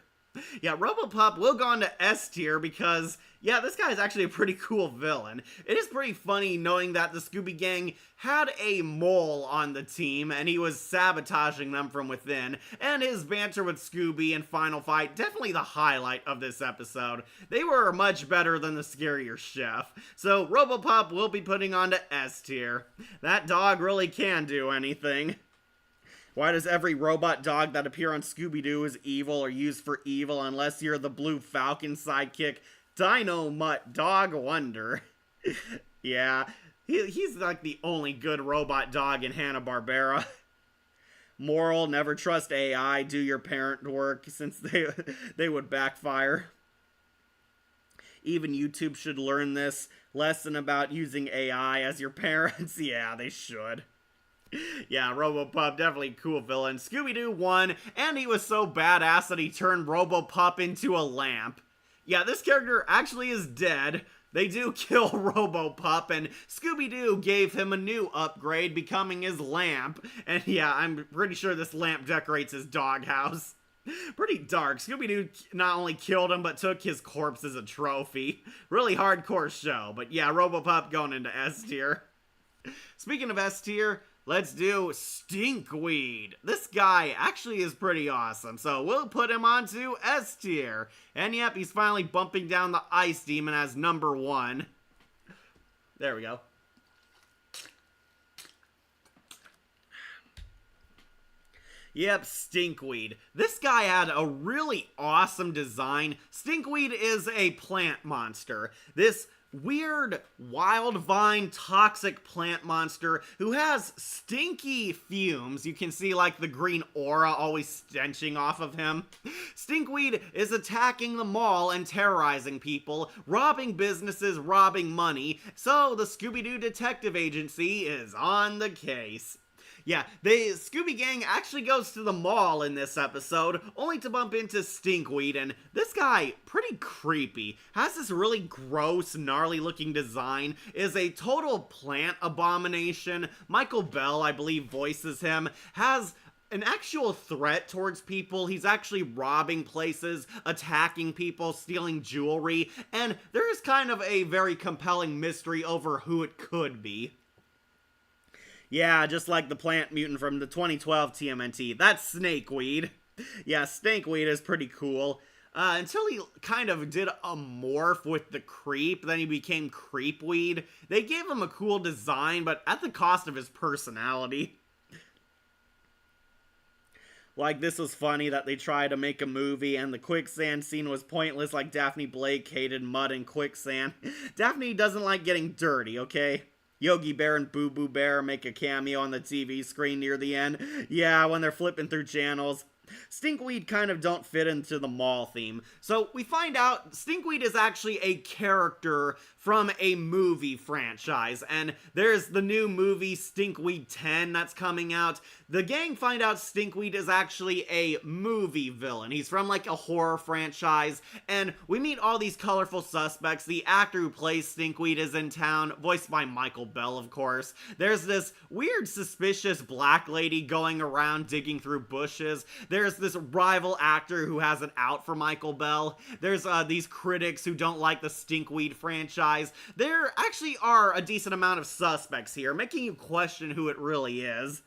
Yeah, Robopup will go on to S tier because, yeah, this guy is actually a pretty cool villain. It is pretty funny knowing that the Scooby Gang had a mole on the team and he was sabotaging them from within, and his banter with Scooby in Final Fight, definitely the highlight of this episode. They were much better than the scarier chef, so Robopup will be putting on to S tier. That dog really can do anything. Why does every robot dog that appear on Scooby-Doo is evil or used for evil unless you're the Blue Falcon sidekick, Dino Mutt Dog Wonder? Yeah, he's like the only good robot dog in Hanna-Barbera. Moral, never trust AI, do your parent work since they would backfire. Even YouTube should learn this lesson about using AI as your parents. Yeah, they should. Yeah, Robopup, definitely cool villain. Scooby-Doo won, and he was so badass that he turned Robopup into a lamp. Yeah, this character actually is dead. They do kill Robopup, and Scooby-Doo gave him a new upgrade, becoming his lamp. And yeah, I'm pretty sure this lamp decorates his doghouse. Pretty dark. Scooby-Doo not only killed him, but took his corpse as a trophy. Really hardcore show, but yeah, Robopup going into S tier. Speaking of S tier, let's do Stinkweed. This guy actually is pretty awesome, so we'll put him onto S tier. And yep, he's finally bumping down the Ice Demon as number 1. There we go. Yep, Stinkweed. This guy had a really awesome design. Stinkweed is a plant monster. This weird, wild vine, toxic plant monster who has stinky fumes. You can see, like, the green aura always stenching off of him. Stinkweed is attacking the mall and terrorizing people, robbing businesses, robbing money, so the Scooby-Doo Detective Agency is on the case. Yeah, the Scooby Gang actually goes to the mall in this episode, only to bump into Stinkweed, and this guy, pretty creepy, has this really gross, gnarly-looking design, is a total plant abomination. Michael Bell, I believe, voices him, has an actual threat towards people. He's actually robbing places, attacking people, stealing jewelry, and there is kind of a very compelling mystery over who it could be. Yeah, just like the plant mutant from the 2012 TMNT. That's Snakeweed. Yeah, Snakeweed is pretty cool. Until he kind of did a morph with the creep, then he became Creepweed. They gave him a cool design, but at the cost of his personality. Like, this was funny that they tried to make a movie and the quicksand scene was pointless, like Daphne Blake hated mud and quicksand. Daphne doesn't like getting dirty, okay? Yogi Bear and Boo Boo Bear make a cameo on the TV screen near the end. Yeah, when they're flipping through channels. Stinkweed kind of don't fit into the mall theme. So we find out Stinkweed is actually a character from a movie franchise, and there's the new movie Stinkweed 10 that's coming out. The gang find out Stinkweed is actually a movie villain. He's from like a horror franchise, and we meet all these colorful suspects. The actor who plays Stinkweed is in town, voiced by Michael Bell, of course. There's this weird, suspicious black lady going around digging through bushes. There's this rival actor who has an out for Michael Bell. There's these critics who don't like the Stinkweed franchise. There actually are a decent amount of suspects here, making you question who it really is.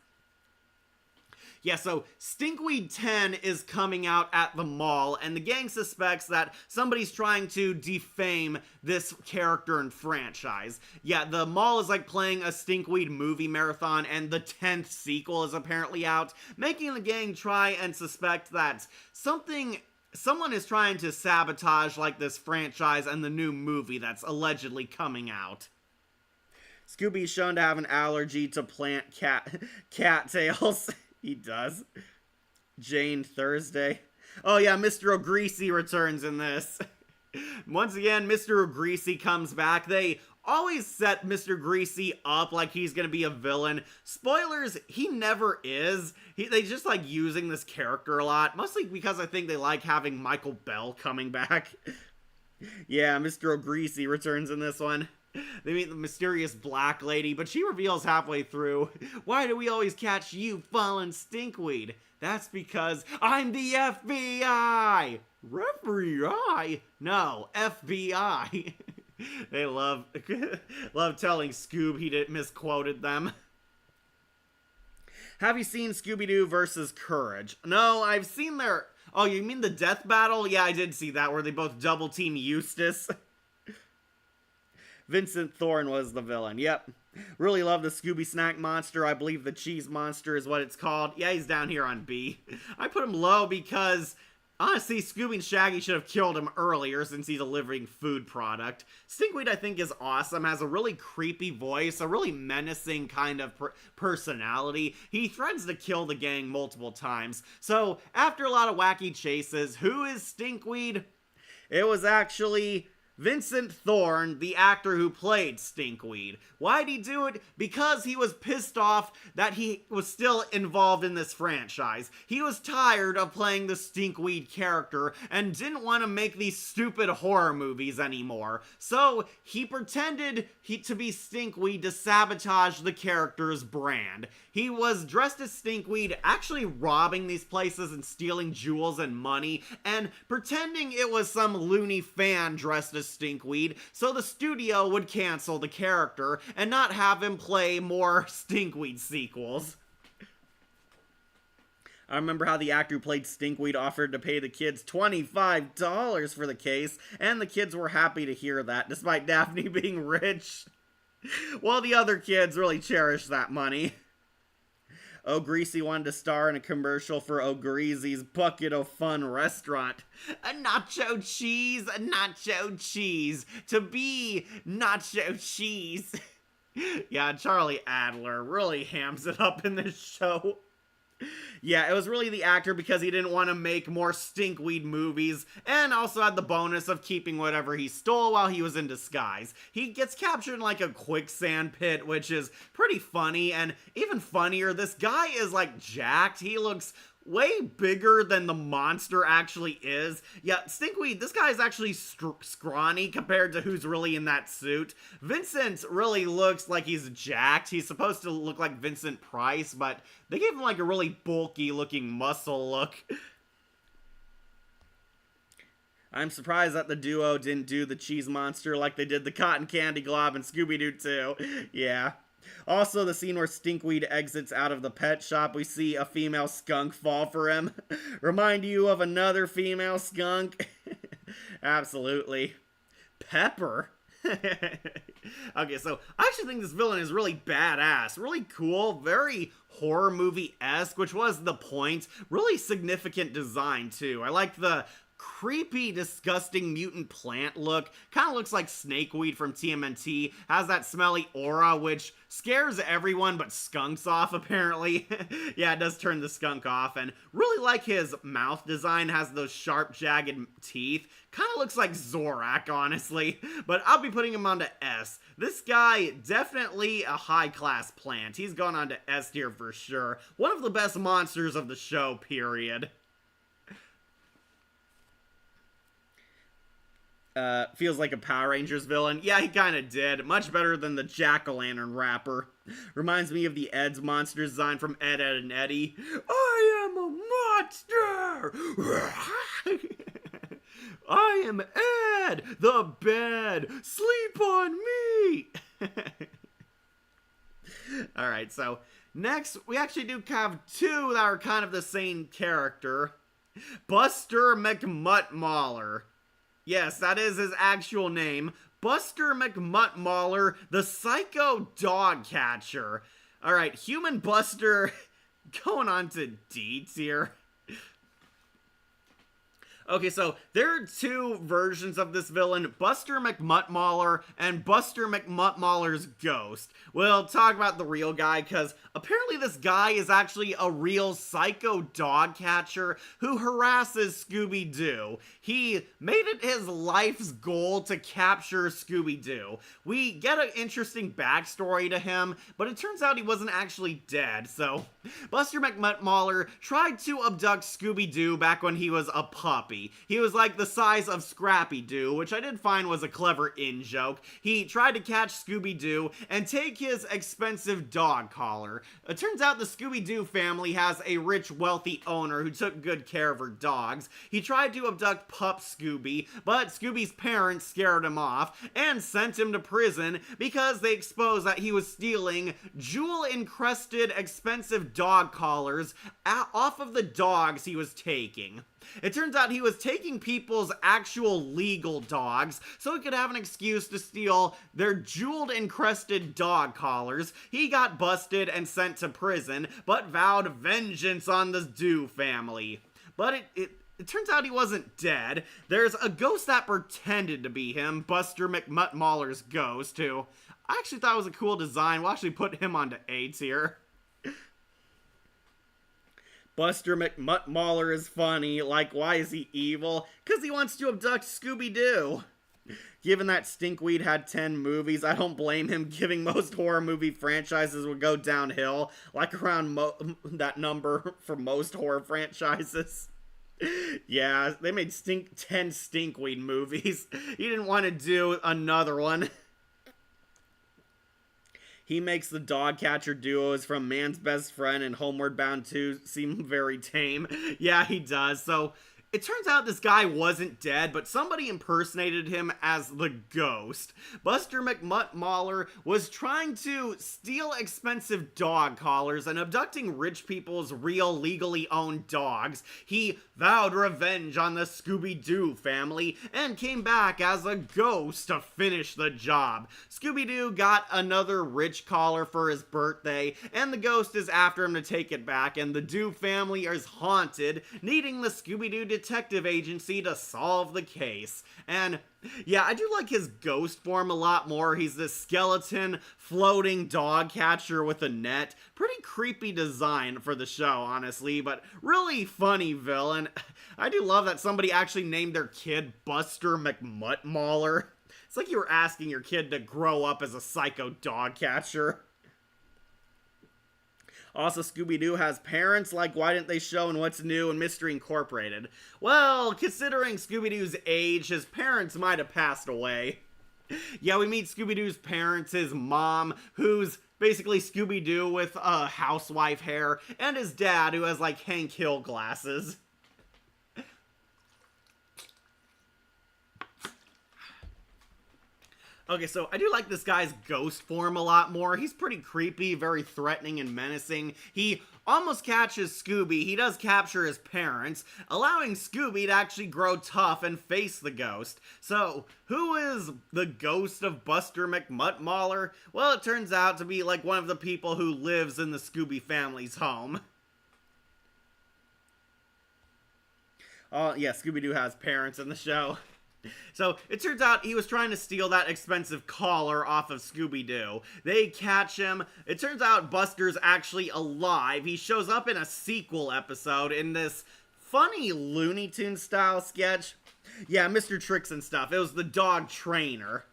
Yeah, so Stinkweed 10 is coming out at the mall, and the gang suspects that somebody's trying to defame this character and franchise. Yeah, the mall is like playing a Stinkweed movie marathon, and the 10th sequel is apparently out, making the gang try and suspect that someone is trying to sabotage like this franchise and the new movie that's allegedly coming out. Scooby's shown to have an allergy to plant cattails. He does. Jane Thursday. Oh yeah, Mr. O'Greasy returns in this. Once again, Mr. O'Greasy comes back. They always set Mr. Greasy up like he's gonna be a villain. Spoilers, he never is. They just like using this character a lot. Mostly because I think they like having Michael Bell coming back. Yeah, Mr. O'Greasy returns in this one. They meet the mysterious black lady, but she reveals halfway through, "Why do we always catch you fallen stinkweed? That's because I'm the FBI! Referee? No, FBI." They love telling Scoob he misquoted them. Have you seen Scooby-Doo versus Courage? No, I've seen their... Oh, you mean the death battle? Yeah, I did see that, where they both double team Eustace. Vincent Thorne was the villain. Yep. Really love the Scooby Snack Monster. I believe the Cheese Monster is what it's called. Yeah, he's down here on B. I put him low because, honestly, Scooby and Shaggy should have killed him earlier since he's a living food product. Stinkweed, I think, is awesome. Has a really creepy voice, a really menacing kind of personality. He threatens to kill the gang multiple times. So, after a lot of wacky chases, who is Stinkweed? It was actually Vincent Thorne, the actor who played Stinkweed. Why'd he do it? Because he was pissed off that he was still involved in this franchise. He was tired of playing the Stinkweed character and didn't want to make these stupid horror movies anymore. So he pretended to be Stinkweed to sabotage the character's brand. He was dressed as Stinkweed, actually robbing these places and stealing jewels and money, and pretending it was some loony fan dressed as Stinkweed, so the studio would cancel the character and not have him play more Stinkweed sequels. I remember how the actor who played Stinkweed offered to pay the kids $25 for the case, and the kids were happy to hear that, despite Daphne being rich. While the other kids really cherished that money. O'Greasy wanted to star in a commercial for O'Greasy's Bucket of Fun restaurant. A nacho cheese, to be nacho cheese. Yeah, Charlie Adler really hams it up in this show. Yeah, it was really the actor because he didn't want to make more Stinkweed movies, and also had the bonus of keeping whatever he stole while he was in disguise. He gets captured in like a quicksand pit, which is pretty funny, and even funnier, this guy is like jacked. He looks way bigger than the monster actually is. Yeah, Stinkweed, this guy is actually scrawny compared to who's really in that suit. Vincent really looks like he's jacked. He's supposed to look like Vincent Price, but they gave him like a really bulky looking muscle look. I'm surprised that the duo didn't do the Cheese Monster like they did the Cotton Candy Glob and Scooby-Doo too. Yeah. Also, the scene where Stinkweed exits out of the pet shop, we see a female skunk fall for him. Remind you of another female skunk? Absolutely. Pepper? Okay, so I actually think this villain is really badass, really cool, very horror movie-esque, which was the point. Really significant design, too. I like the creepy, disgusting mutant plant look. Kind of looks like snakeweed from TMNT. Has that smelly aura, which scares everyone but skunks off, apparently. Yeah, it does turn the skunk off. And really like his mouth design. Has those sharp, jagged teeth. Kind of looks like Zorak, honestly. But I'll be putting him onto S. This guy, definitely a high-class plant. He's gone on to S tier for sure. One of the best monsters of the show, period. Feels like a Power Rangers villain. Yeah, he kind of did. Much better than the Jack-o'-lantern rapper. Reminds me of the Ed's monster design from Ed, Edd and Eddy. I am a monster! I am Ed, the bed. Sleep on me! Alright, so next we actually do have two that are kind of the same character. Buster McMuttmauler. Yes, that is his actual name. Buster McMuttmauler, the psycho dog catcher. Alright, human Buster going on to deeds here. Okay, so there are two versions of this villain, Buster McMuttmauler and Buster McMuttmauler's ghost. We'll talk about the real guy, because apparently this guy is actually a real psycho dog catcher who harasses Scooby-Doo. He made it his life's goal to capture Scooby-Doo. We get an interesting backstory to him, but it turns out he wasn't actually dead, so Buster McMuttmauler tried to abduct Scooby-Doo back when he was a puppy. He was like the size of Scrappy-Doo, which I did find was a clever in-joke. He tried to catch Scooby-Doo and take his expensive dog collar. It turns out the Scooby-Doo family has a rich, wealthy owner who took good care of her dogs. He tried to abduct Pup Scooby, but Scooby's parents scared him off and sent him to prison because they exposed that he was stealing jewel-encrusted expensive dog collars off of the dogs he was taking. It turns out he was taking people's actual legal dogs so he could have an excuse to steal their jeweled encrusted dog collars. He got busted and sent to prison, but vowed vengeance on the Doo family. But it turns out he wasn't dead. There's a ghost that pretended to be him, Buster McMuttmauler's ghost, who I actually thought was a cool design. We'll actually put him onto A tier. Buster McMuttmauler is funny. Like, why is he evil? Because he wants to abduct Scooby-Doo. Given that Stinkweed had 10 movies, I don't blame him. Giving most horror movie franchises would go downhill, like around that number for most horror franchises. Yeah, they made 10 Stinkweed movies. He didn't want to do another one. He makes the dog catcher duos from Man's Best Friend and Homeward Bound 2 seem very tame. Yeah, he does. So it turns out this guy wasn't dead, but somebody impersonated him as the ghost. Buster McMuttmauler was trying to steal expensive dog collars and abducting rich people's real legally owned dogs. He vowed revenge on the Scooby-Doo family and came back as a ghost to finish the job. Scooby-Doo got another rich collar for his birthday, and the ghost is after him to take it back, and the Doo family is haunted, needing the Scooby-Doo detective agency to solve the case. And yeah, I do like his ghost form a lot more. He's this skeleton floating dog catcher with a net. Pretty creepy design for the show, honestly, but really funny villain. I do love that somebody actually named their kid Buster McMuttmauler. It's like you were asking your kid to grow up as a psycho dog catcher. Also, Scooby-Doo has parents, like why didn't they show in What's New and Mystery Incorporated? Well, considering Scooby-Doo's age, his parents might have passed away. Yeah, we meet Scooby-Doo's parents, his mom, who's basically Scooby-Doo with housewife hair, and his dad, who has like Hank Hill glasses. Okay, so I do like this guy's ghost form a lot more. He's pretty creepy, very threatening and menacing. He almost catches Scooby. He does capture his parents, allowing Scooby to actually grow tough and face the ghost. So, who is the ghost of Buster McMuttmauler? Well, it turns out to be like one of the people who lives in the Scooby family's home. Oh, yeah, Scooby-Doo has parents in the show. So, it turns out he was trying to steal that expensive collar off of Scooby-Doo. They catch him. It turns out Buster's actually alive. He shows up in a sequel episode in this funny Looney Tunes style sketch. Yeah, Mr. Tricks and stuff. It was the dog trainer.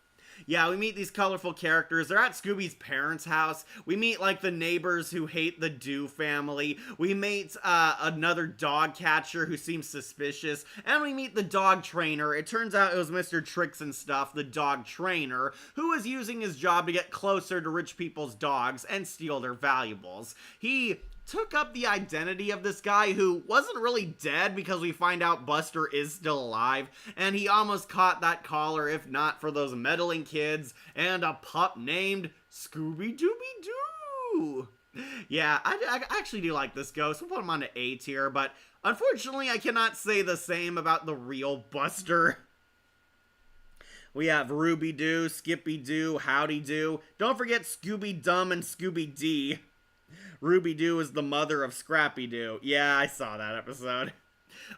Yeah, we meet these colorful characters. They're at Scooby's parents' house. We meet, like, the neighbors who hate the Doo family. We meet another dog catcher who seems suspicious. And we meet the dog trainer. It turns out it was Mr. Tricks and Stuff, the dog trainer, who was using his job to get closer to rich people's dogs and steal their valuables. He took up the identity of this guy who wasn't really dead because we find out Buster is still alive, and he almost caught that collar if not for those meddling kids and a pup named Scooby-Dooby-Doo. Scooby-Doo! Yeah, I actually do like this ghost. We'll put him on to A tier, but unfortunately I cannot say the same about the real Buster. We have Ruby-Doo, Skippy-Doo, Howdy-Doo. Don't forget Scooby-Dum and Scooby-D. Ruby-Doo is the mother of Scrappy-Doo. Yeah, I saw that episode.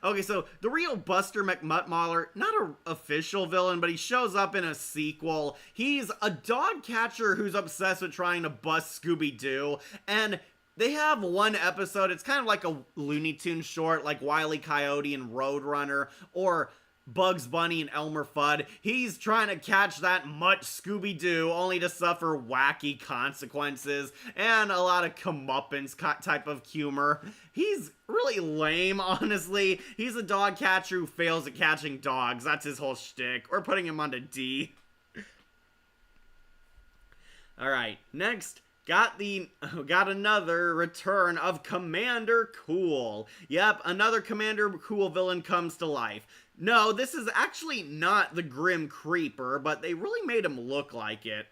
Okay, so the real Buster McMuttmauler, not an official villain, but he shows up in a sequel. He's a dog catcher who's obsessed with trying to bust Scooby-Doo, and they have one episode, it's kind of like a Looney Tunes short, like Wile E. Coyote and Roadrunner, or Bugs Bunny and Elmer Fudd. He's trying to catch that mutt Scooby-Doo, only to suffer wacky consequences and a lot of comeuppance type of humor. He's really lame, honestly. He's a dog catcher who fails at catching dogs. That's his whole shtick. We're putting him onto D. Alright, next, got another return of Commander Cool. Yep, another Commander Cool villain comes to life. No, this is actually not the Grim Creeper, but they really made him look like it.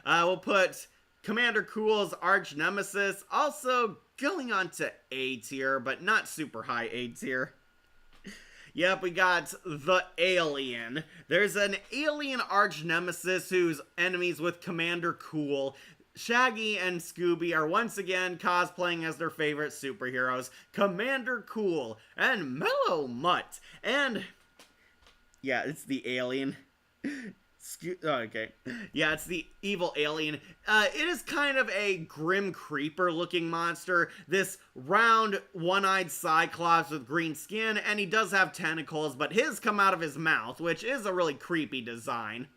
We'll put Commander Cool's arch nemesis, also going on to A tier, but not super high A tier. Yep, we got the Alien. There's an alien arch nemesis who's enemies with Commander Cool. Shaggy and Scooby are once again cosplaying as their favorite superheroes, Commander Cool and Mellow Mutt. And yeah, it's the alien. Okay. Yeah, it's the evil alien. It is kind of a Grim Creeper looking monster. This round, one-eyed Cyclops with green skin, and he does have tentacles, but his come out of his mouth, which is a really creepy design.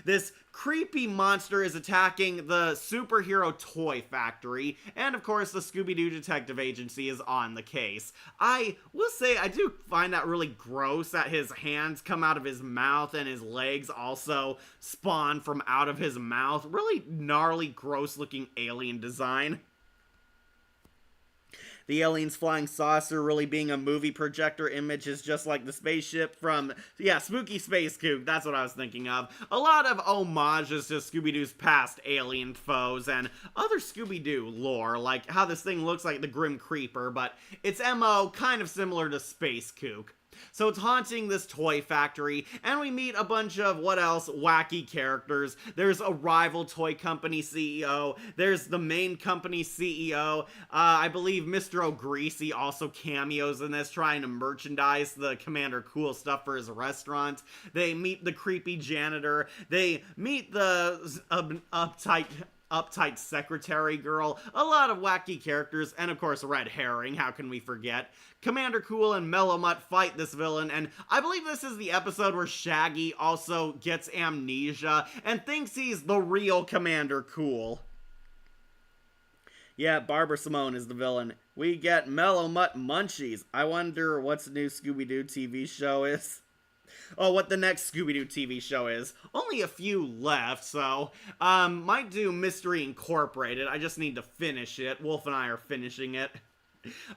This creepy monster is attacking the superhero toy factory, and of course the Scooby-Doo Detective Agency is on the case. I will say I do find that really gross that his hands come out of his mouth and his legs also spawn from out of his mouth. Really gnarly, gross looking alien design. The alien's flying saucer really being a movie projector image is just like the spaceship from, yeah, Spooky Space Kook, that's what I was thinking of. A lot of homages to Scooby-Doo's past alien foes and other Scooby-Doo lore, like how this thing looks like the Grim Creeper, but its MO kind of similar to Space Kook. So it's haunting this toy factory, and we meet a bunch of, what else, wacky characters. There's a rival toy company CEO, there's the main company CEO, I believe Mr. O'Greasy also cameos in this, trying to merchandise the Commander Cool stuff for his restaurant. They meet the creepy janitor, they meet the uptight secretary girl, a lot of wacky characters, and of course Red Herring, how can we forget? Commander Cool and Mellow Mutt fight this villain, and I believe this is the episode where Shaggy also gets amnesia and thinks he's the real Commander Cool. Yeah, Barbara Simone is the villain. We get Mellow Mutt Munchies. I wonder what's the new Scooby-Doo TV show is. Oh, what the next Scooby-Doo TV show is. Only a few left, so, might do Mystery Incorporated. I just need to finish it. Wolf and I are finishing it.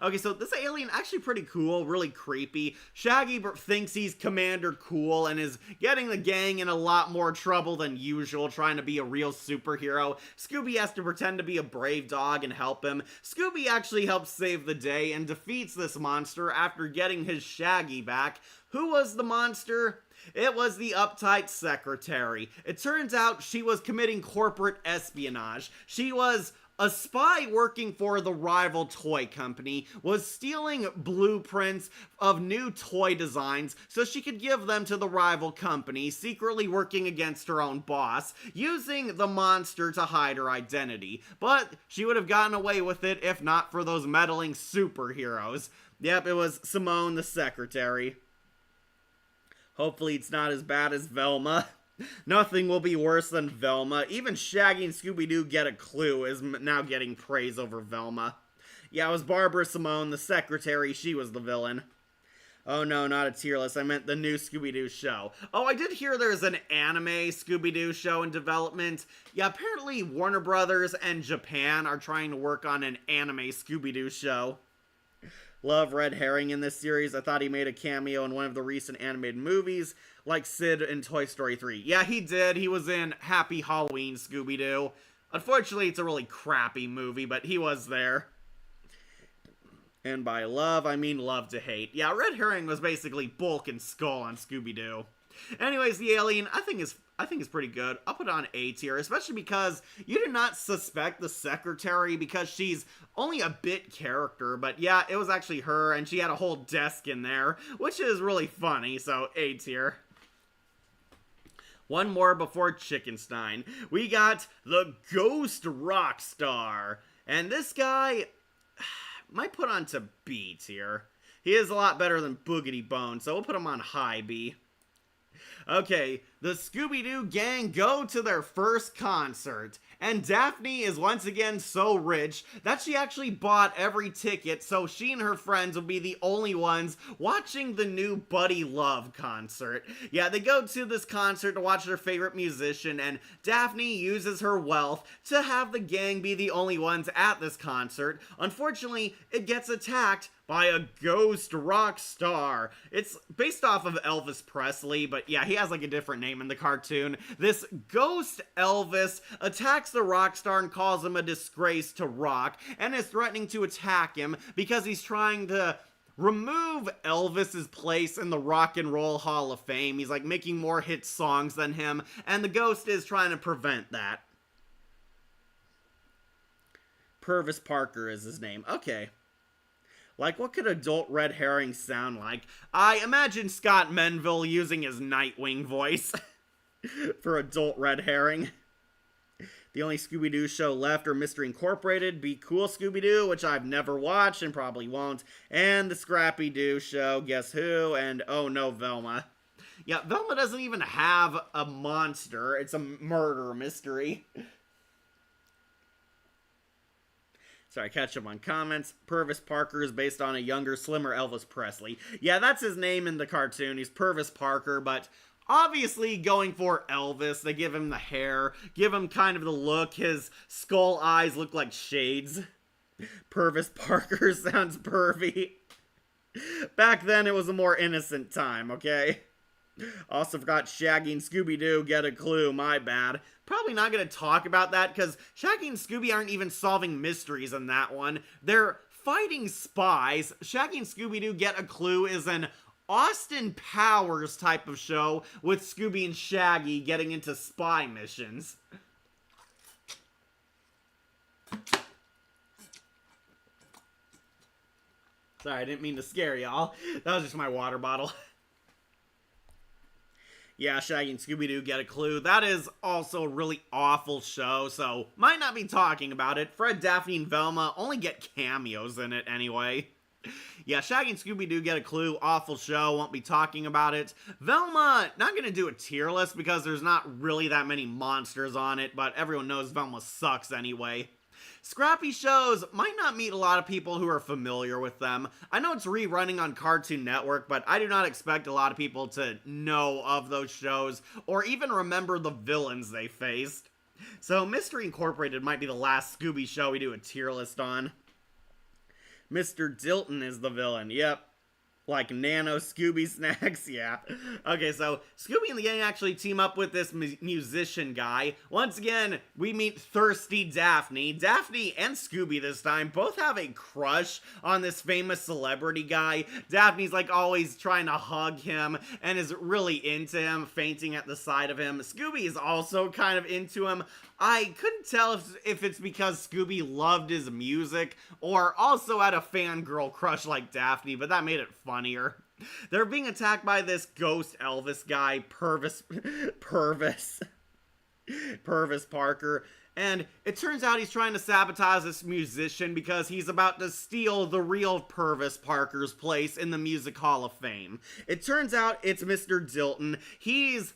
Okay, so this alien actually pretty cool, really creepy. Shaggy thinks he's Commander Cool and is getting the gang in a lot more trouble than usual, trying to be a real superhero. Scooby has to pretend to be a brave dog and help him. Scooby actually helps save the day and defeats this monster after getting his Shaggy back. Who was the monster? It was the uptight secretary. It turns out she was committing corporate espionage. She was a spy working for the rival toy company, was stealing blueprints of new toy designs so she could give them to the rival company, secretly working against her own boss, using the monster to hide her identity. But she would have gotten away with it if not for those meddling superheroes. Yep, it was Simone the secretary. Hopefully it's not as bad as Velma. Nothing will be worse than Velma. Even Shaggy and Scooby-Doo Get a Clue is now getting praise over Velma. Yeah, it was Barbara Simone, the secretary. She was the villain. Oh no, not a tier list. I meant the new Scooby-Doo show. Oh, I did hear there's an anime Scooby-Doo show in development. Yeah, apparently Warner Brothers and Japan are trying to work on an anime Scooby-Doo show. Love Red Herring in this series. I thought he made a cameo in one of the recent animated movies, like Sid in Toy Story 3. Yeah, he did. He was in Happy Halloween Scooby-Doo. Unfortunately, it's a really crappy movie, but he was there. And by love, I mean love to hate. Yeah, Red Herring was basically Bulk and Skull on Scooby-Doo. Anyways, the alien, I think is pretty good. I'll put it on A tier, especially because you do not suspect the secretary because she's only a bit character, but yeah, it was actually her, and she had a whole desk in there, which is really funny, so A tier. One more before Chickenstein. We got the Ghost Rockstar, and this guy might put on to B tier. He is a lot better than Boogy Bones, so we'll put him on high B. Okay, the Scooby-Doo gang go to their first concert, and Daphne is once again so rich that she actually bought every ticket so she and her friends will be the only ones watching the new Buddy Love concert. Yeah, they go to this concert to watch their favorite musician, and Daphne uses her wealth to have the gang be the only ones at this concert. Unfortunately, it gets attacked by a ghost rock star. It's based off of Elvis Presley, but yeah, he has like a different name in the cartoon. This ghost Elvis attacks the rock star and calls him a disgrace to rock, and is threatening to attack him because he's trying to remove Elvis's place in the Rock and Roll Hall of Fame. He's like making more hit songs than him, and the ghost is trying to prevent that. Purvis Parker is his name. Okay. Like, what could adult Red Herring sound like? I imagine Scott Menville using his Nightwing voice for adult Red Herring. The only Scooby-Doo show left are Mystery Incorporated, Be Cool Scooby-Doo, which I've never watched and probably won't, and the Scrappy-Doo show, Guess Who, and Oh No, Velma. Yeah, Velma doesn't even have a monster. It's a murder mystery. Sorry, catch up on comments. Purvis Parker is based on a younger, slimmer Elvis Presley. Yeah, that's his name in the cartoon. He's Purvis Parker, but obviously going for Elvis. They give him the hair, give him kind of the look. His skull eyes look like shades. Purvis Parker sounds pervy. Back then, it was a more innocent time, okay? Also forgot Shaggy and Scooby-Doo, get a clue, my bad. Probably not going to talk about that because Shaggy and Scooby aren't even solving mysteries in that one. They're fighting spies. Shaggy and Scooby-Doo, get a clue is an Austin Powers type of show with Scooby and Shaggy getting into spy missions. Sorry, I didn't mean to scare y'all. That was just my water bottle. Yeah, Shaggy and Scooby-Doo, get a clue. That is also a really awful show, so might not be talking about it. Fred, Daphne, and Velma only get cameos in it anyway. Yeah, Shaggy and Scooby-Doo, get a clue. Awful show, won't be talking about it. Velma, not gonna do a tier list because there's not really that many monsters on it, but everyone knows Velma sucks anyway. Scrappy shows might not meet a lot of people who are familiar with them. I know it's rerunning on Cartoon Network, but I do not expect a lot of people to know of those shows or even remember the villains they faced. So Mystery Incorporated might be the last Scooby show we do a tier list on. Mr. Dilton is the villain, yep. Like Nano Scooby snacks, yeah. Okay, so Scooby and the gang actually team up with this musician guy. Once again, we meet Thirsty Daphne. Daphne and Scooby this time both have a crush on this famous celebrity guy. Daphne's like always trying to hug him and is really into him, fainting at the sight of him. Scooby is also kind of into him. I couldn't tell if it's because Scooby loved his music or also had a fangirl crush like Daphne, but that made it funnier. They're being attacked by this ghost Elvis guy, Purvis Parker, and it turns out he's trying to sabotage this musician because he's about to steal the real Purvis Parker's place in the Music Hall of Fame. It turns out it's Mr. Dilton. He's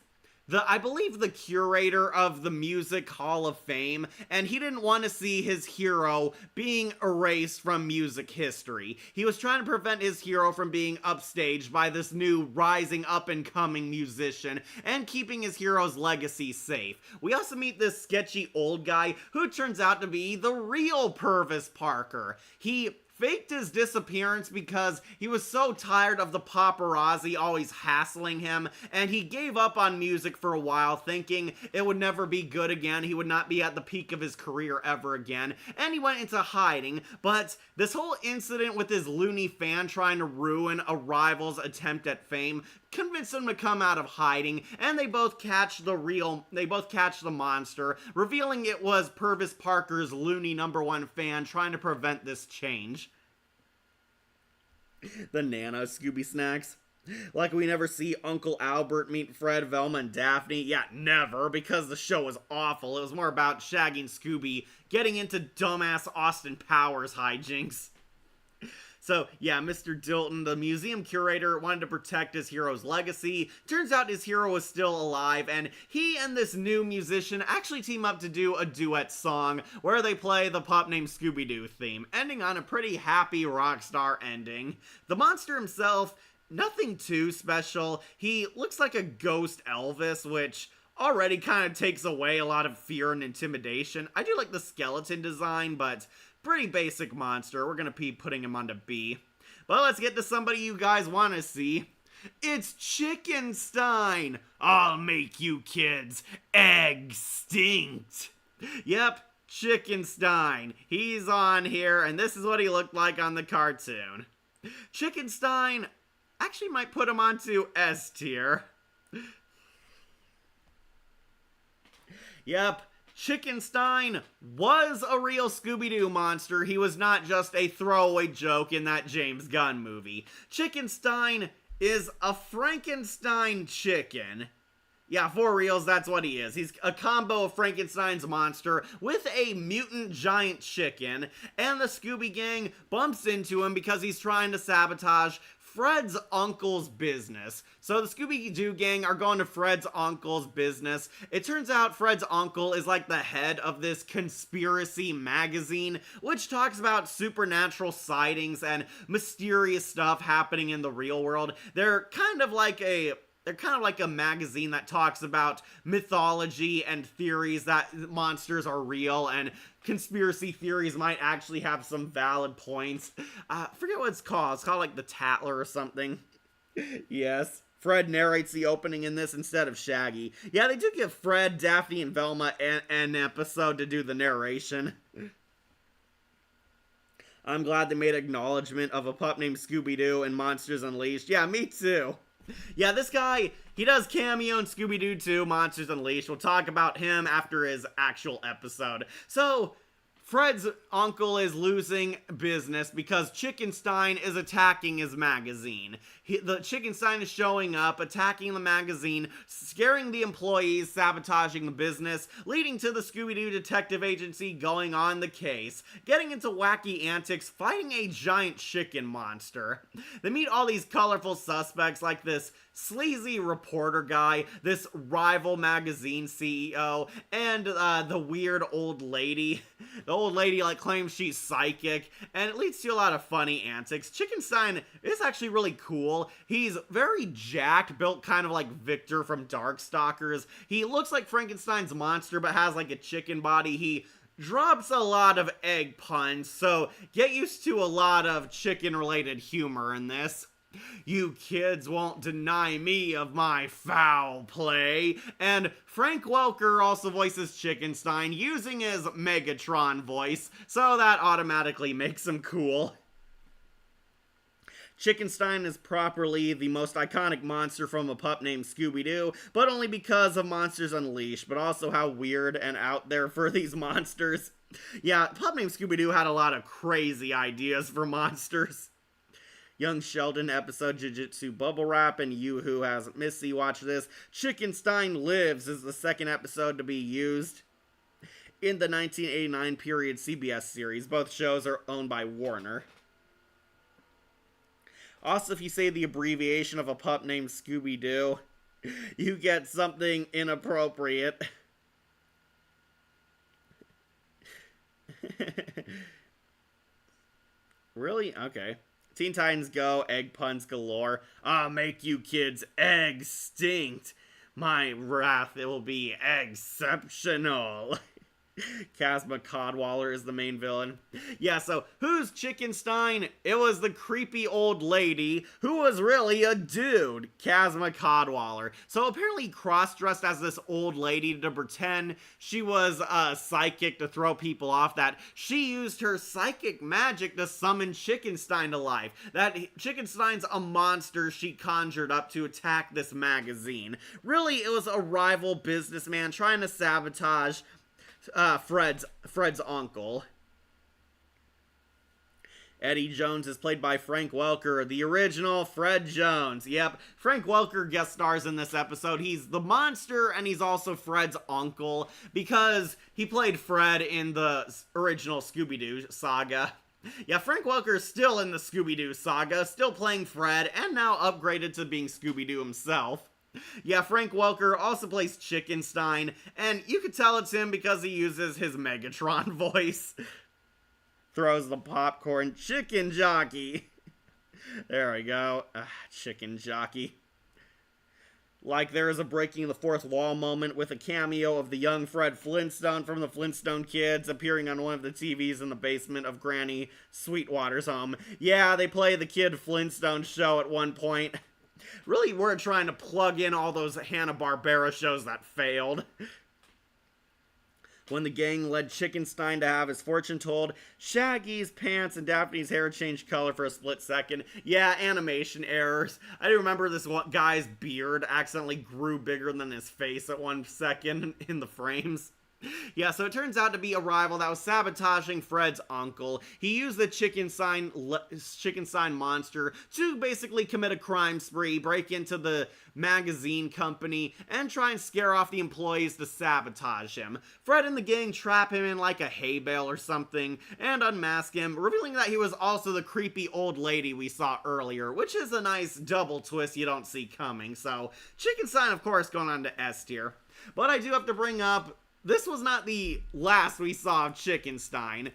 I believe the curator of the Music Hall of Fame, and he didn't want to see his hero being erased from music history. He was trying to prevent his hero from being upstaged by this new rising up and coming musician and keeping his hero's legacy safe. We also meet this sketchy old guy who turns out to be the real Purvis Parker. He faked his disappearance because he was so tired of the paparazzi always hassling him, and he gave up on music for a while, thinking it would never be good again, he would not be at the peak of his career ever again, and he went into hiding. But this whole incident with his loony fan trying to ruin a rival's attempt at fame convinced him to come out of hiding, and they both catch the monster, revealing it was Purvis Parker's loony #1 fan trying to prevent this change. The Nano Scooby snacks. Like we never see Uncle Albert meet Fred, Velma, and Daphne. Yeah, never, because the show was awful. It was more about Shaggy and Scooby getting into dumbass Austin Powers hijinks. So, yeah, Mr. Dilton, the museum curator, wanted to protect his hero's legacy. Turns out his hero was still alive, and he and this new musician actually team up to do a duet song where they play the Pup Named Scooby-Doo theme, ending on a pretty happy rock star ending. The monster himself, nothing too special. He looks like a ghost Elvis, which already kind of takes away a lot of fear and intimidation. I do like the skeleton design, but pretty basic monster. We're gonna be putting him onto B. But let's get to somebody you guys want to see. It's Chickenstein! I'll make you kids extinct! Yep, Chickenstein. He's on here, and this is what he looked like on the cartoon. Chickenstein actually might put him onto S tier. Yep. Chickenstein was a real Scooby-Doo monster. He was not just a throwaway joke in that James Gunn movie. Chickenstein is a Frankenstein chicken. Yeah, for reals, that's what he is. He's a combo of Frankenstein's monster with a mutant giant chicken, and the Scooby Gang bumps into him because he's trying to sabotage Fred's uncle's business. So the Scooby-Doo gang are going to Fred's uncle's business. It turns out Fred's uncle is like the head of this conspiracy magazine, which talks about supernatural sightings and mysterious stuff happening in the real world. They're kind of like a magazine that talks about mythology and theories that monsters are real and conspiracy theories might actually have some valid points. I forget what it's called. It's called like the Tatler or something. Yes. Fred narrates the opening in this instead of Shaggy. Yeah, they do give Fred, Daphne, and Velma an episode to do the narration. I'm glad they made acknowledgement of a pup named Scooby-Doo and Monsters Unleashed. Yeah, me too. Yeah, this guy, he does cameo in Scooby-Doo 2, Monsters Unleashed. We'll talk about him after his actual episode. So, Fred's uncle is losing business because Chickenstein is attacking his magazine. The Chickenstein is showing up, attacking the magazine, scaring the employees, sabotaging the business, leading to the Scooby-Doo detective agency going on the case, getting into wacky antics, fighting a giant chicken monster. They meet all these colorful suspects like this sleazy reporter guy, this rival magazine CEO, and the weird old lady. The old lady claims she's psychic, and it leads to a lot of funny antics. Chickenstein is actually really cool. He's very jacked, built kind of like Victor from Darkstalkers. He looks like Frankenstein's monster, but has like a chicken body. He drops a lot of egg puns, so get used to a lot of chicken-related humor in this. You kids won't deny me of my foul play. And Frank Welker also voices Chickenstein using his Megatron voice, so that automatically makes him cool. Chickenstein is properly the most iconic monster from a pup named Scooby-Doo, but only because of Monsters Unleashed, but also how weird and out there for these monsters. Yeah, pup named Scooby-Doo had a lot of crazy ideas for monsters. Young Sheldon episode Jiu-Jitsu Bubble Wrap, and you who hasn't Missy watch this. Chickenstein Lives is the second episode to be used in the 1989 period CBS series. Both shows are owned by Warner. Also, if you say the abbreviation of a pup named Scooby-Doo, you get something inappropriate. Really? Okay. Teen Titans Go, egg puns galore. I'll make you kids extinct. My wrath, it will be exceptional. Casma Codwaller is the main villain. Yeah, so who's Chickenstein? It was the creepy old lady who was really a dude, Casma Codwaller. So apparently cross-dressed as this old lady to pretend she was a psychic to throw people off, that she used her psychic magic to summon Chickenstein to life. That Chickenstein's a monster she conjured up to attack this magazine. Really, it was a rival businessman trying to sabotage Fred's uncle. Eddie Jones is played by Frank Welker, the original Fred Jones. Yep, Frank Welker guest stars in this episode. He's the monster, and he's also Fred's uncle, because he played Fred in the original Scooby-Doo saga. Yeah, Frank Welker is still in the Scooby-Doo saga, still playing Fred, and now upgraded to being Scooby-Doo himself. Yeah, Frank Welker also plays Chickenstein, and you could tell it's him because he uses his Megatron voice. Throws the popcorn, chicken jockey. There we go. Chicken jockey. Like there is a breaking the fourth wall moment with a cameo of the young Fred Flintstone from the Flintstone Kids appearing on one of the TVs in the basement of Granny Sweetwater's home. Yeah, they play the Kid Flintstone show at one point. Really, we're trying to plug in all those Hanna-Barbera shows that failed. When the gang led Chickenstein to have his fortune told, Shaggy's pants and Daphne's hair changed color for a split second. Yeah, animation errors. I do remember this one guy's beard accidentally grew bigger than his face at 1 second in the frames. Yeah, so it turns out to be a rival that was sabotaging Fred's uncle. He used the Chickenstein monster to basically commit a crime spree, break into the magazine company, and try and scare off the employees to sabotage him. Fred and the gang trap him in like a hay bale or something, and unmask him, revealing that he was also the creepy old lady we saw earlier, which is a nice double twist you don't see coming. So, Chickenstein, of course, going on to S tier. But I do have to bring up, this was not the last we saw of Chickenstein.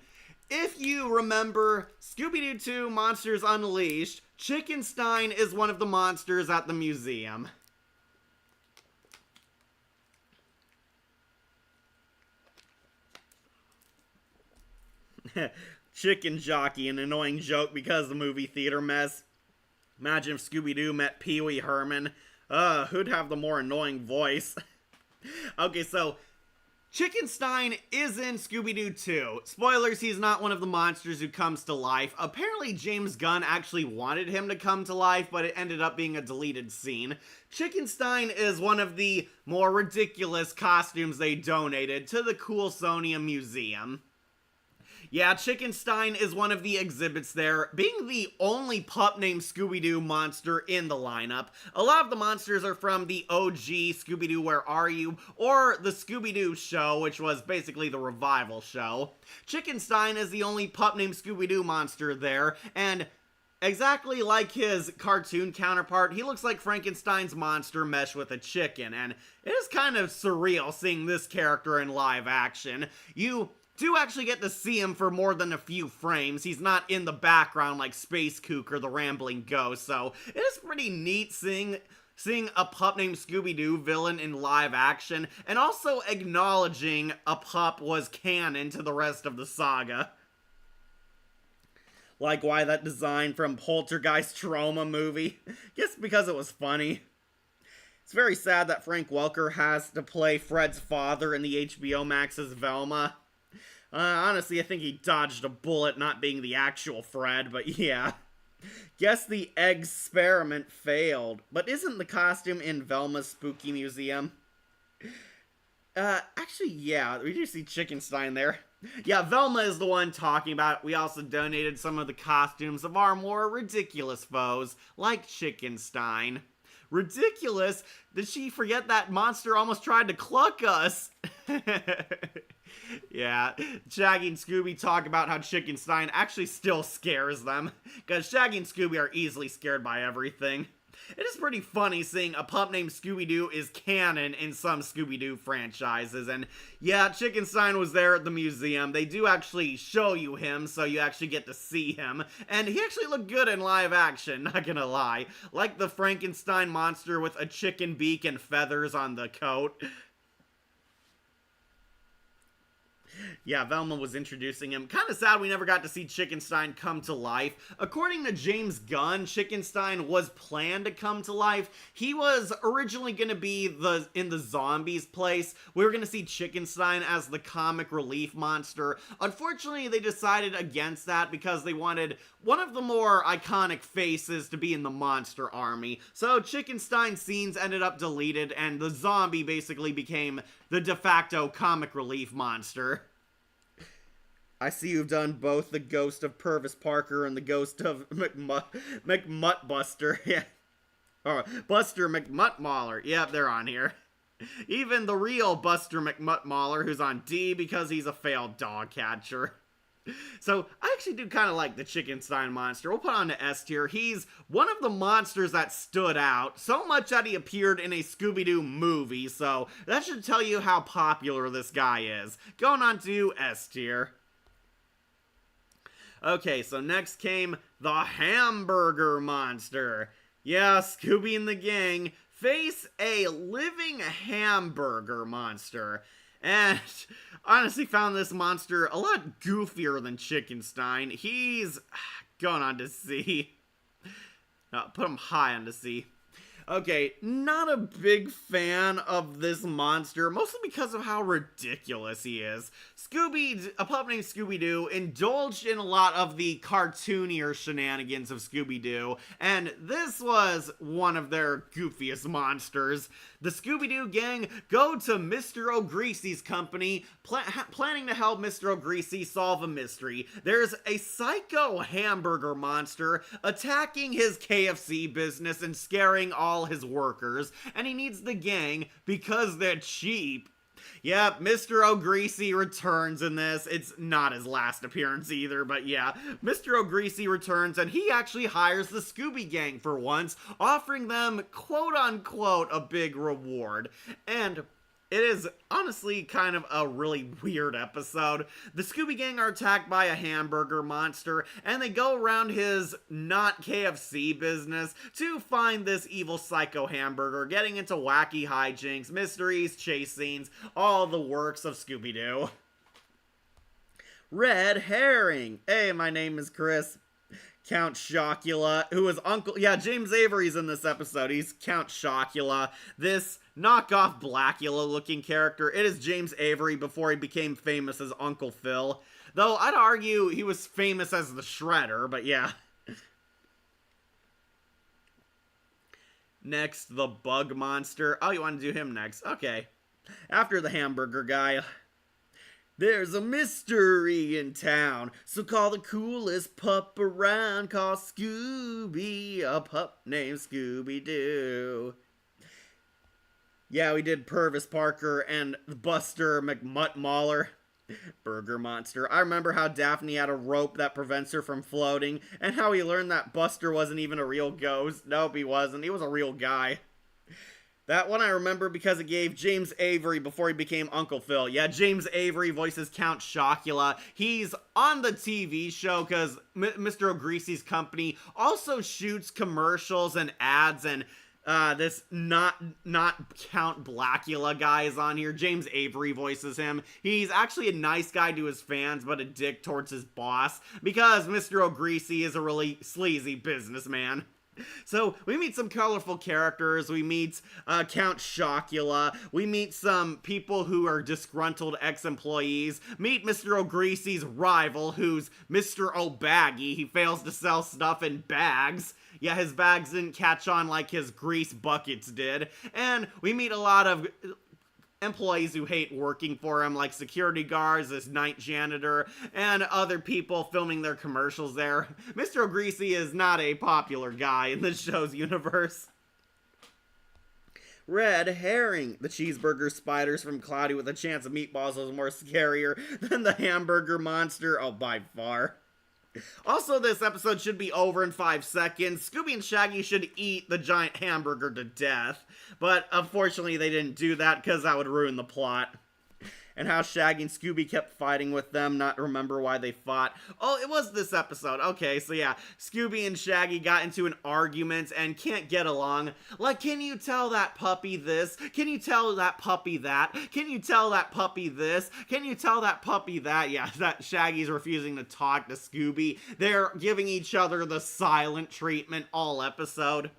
If you remember Scooby-Doo 2 Monsters Unleashed, Chickenstein is one of the monsters at the museum. Chicken jockey, an annoying joke because of the movie theater mess. Imagine if Scooby-Doo met Pee Wee Herman. Who'd have the more annoying voice? Okay, so Chickenstein is in Scooby-Doo 2. Spoilers, he's not one of the monsters who comes to life. Apparently, James Gunn actually wanted him to come to life, but it ended up being a deleted scene. Chickenstein is one of the more ridiculous costumes they donated to the Coulsonium Museum. Yeah, Chickenstein is one of the exhibits there, being the only pup named Scooby-Doo monster in the lineup. A lot of the monsters are from the OG Scooby-Doo Where Are You? Or the Scooby-Doo show, which was basically the revival show. Chickenstein is the only pup named Scooby-Doo monster there, and exactly like his cartoon counterpart, he looks like Frankenstein's monster meshed with a chicken, and it is kind of surreal seeing this character in live action. You do actually get to see him for more than a few frames. He's not in the background like Space Kook or the Rambling Ghost, so it is pretty neat seeing a pup named Scooby-Doo villain in live action, and also acknowledging a pup was canon to the rest of the saga. Like why that design from Poltergeist Trauma movie? Guess because it was funny. It's very sad that Frank Welker has to play Fred's father in the HBO Max's Velma. Honestly, I think he dodged a bullet not being the actual Fred, but yeah. Guess the experiment failed. But isn't the costume in Velma's Spooky Museum? Actually, yeah, we do see Chickenstein there. Yeah, Velma is the one talking about it. We also donated some of the costumes of our more ridiculous foes, like Chickenstein. Ridiculous? Did she forget that monster almost tried to cluck us? Yeah, Shaggy and Scooby talk about how Chickenstein actually still scares them, because Shaggy and Scooby are easily scared by everything. It is pretty funny seeing a pup named Scooby-Doo is canon in some Scooby-Doo franchises, and yeah, Chickenstein was there at the museum. They do actually show you him, so you actually get to see him, and he actually looked good in live action, not gonna lie. Like the Frankenstein monster with a chicken beak and feathers on the coat. Yeah, Velma was introducing him. Kind of sad we never got to see Chickenstein come to life. According to James Gunn, Chickenstein was planned to come to life. He was originally going to be in the zombies place. We were going to see Chickenstein as the comic relief monster. Unfortunately, they decided against that because they wanted one of the more iconic faces to be in the monster army. So Chickenstein scenes ended up deleted, and the zombie basically became the de facto comic relief monster. I see you've done both the Ghost of Purvis Parker and the Ghost of McMuttbuster. Yeah. Or Buster McMuttmauler. Yep, they're on here. Even the real Buster McMuttmauler, who's on D because he's a failed dog catcher. So, I actually do kind of like the Chickenstein monster. We'll put on to S tier. He's one of the monsters that stood out, so much that he appeared in a Scooby-Doo movie, so that should tell you how popular this guy is. Going on to S tier. Okay, so next came the Hamburger Monster. Yeah, Scooby and the gang face a living hamburger monster. And honestly found this monster a lot goofier than Chickenstein. He's going on to C. Put him high on to C. Okay, not a big fan of this monster, mostly because of how ridiculous he is. A pup named Scooby-Doo indulged in a lot of the cartoonier shenanigans of Scooby-Doo, and this was one of their goofiest monsters. The Scooby-Doo gang go to Mr. O'Greasy's company, planning to help Mr. O'Greasy solve a mystery. There's a psycho hamburger monster attacking his KFC business and scaring all his workers, and he needs the gang because they're cheap. Yep, Mr. O'Greasy returns in this. It's not his last appearance either, but yeah. Mr. O'Greasy returns, and he actually hires the Scooby Gang for once, offering them, quote-unquote, a big reward. And it is honestly kind of a really weird episode. The Scooby Gang are attacked by a hamburger monster, and they go around his not KFC business to find this evil psycho hamburger, getting into wacky hijinks, mysteries, chase scenes, all the works of Scooby-Doo. Red Herring. Hey, my name is Chris. Count Chocula, who is Uncle... Yeah, James Avery's in this episode. He's Count Chocula. This knockoff Blackula-looking character. It is James Avery before he became famous as Uncle Phil. Though, I'd argue he was famous as the Shredder, but yeah. Next, the Bug Monster. Oh, you want to do him next? Okay. After the hamburger guy... There's a mystery in town, so call the coolest pup around. Call Scooby, a pup named Scooby-Doo. Yeah, we did Purvis Parker and Buster McMuttmauler. Burger Monster. I remember how Daphne had a rope that prevents her from floating, and how he learned that Buster wasn't even a real ghost. Nope, he wasn't. He was a real guy. That one I remember because it gave James Avery before he became Uncle Phil. Yeah, James Avery voices Count Chocula. He's on the TV show because Mr. O'Greasy's company also shoots commercials and ads, and this not Count Blackula guy is on here. James Avery voices him. He's actually a nice guy to his fans, but a dick towards his boss, because Mr. O'Greasy is a really sleazy businessman. So, we meet some colorful characters, we meet Count Chocula, we meet some people who are disgruntled ex-employees, meet Mr. O'Greasy's rival, who's Mr. O'Baggy. He fails to sell stuff in bags. Yeah, his bags didn't catch on like his grease buckets did. And we meet a lot of employees who hate working for him, like security guards, this night janitor, and other people filming their commercials there. Mr. O'Greasy is not a popular guy in the show's universe. Red Herring. The cheeseburger spiders from Cloudy with a Chance of Meatballs was more scarier than the hamburger monster. Oh, by far. Also, this episode should be over in 5 seconds. Scooby and Shaggy should eat the giant hamburger to death. But unfortunately, they didn't do that because that would ruin the plot. And how Shaggy and Scooby kept fighting with them, not remember why they fought. Oh, it was this episode. Okay, so yeah, Scooby and Shaggy got into an argument and can't get along. Like, can you tell that puppy this? Can you tell that puppy that? Can you tell that puppy this? Can you tell that puppy that? Yeah, that Shaggy's refusing to talk to Scooby. They're giving each other the silent treatment all episode.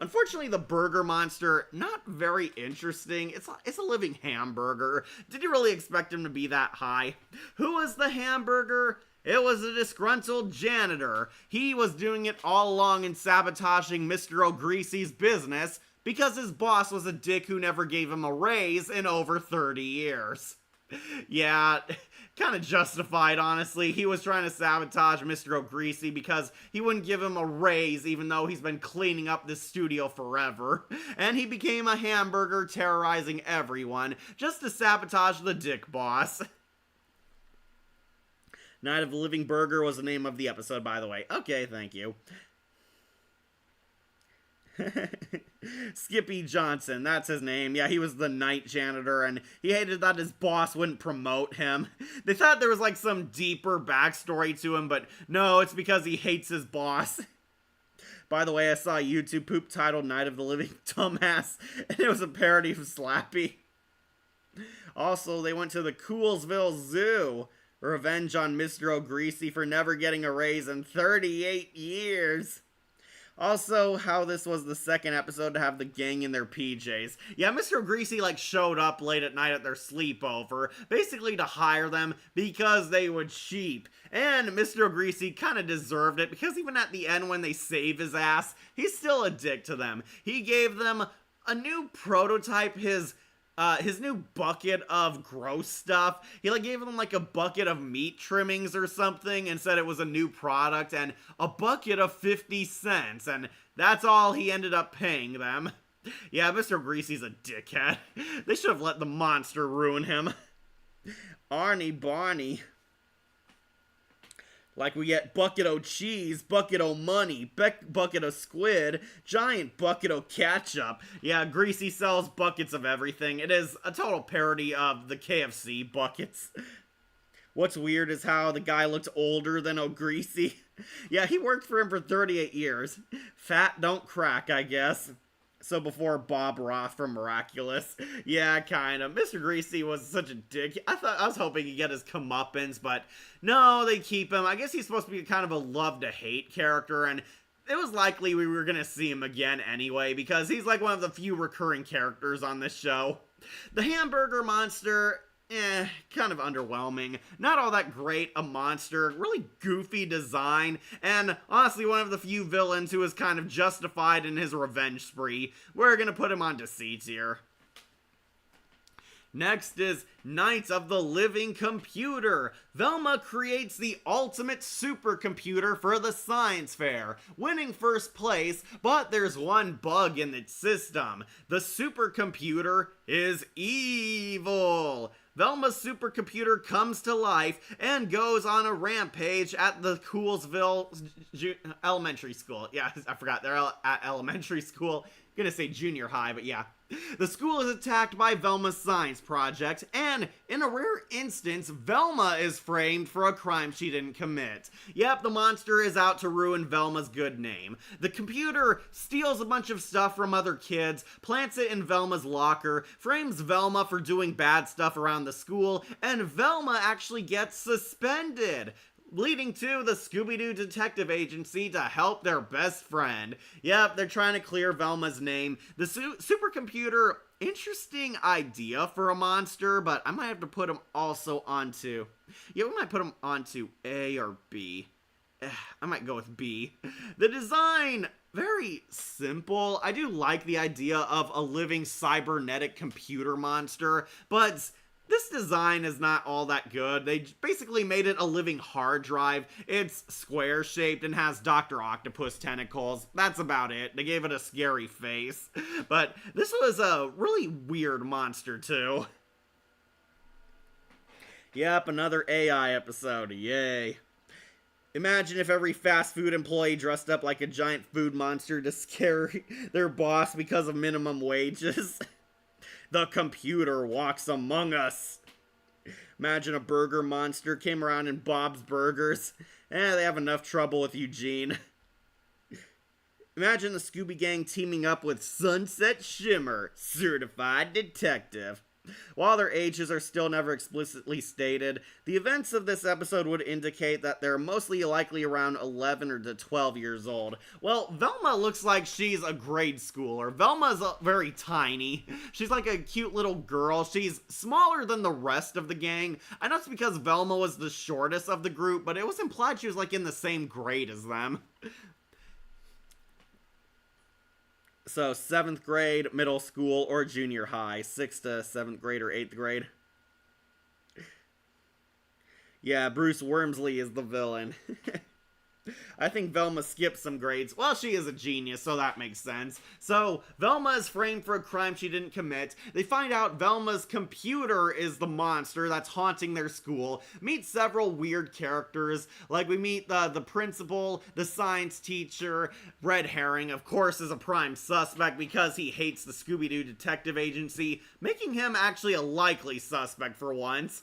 Unfortunately, the burger monster, not very interesting. It's a living hamburger. Did you really expect him to be that high? Who was the hamburger? It was a disgruntled janitor. He was doing it all along and sabotaging Mr. O'Greasy's business because his boss was a dick who never gave him a raise in over 30 years. Yeah, kind of justified, honestly. He was trying to sabotage Mr. O'Greasy because he wouldn't give him a raise even though he's been cleaning up this studio forever. And he became a hamburger terrorizing everyone just to sabotage the dick boss. Night of the Living Burger was the name of the episode, by the way. Okay, thank you. Skippy Johnson, that's his name. Yeah, he was the night janitor, and he hated that his boss wouldn't promote him. They thought there was like some deeper backstory to him, but no, it's because he hates his boss. By the way, I saw a YouTube poop titled Night of the Living Dumbass, and it was a parody of Slappy. Also, they went to the Coolsville Zoo. Revenge on Mr. O'Greasy for never getting a raise in 38 years. Also, how this was the second episode to have the gang in their PJs. Yeah, Mr. O'Greasy, like, showed up late at night at their sleepover, basically to hire them because they would cheap. And Mr. O'Greasy kind of deserved it, because even at the end when they save his ass, he's still a dick to them. He gave them a new prototype, his new bucket of gross stuff. He like gave them like a bucket of meat trimmings or something and said it was a new product, and a bucket of 50 cents, and that's all he ended up paying them. Yeah, Mr. Greasy's a dickhead. They should have let the monster ruin him. Arnie Barney. Like we get bucket o' cheese, bucket o' money, bucket o' squid, giant bucket o' ketchup. Yeah, Greasy sells buckets of everything. It is a total parody of the KFC buckets. What's weird is how the guy looked older than O'Greasy. Yeah, he worked for him for 38 years. Fat don't crack, I guess. So before Bob Ross from Miraculous. Yeah, kind of. Mr. Greasy was such a dick. I was hoping he'd get his comeuppance, but no, they keep him. I guess he's supposed to be kind of a love-to-hate character, and it was likely we were gonna see him again anyway, because he's like one of the few recurring characters on this show. The hamburger monster, kind of underwhelming. Not all that great a monster, really goofy design, and honestly one of the few villains who is kind of justified in his revenge spree. We're gonna put him on C tier. Next is Night of the Living Computer. Velma creates the ultimate supercomputer for the science fair, winning first place, but there's one bug in its system. The supercomputer is evil. Velma's supercomputer comes to life and goes on a rampage at the Coolsville Elementary School. Yeah, I forgot, they're at elementary school. I'm gonna say junior high, but yeah. The school is attacked by Velma's science project, and in a rare instance, Velma is framed for a crime she didn't commit. Yep, the monster is out to ruin Velma's good name. The computer steals a bunch of stuff from other kids, plants it in Velma's locker, frames Velma for doing bad stuff around the school, and Velma actually gets suspended, leading to the Scooby-Doo detective agency to help their best friend. Yep, they're trying to clear Velma's name. The supercomputer, interesting idea for a monster, but I might have to put him also onto... Yeah, we might put him onto A or B. I might go with B. The design, very simple. I do like the idea of a living cybernetic computer monster, but this design is not all that good. They basically made it a living hard drive. It's square-shaped and has Dr. Octopus tentacles. That's about it. They gave it a scary face. But this was a really weird monster, too. Yep, another AI episode. Yay. Imagine if every fast food employee dressed up like a giant food monster to scare their boss because of minimum wages. The computer walks among us. Imagine a burger monster came around in Bob's Burgers. They have enough trouble with Eugene. Imagine the Scooby Gang teaming up with Sunset Shimmer, certified detective. While their ages are still never explicitly stated, the events of this episode would indicate that they're mostly likely around 11 or to 12 years old. Well, Velma looks like she's a grade schooler. Velma's very tiny. She's like a cute little girl. She's smaller than the rest of the gang. I know it's because Velma was the shortest of the group, but it was implied she was like in the same grade as them. So, 7th grade, middle school, or junior high. 6th to 7th grade or 8th grade. Yeah, Bruce Wormsley is the villain. I think Velma skipped some grades. Well, she is a genius, so that makes sense. So, Velma is framed for a crime she didn't commit. They find out Velma's computer is the monster that's haunting their school. Meet several weird characters, like we meet the principal, the science teacher. Red Herring, of course, is a prime suspect because he hates the Scooby-Doo detective agency, making him actually a likely suspect for once.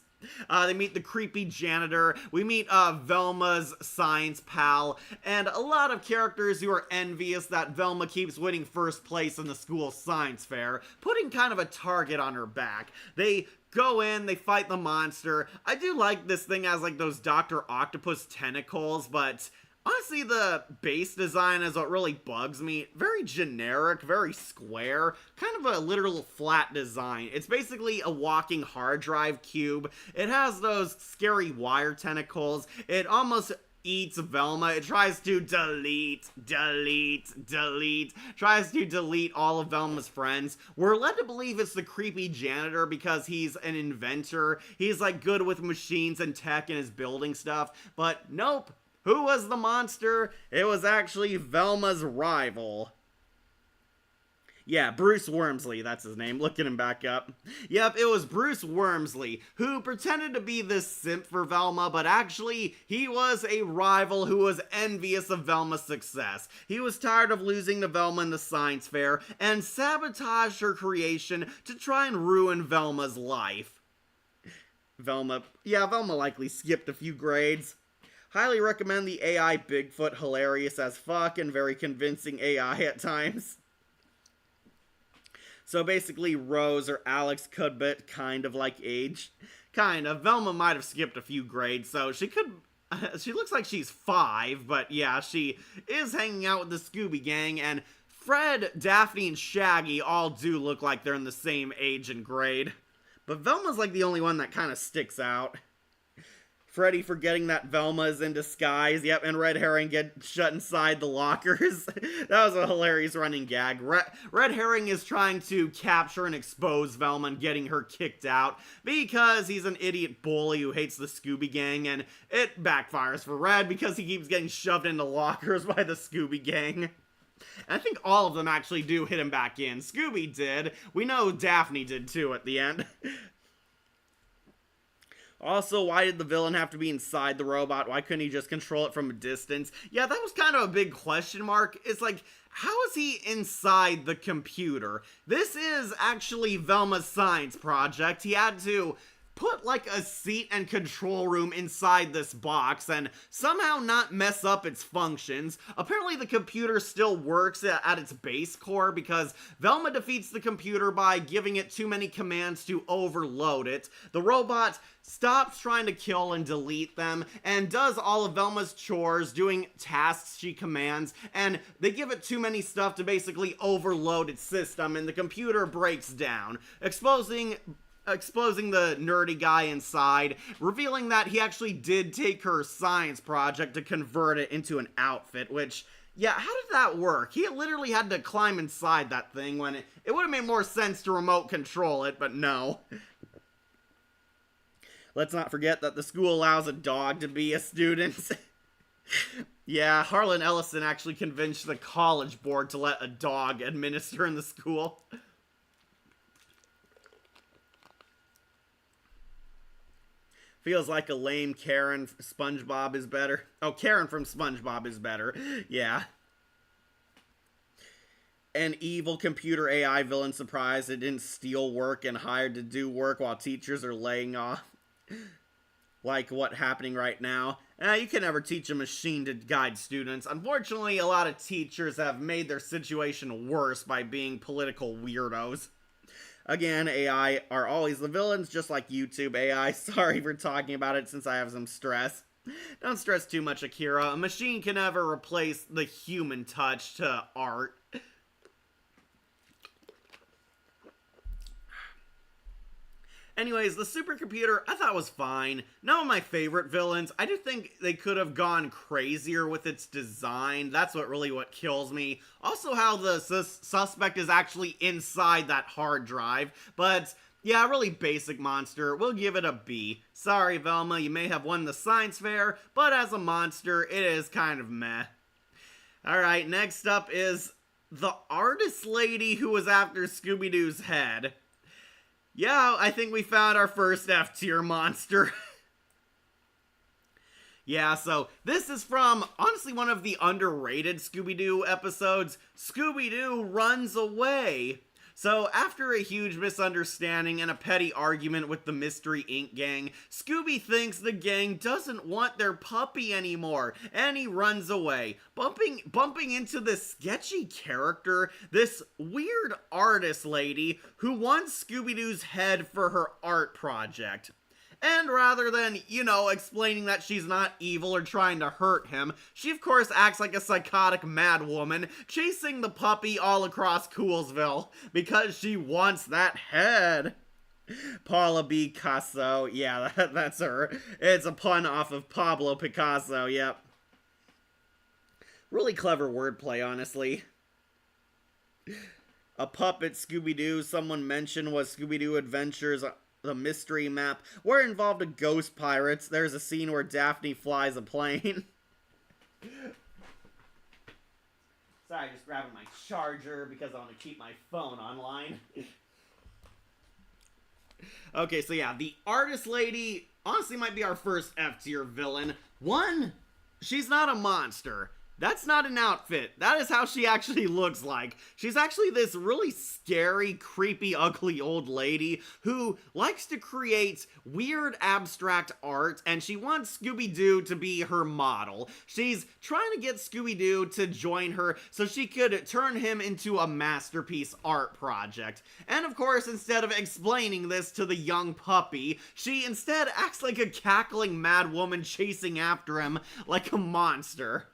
They meet the creepy janitor, we meet Velma's science pal, and a lot of characters who are envious that Velma keeps winning first place in the school science fair, putting kind of a target on her back. They go in, they fight the monster. I do like this thing as like those Dr. Octopus tentacles, but honestly, the base design is what really bugs me. Very generic, very square, kind of a literal flat design. It's basically a walking hard drive cube. It has those scary wire tentacles. It almost eats Velma. It tries to delete, tries to delete all of Velma's friends. We're led to believe it's the creepy janitor because he's an inventor. He's like good with machines and tech and his building stuff, but nope. Who was the monster? It was actually Velma's rival. Yeah, Bruce Wormsley, that's his name. Looking him back up. Yep, it was Bruce Wormsley, who pretended to be this simp for Velma, but actually, he was a rival who was envious of Velma's success. He was tired of losing to Velma in the science fair, and sabotaged her creation to try and ruin Velma's life. Velma likely skipped a few grades. Highly recommend the AI Bigfoot, hilarious as fuck and very convincing AI at times. So basically, Rose or Alex could be kind of like age. Kind of. Velma might have skipped a few grades, so she could... she looks like she's 5, but yeah, she is hanging out with the Scooby Gang, and Fred, Daphne, and Shaggy all do look like they're in the same age and grade. But Velma's like the only one that kind of sticks out. Freddy forgetting that Velma is in disguise. Yep, and Red Herring get shut inside the lockers. That was a hilarious running gag. Red Herring is trying to capture and expose Velma and getting her kicked out because he's an idiot bully who hates the Scooby Gang, and it backfires for Red because he keeps getting shoved into lockers by the Scooby Gang. And I think all of them actually do hit him back in. Scooby did. We know Daphne did too at the end. Also, why did the villain have to be inside the robot? Why couldn't he just control it from a distance? Yeah, that was kind of a big question mark. It's like, how is he inside the computer? This is actually Velma's science project. He had to put like a seat and control room inside this box and somehow not mess up its functions. Apparently the computer still works at its base core because Velma defeats the computer by giving it too many commands to overload it. The robot stops trying to kill and delete them and does all of Velma's chores, doing tasks she commands, and they give it too many stuff to basically overload its system, and the computer breaks down, exposing the nerdy guy inside, revealing that he actually did take her science project to convert it into an outfit, which, yeah, how did that work? He literally had to climb inside that thing when it would have made more sense to remote control it, but no. Let's not forget that the school allows a dog to be a student. Yeah, Harlan Ellison actually convinced the college board to let a dog administer in the school. Feels like a lame Karen SpongeBob is better. Oh, Karen from SpongeBob is better. Yeah. An evil computer AI villain surprised it didn't steal work and hired to do work while teachers are laying off. Like what's happening right now. You can never teach a machine to guide students. Unfortunately, a lot of teachers have made their situation worse by being political weirdos. Again, AI are always the villains, just like YouTube AI. Sorry for talking about it since I have some stress. Don't stress too much, Akira. A machine can never replace the human touch to art. Anyways, the supercomputer I thought was fine. Not one of my favorite villains. I do think they could have gone crazier with its design. That's what kills me. Also how the suspect is actually inside that hard drive. But yeah, really basic monster. We'll give it a B. Sorry, Velma, you may have won the science fair, but as a monster, it is kind of meh. Alright, next up is the artist lady who was after Scooby-Doo's head. Yeah, I think we found our first F-tier monster. Yeah, so this is from, honestly, one of the underrated Scooby-Doo episodes. Scooby-Doo runs away. So, after a huge misunderstanding and a petty argument with the Mystery Inc. gang, Scooby thinks the gang doesn't want their puppy anymore, and he runs away, bumping into this sketchy character, this weird artist lady who wants Scooby-Doo's head for her art project. And rather than, explaining that she's not evil or trying to hurt him, she of course acts like a psychotic mad woman, chasing the puppy all across Coolsville, because she wants that head. Paula B. Picasso, yeah, that's her. It's a pun off of Pablo Picasso, yep. Really clever wordplay, honestly. A puppet Scooby-Doo, someone mentioned, was Scooby-Doo Adventures, the mystery map, where it involved a ghost pirates. There's a scene where Daphne flies a plane. Sorry, just grabbing my charger because I want to keep my phone online. Okay, so yeah, the artist lady honestly might be our first F-tier villain. One, she's not a monster. That's not an outfit. That is how she actually looks like. She's actually this really scary, creepy, ugly old lady who likes to create weird, abstract art, and she wants Scooby-Doo to be her model. She's trying to get Scooby-Doo to join her so she could turn him into a masterpiece art project. And of course, instead of explaining this to the young puppy, she instead acts like a cackling mad woman chasing after him like a monster.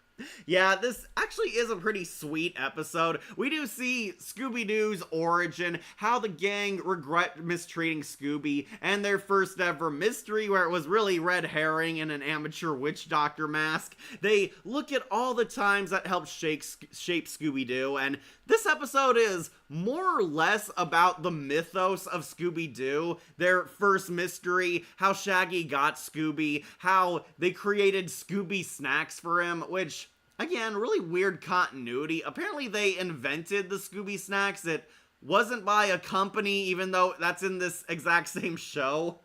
Yeah, this actually is a pretty sweet episode. We do see Scooby-Doo's origin, how the gang regret mistreating Scooby, and their first ever mystery where it was really red herring and an amateur witch doctor mask. They look at all the times that helped shape Scooby-Doo, and this episode is more or less about the mythos of Scooby-Doo, their first mystery, how Shaggy got Scooby, how they created Scooby snacks for him, which, again, really weird continuity. Apparently they invented the Scooby snacks. It wasn't by a company, even though that's in this exact same show.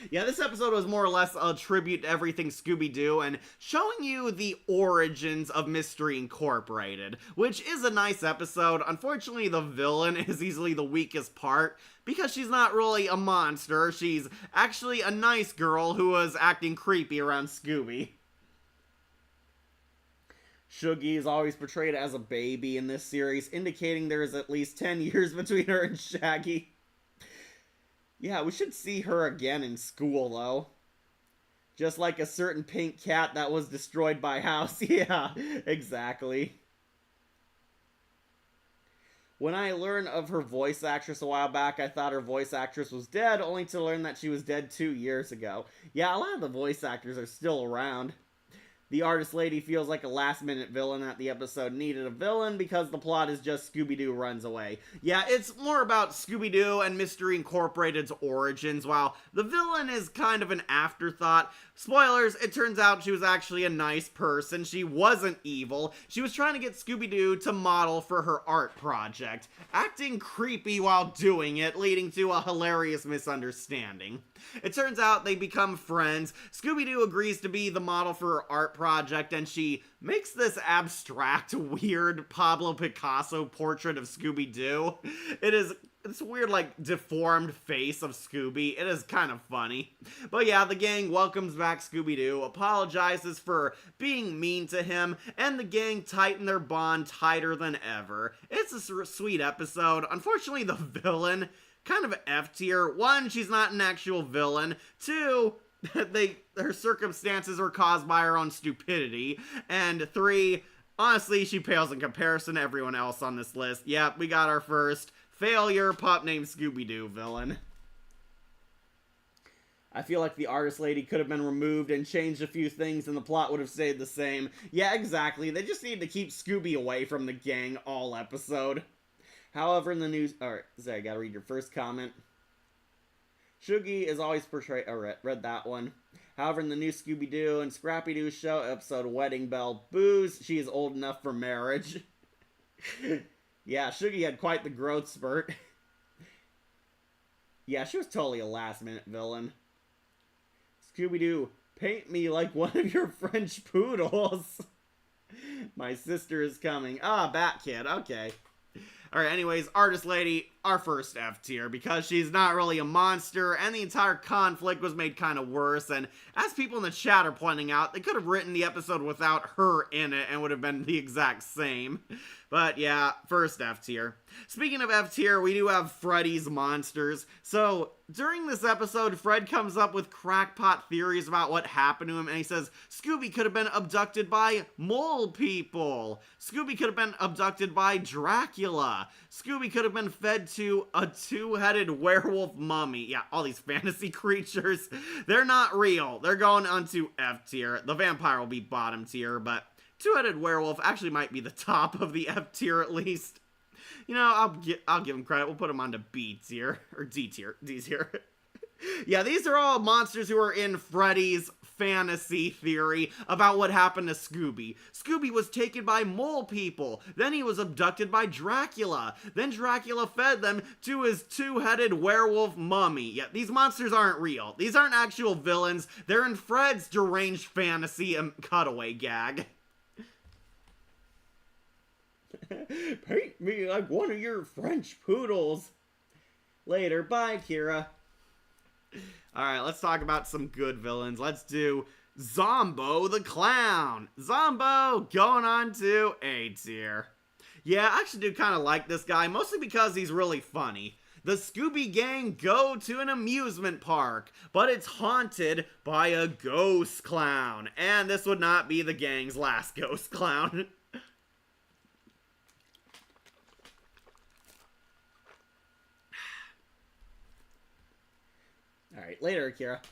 Yeah, this episode was more or less a tribute to everything Scooby-Doo and showing you the origins of Mystery Incorporated, which is a nice episode. Unfortunately, the villain is easily the weakest part because she's not really a monster. She's actually a nice girl who was acting creepy around Scooby. Shuggy is always portrayed as a baby in this series, indicating there is at least 10 years between her and Shaggy. Yeah, we should see her again in school, though. Just like a certain pink cat that was destroyed by House. Yeah, exactly. When I learned of her voice actress a while back, I thought her voice actress was dead, only to learn that she was dead 2 years ago. Yeah, a lot of the voice actors are still around. The artist lady feels like a last-minute villain that the episode needed a villain because the plot is just Scooby-Doo runs away. Yeah, it's more about Scooby-Doo and Mystery Incorporated's origins, while the villain is kind of an afterthought. Spoilers, it turns out she was actually a nice person. She wasn't evil. She was trying to get Scooby-Doo to model for her art project, acting creepy while doing it, leading to a hilarious misunderstanding. It turns out they become friends. Scooby-Doo agrees to be the model for her art project, and she makes this abstract, weird Pablo Picasso portrait of Scooby-Doo. It is this weird, like, deformed face of Scooby. It is kind of funny. But yeah, the gang welcomes back Scooby-Doo, apologizes for being mean to him, and the gang tighten their bond tighter than ever. It's a sweet episode. Unfortunately, the villain, kind of F tier. One, she's not an actual villain. Two, her circumstances were caused by her own stupidity. And three, honestly, she pales in comparison to everyone else on this list. Yep, we got our first failure pup named Scooby-Doo villain. I feel like the artist lady could have been removed and changed a few things and the plot would have stayed the same. Yeah, exactly. They just need to keep Scooby away from the gang all episode. However, in the news... Alright, sorry, I gotta read your first comment. Shuggy is always portrayed... Alright, read that one. However, in the new Scooby-Doo and Scrappy-Doo show episode Wedding Bell Booze, she is old enough for marriage. Yeah, Shuggy had quite the growth spurt. Yeah, she was totally a last-minute villain. Scooby-Doo, paint me like one of your French poodles. My sister is coming. Ah, Bat Kid, okay. Alright, anyways, artist lady, our first F tier, because she's not really a monster, and the entire conflict was made kind of worse, and as people in the chat are pointing out, they could have written the episode without her in it, and would have been the exact same. But yeah, first F tier. Speaking of F tier, we do have Freddy's Monsters. So, during this episode, Fred comes up with crackpot theories about what happened to him, and he says, Scooby could have been abducted by mole people. Scooby could have been abducted by Dracula. Scooby could have been fed to a two-headed werewolf mummy. Yeah, all these fantasy creatures. They're not real. They're going onto F tier. The vampire will be bottom tier, but two-headed werewolf actually might be the top of the F tier at least. You know, I'll give him credit. We'll put him onto B tier. Or D tier. D tier. Yeah, these are all monsters who are in Freddy's fantasy theory about what happened to Scooby. Scooby was taken by mole people. Then he was abducted by Dracula. Then Dracula fed them to his two-headed werewolf mummy. Yeah, these monsters aren't real. These aren't actual villains. They're in Fred's deranged fantasy and cutaway gag. Paint me like one of your French poodles. Later, bye, Kira. Alright, let's talk about some good villains. Let's do Zombo the Clown. Zombo going on to A tier. Yeah, I actually do kind of like this guy, mostly because he's really funny. The Scooby Gang go to an amusement park, but it's haunted by a ghost clown. And this would not be the gang's last ghost clown. Alright, later, Akira.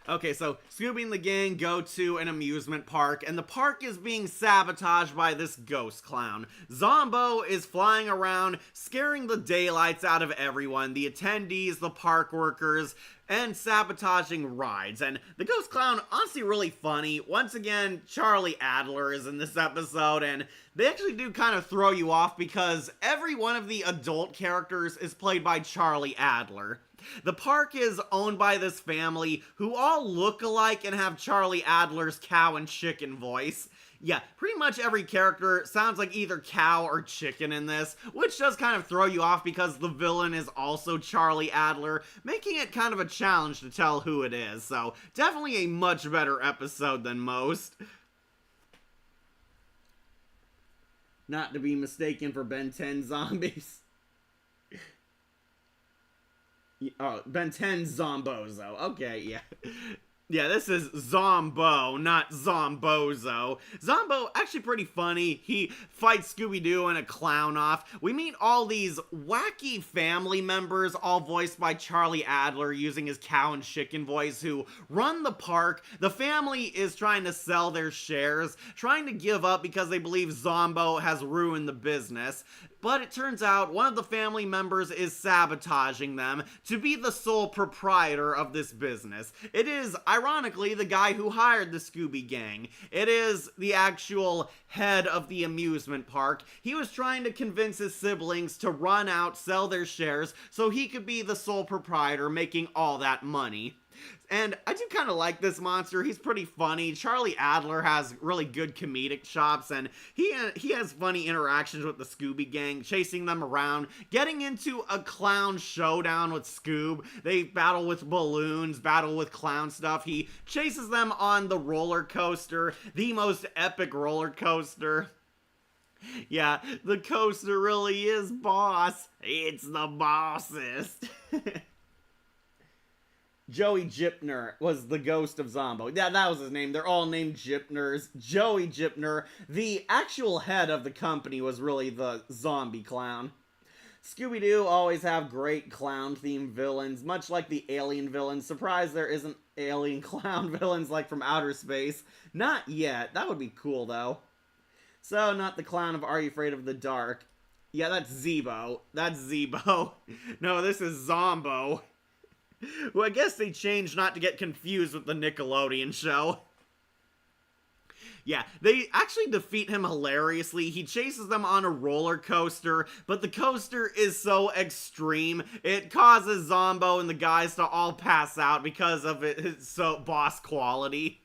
Okay, so Scooby and the gang go to an amusement park, and the park is being sabotaged by this ghost clown. Zombo is flying around, scaring the daylights out of everyone, the attendees, the park workers, and sabotaging rides. And the ghost clown, honestly really funny. Once again, Charlie Adler is in this episode, and they actually do kind of throw you off because every one of the adult characters is played by Charlie Adler. The park is owned by this family who all look alike and have Charlie Adler's cow and chicken voice. Yeah, pretty much every character sounds like either cow or chicken in this, which does kind of throw you off because the villain is also Charlie Adler, making it kind of a challenge to tell who it is. So, definitely a much better episode than most. Not to be mistaken for Ben 10 Zombies. Oh, Ben 10 Zombozo. Okay, yeah. Yeah, this is Zombo, not Zombozo. Zombo, actually pretty funny. He fights Scooby-Doo and a clown off. We meet all these wacky family members, all voiced by Charlie Adler, using his cow and chicken voice, who run the park. The family is trying to sell their shares, trying to give up because they believe Zombo has ruined the business. But it turns out one of the family members is sabotaging them to be the sole proprietor of this business. It is, ironically, the guy who hired the Scooby Gang. It is the actual head of the amusement park. He was trying to convince his siblings to run out, sell their shares, so he could be the sole proprietor, making all that money. And I do kind of like this monster. He's pretty funny. Charlie Adler has really good comedic chops, and he has funny interactions with the Scooby Gang, chasing them around, getting into a clown showdown with Scoob. They battle with balloons, battle with clown stuff. He chases them on the roller coaster, the most epic roller coaster. Yeah, the coaster really is boss. It's the bossest. Joey Gypner was the ghost of Zombo. Yeah, that was his name. They're all named Gypners. Joey Gypner, the actual head of the company, was really the zombie clown. Scooby-Doo always have great clown-themed villains, much like the alien villains. Surprised there isn't alien clown villains like from outer space. Not yet. That would be cool, though. So, not the clown of Are You Afraid of the Dark? Yeah, that's Zebo. That's Zebo. No, this is Zombo. Well, I guess they changed not to get confused with the Nickelodeon show. Yeah, they actually defeat him hilariously. He chases them on a roller coaster, but the coaster is so extreme, it causes Zombo and the guys to all pass out because of his so boss quality.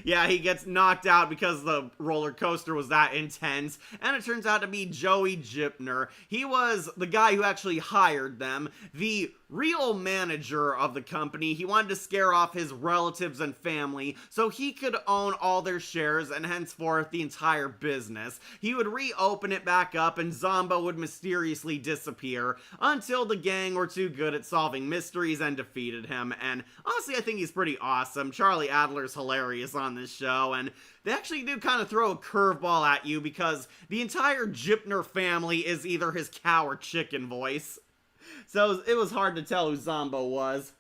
Yeah, he gets knocked out because the roller coaster was that intense, and it turns out to be Joey Gypner. He was the guy who actually hired them, the real manager of the company. He wanted to scare off his relatives and family so he could own all their shares and henceforth the entire business. He would reopen it back up and Zombo would mysteriously disappear until the gang were too good at solving mysteries and defeated him. And honestly, I think he's pretty awesome. Charlie Adler's hilarious on this show, and they actually do kind of throw a curveball at you because the entire Gypner family is either his cow or chicken voice. So it was hard to tell who Zombo was.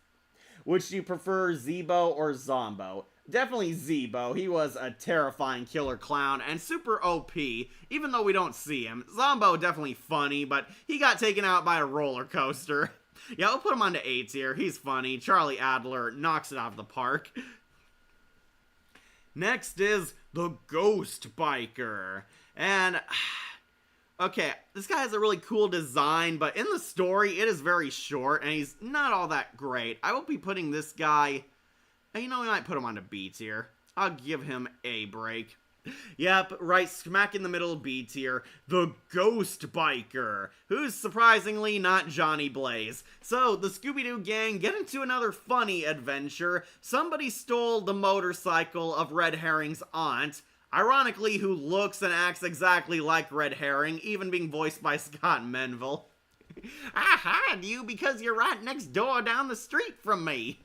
Would you prefer Zebo or Zombo? Definitely Zebo. He was a terrifying killer clown and super OP, even though we don't see him. Zombo definitely funny, but he got taken out by a roller coaster. Yeah, I'll put him on to A tier. He's funny. Charlie Adler knocks it out of the park. Next is the Ghost Biker. And okay, this guy has a really cool design, but in the story, it is very short, and he's not all that great. I will be putting this guy, you know, we might put him on a B tier. I'll give him a break. Yep, right smack in the middle of B tier, the Ghost Biker, who's surprisingly not Johnny Blaze. So, the Scooby-Doo gang get into another funny adventure. Somebody stole the motorcycle of Red Herring's aunt, ironically, who looks and acts exactly like Red Herring, even being voiced by Scott Menville. I hired you because you're right next door down the street from me.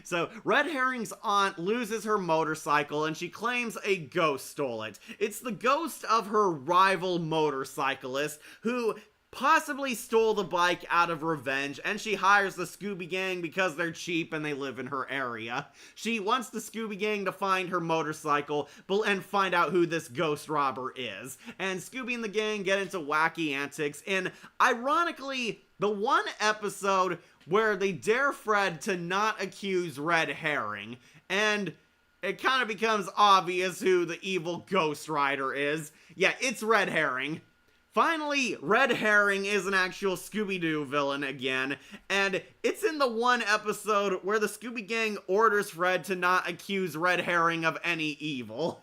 So, Red Herring's aunt loses her motorcycle and she claims a ghost stole it. It's the ghost of her rival motorcyclist who possibly stole the bike out of revenge, and she hires the Scooby Gang because they're cheap and they live in her area. She wants the Scooby Gang to find her motorcycle and find out who this ghost robber is. And Scooby and the gang get into wacky antics in, ironically, the one episode where they dare Fred to not accuse Red Herring, and it kind of becomes obvious who the evil Ghost Rider is. Yeah, it's Red Herring. Finally, Red Herring is an actual Scooby-Doo villain again, and it's in the one episode where the Scooby Gang orders Fred to not accuse Red Herring of any evil.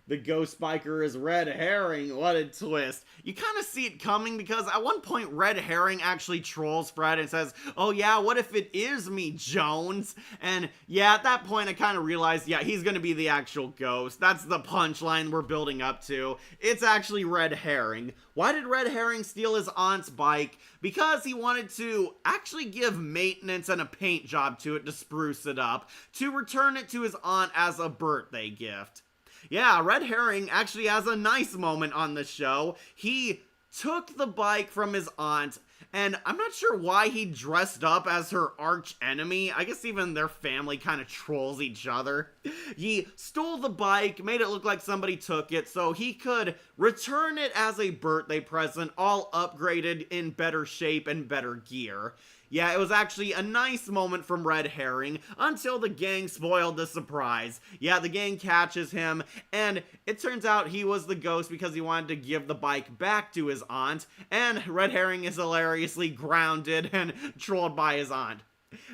The Ghost Biker is Red Herring. What a twist. You kind of see it coming because at one point Red Herring actually trolls Fred and says, "Oh yeah, what if it is me, Jones?" And yeah, at that point I kind of realized, yeah, he's going to be the actual ghost. That's the punchline we're building up to. It's actually Red Herring. Why did Red Herring steal his aunt's bike? Because he wanted to actually give maintenance and a paint job to it to spruce it up, to return it to his aunt as a birthday gift. Yeah, Red Herring actually has a nice moment on the show. He took the bike from his aunt, and I'm not sure why he dressed up as her arch enemy. I guess even their family kind of trolls each other. He stole the bike, made it look like somebody took it, so he could return it as a birthday present, all upgraded in better shape and better gear. Yeah, it was actually a nice moment from Red Herring until the gang spoiled the surprise. Yeah, the gang catches him, and it turns out he was the ghost because he wanted to give the bike back to his aunt, and Red Herring is hilarious hilariously grounded and trolled by his aunt.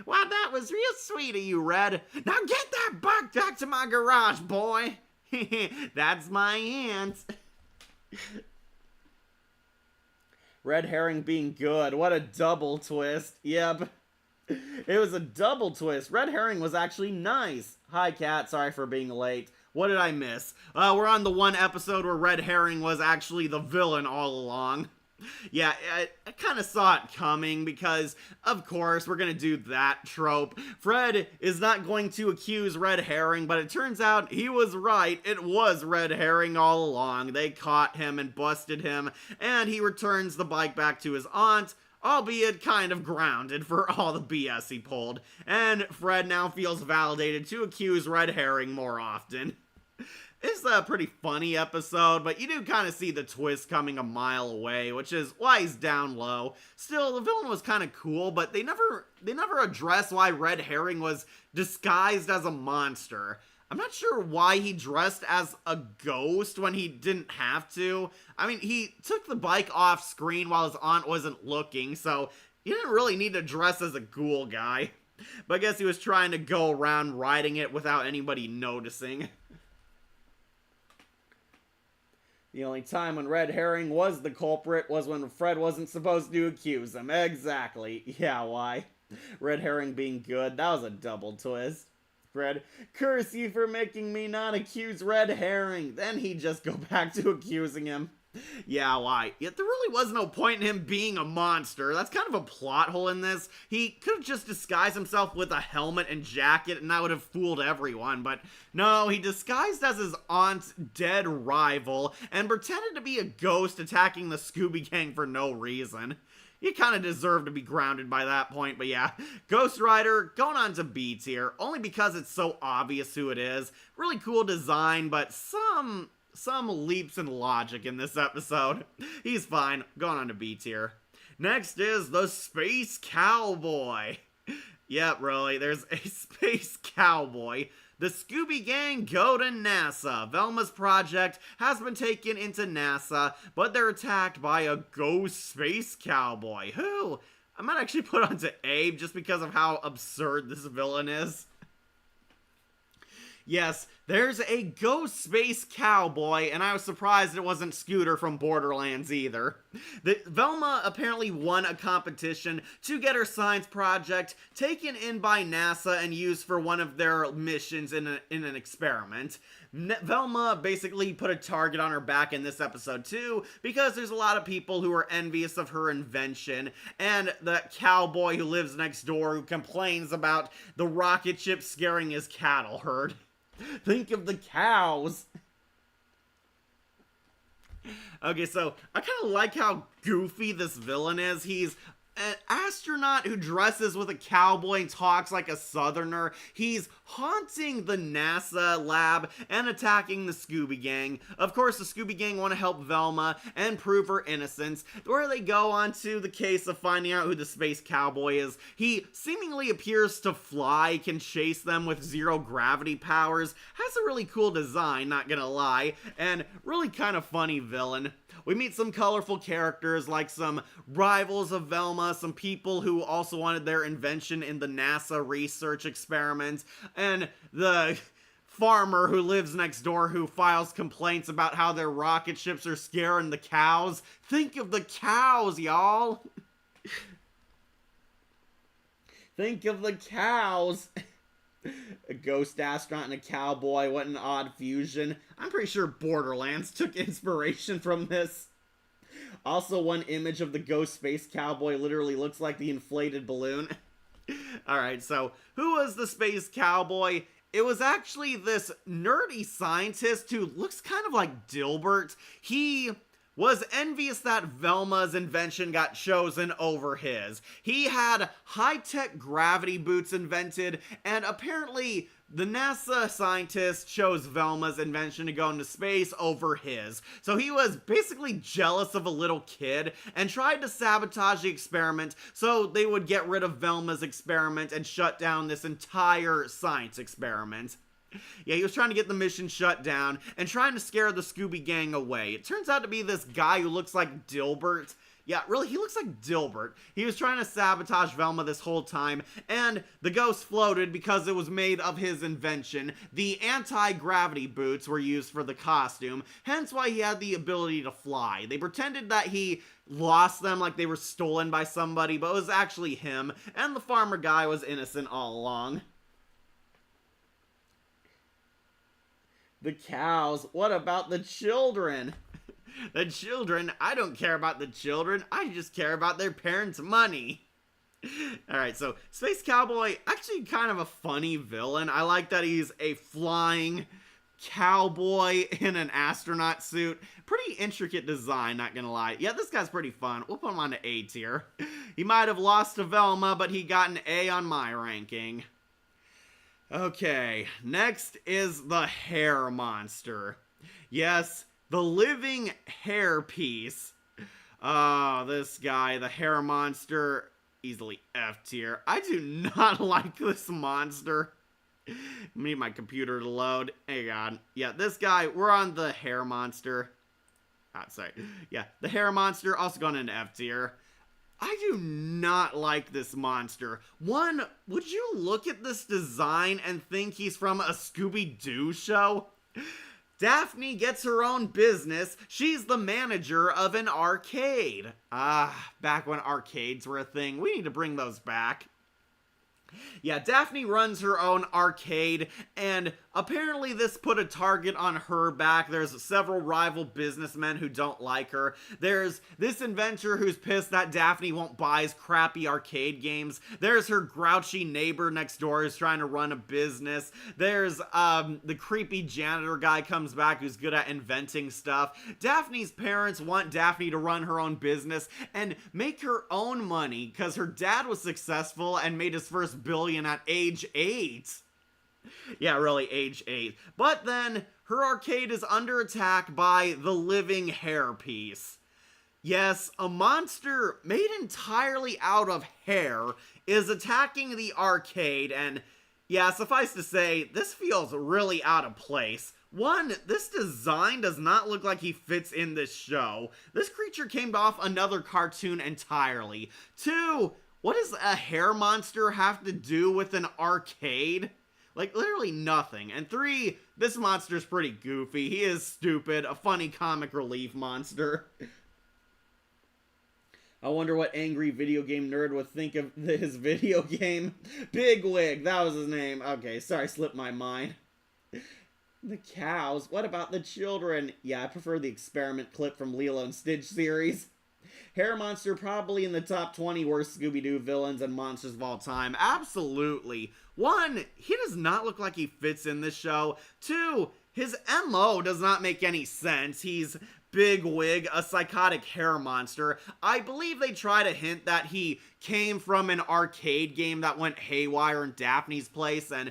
Well, that was real sweet of you, Red. Now get that bike back to my garage, boy. That's my aunt. Red herring being good. What a double twist. Yep. It was a double twist. Red herring was actually nice. Hi, Cat. Sorry for being late. What did I miss? We're on the one episode where Red herring was actually the villain all along. Yeah, I kind of saw it coming because, of course, we're going to do that trope. Fred is not going to accuse Red herring, but it turns out he was right. It was Red herring all along. They caught him and busted him, and he returns the bike back to his aunt, albeit kind of grounded for all the BS he pulled. And Fred now feels validated to accuse Red herring more often. It's a pretty funny episode, but you do kind of see the twist coming a mile away, which is why he's down low. Still, the villain was kind of cool, but they never address why Red herring was disguised as a monster. I'm not sure why he dressed as a ghost when he didn't have to. I mean, he took the bike off screen while his aunt wasn't looking, so you didn't really need to dress as a ghoul guy. But I guess he was trying to go around riding it without anybody noticing. The only time when Red herring was the culprit was when Fred wasn't supposed to accuse him. Exactly. Yeah, why? Red herring being good, that was a double twist. Fred, curse you for making me not accuse Red herring. Then he'd just go back to accusing him. Yeah, why? Yet there really was no point in him being a monster. That's kind of a plot hole in this. He could have just disguised himself with a helmet and jacket and that would have fooled everyone, but no, he disguised as his aunt's dead rival and pretended to be a ghost attacking the Scooby Gang for no reason. You kind of deserve to be grounded by that point, but yeah. Ghost Rider, going on to B tier, only because it's so obvious who it is. Really cool design, but some leaps in logic in this episode. He's fine. Going on to B tier. Next is the Space Cowboy. Yep, really, there's a Space Cowboy. The Scooby Gang go to NASA. Velma's project has been taken into NASA, but they're attacked by a ghost Space Cowboy. Who? I might actually put onto Abe just because of how absurd this villain is. Yes, there's a ghost space cowboy, and I was surprised it wasn't Scooter from Borderlands either. Velma apparently won a competition to get her science project taken in by NASA and used for one of their missions in an experiment. Velma basically put a target on her back in this episode too, because there's a lot of people who are envious of her invention, and the cowboy who lives next door who complains about the rocket ship scaring his cattle herd. Think of the cows. Okay, so I kind of like how goofy this villain is. He's an astronaut who dresses with a cowboy and talks like a southerner. He's haunting the NASA lab and attacking the Scooby Gang. Of course, the Scooby Gang want to help Velma and prove her innocence, where they go on to the case of finding out who the space cowboy is. He seemingly appears to fly, can chase them with zero gravity powers, has a really cool design, not gonna lie, and really kind of funny villain. We meet some colorful characters like some rivals of Velma, some people who also wanted their invention in the NASA research experiment, and the farmer who lives next door who files complaints about how their rocket ships are scaring the cows. Think of the cows, y'all! Think of the cows! A ghost astronaut and a cowboy, what an odd fusion. I'm pretty sure Borderlands took inspiration from this. Also, one image of the ghost space cowboy literally looks like the inflated balloon. Alright, so who was the space cowboy? It was actually this nerdy scientist who looks kind of like Dilbert. He was envious that Velma's invention got chosen over his. He had high-tech gravity boots invented, and apparently the NASA scientist chose Velma's invention to go into space over his. So he was basically jealous of a little kid and tried to sabotage the experiment so they would get rid of Velma's experiment and shut down this entire science experiment. Yeah, he was trying to get the mission shut down and trying to scare the Scooby Gang away. It turns out to be this guy who looks like Dilbert. Yeah, really, he looks like Dilbert. He was trying to sabotage Velma this whole time, and the ghost floated because it was made of his invention. The anti-gravity boots were used for the costume, hence why he had the ability to fly. They pretended that he lost them like they were stolen by somebody, but it was actually him, and the farmer guy was innocent all along. The cows, what about the children? The children, I don't care about the children, I just care about their parents' money. Alright, so Space Cowboy, actually kind of a funny villain. I like that he's a flying cowboy in an astronaut suit. Pretty intricate design, not gonna lie. Yeah, this guy's pretty fun. We'll put him on the A tier. He might have lost to Velma, but he got an A on my ranking. Okay, next is the hair monster. Yes, the living hair piece. Oh, this guy, the hair monster, easily F tier. I do not like this monster. I need my computer to load. Hang on. Yeah, this guy, we're on the hair monster. Sorry. Yeah, the hair monster, also going into F tier. I do not like this monster. One, would you look at this design and think he's from a Scooby-Doo show? Daphne gets her own business. She's the manager of an arcade. Back when arcades were a thing. We need to bring those back. Yeah, Daphne runs her own arcade, and apparently this put a target on her back. There's several rival businessmen who don't like her. There's this inventor who's pissed that Daphne won't buy his crappy arcade games. There's her grouchy neighbor next door who's trying to run a business. There's the creepy janitor guy comes back who's good at inventing stuff. Daphne's parents want Daphne to run her own business and make her own money because her dad was successful and made his first billion at age 8. Yeah, really, age 8. But then, her arcade is under attack by the living hairpiece. Yes, a monster made entirely out of hair is attacking the arcade, and yeah, suffice to say, this feels really out of place. One, this design does not look like he fits in this show. This creature came off another cartoon entirely. Two, what does a hair monster have to do with an arcade? Like, literally nothing. And 3, this monster's pretty goofy. He is stupid, a funny comic relief monster. I wonder what angry video game nerd would think of his video game. Bigwig, that was his name. Okay, sorry, slipped my mind. The cows, what about the children? Yeah, I prefer the experiment clip from Lilo and Stitch series. Hair Monster probably in the top 20 worst Scooby-Doo villains and monsters of all time. Absolutely. 1, he does not look like he fits in this show. 2, his MO does not make any sense. He's Bigwig, a psychotic hair monster. I believe they try to hint that he came from an arcade game that went haywire in Daphne's place, and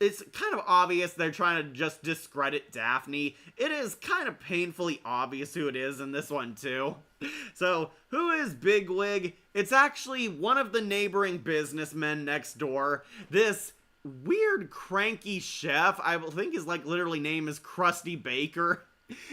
it's kind of obvious they're trying to just discredit Daphne. It is kind of painfully obvious who it is in this one, too. So, who is Bigwig? It's actually one of the neighboring businessmen next door. This weird, cranky chef, I think his, literally name is Krusty Baker.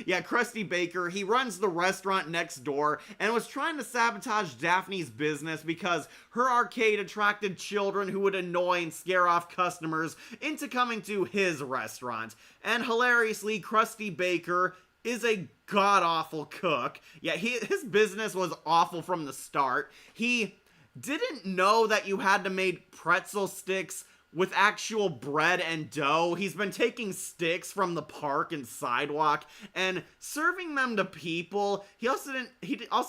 Yeah, Krusty Baker, he runs the restaurant next door and was trying to sabotage Daphne's business because her arcade attracted children who would annoy and scare off customers into coming to his restaurant. And hilariously, Krusty Baker is a god-awful cook. Yeah, his business was awful from the start. He didn't know that you had to make pretzel sticks with actual bread and dough. He's been taking sticks from the park and sidewalk and serving them to people. He also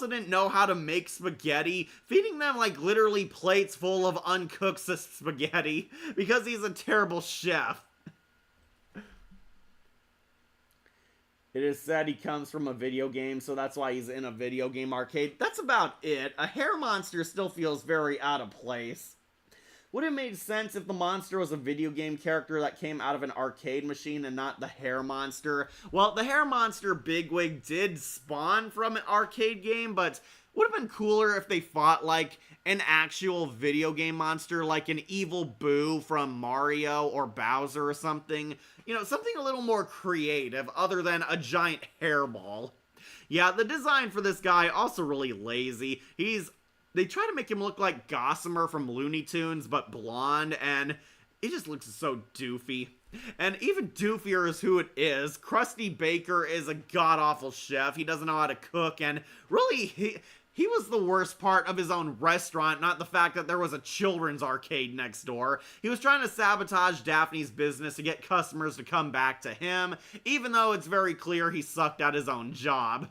didn't know how to make spaghetti, feeding them literally plates full of uncooked spaghetti because he's a terrible chef. It is said he comes from a video game, so that's why he's in a video game arcade. That's about it. A hair monster still feels very out of place. Would it have made sense if the monster was a video game character that came out of an arcade machine and not the hair monster? Well, the hair monster Bigwig did spawn from an arcade game, but would have been cooler if they fought like an actual video game monster, like an evil Boo from Mario or Bowser or something. You know, something a little more creative other than a giant hairball. Yeah, the design for this guy also really lazy. They try to make him look like Gossamer from Looney Tunes, but blonde, and he just looks so doofy. And even doofier is who it is. Krusty Baker is a god-awful chef. He doesn't know how to cook, and really, he was the worst part of his own restaurant, not the fact that there was a children's arcade next door. He was trying to sabotage Daphne's business to get customers to come back to him, even though it's very clear he sucked at his own job.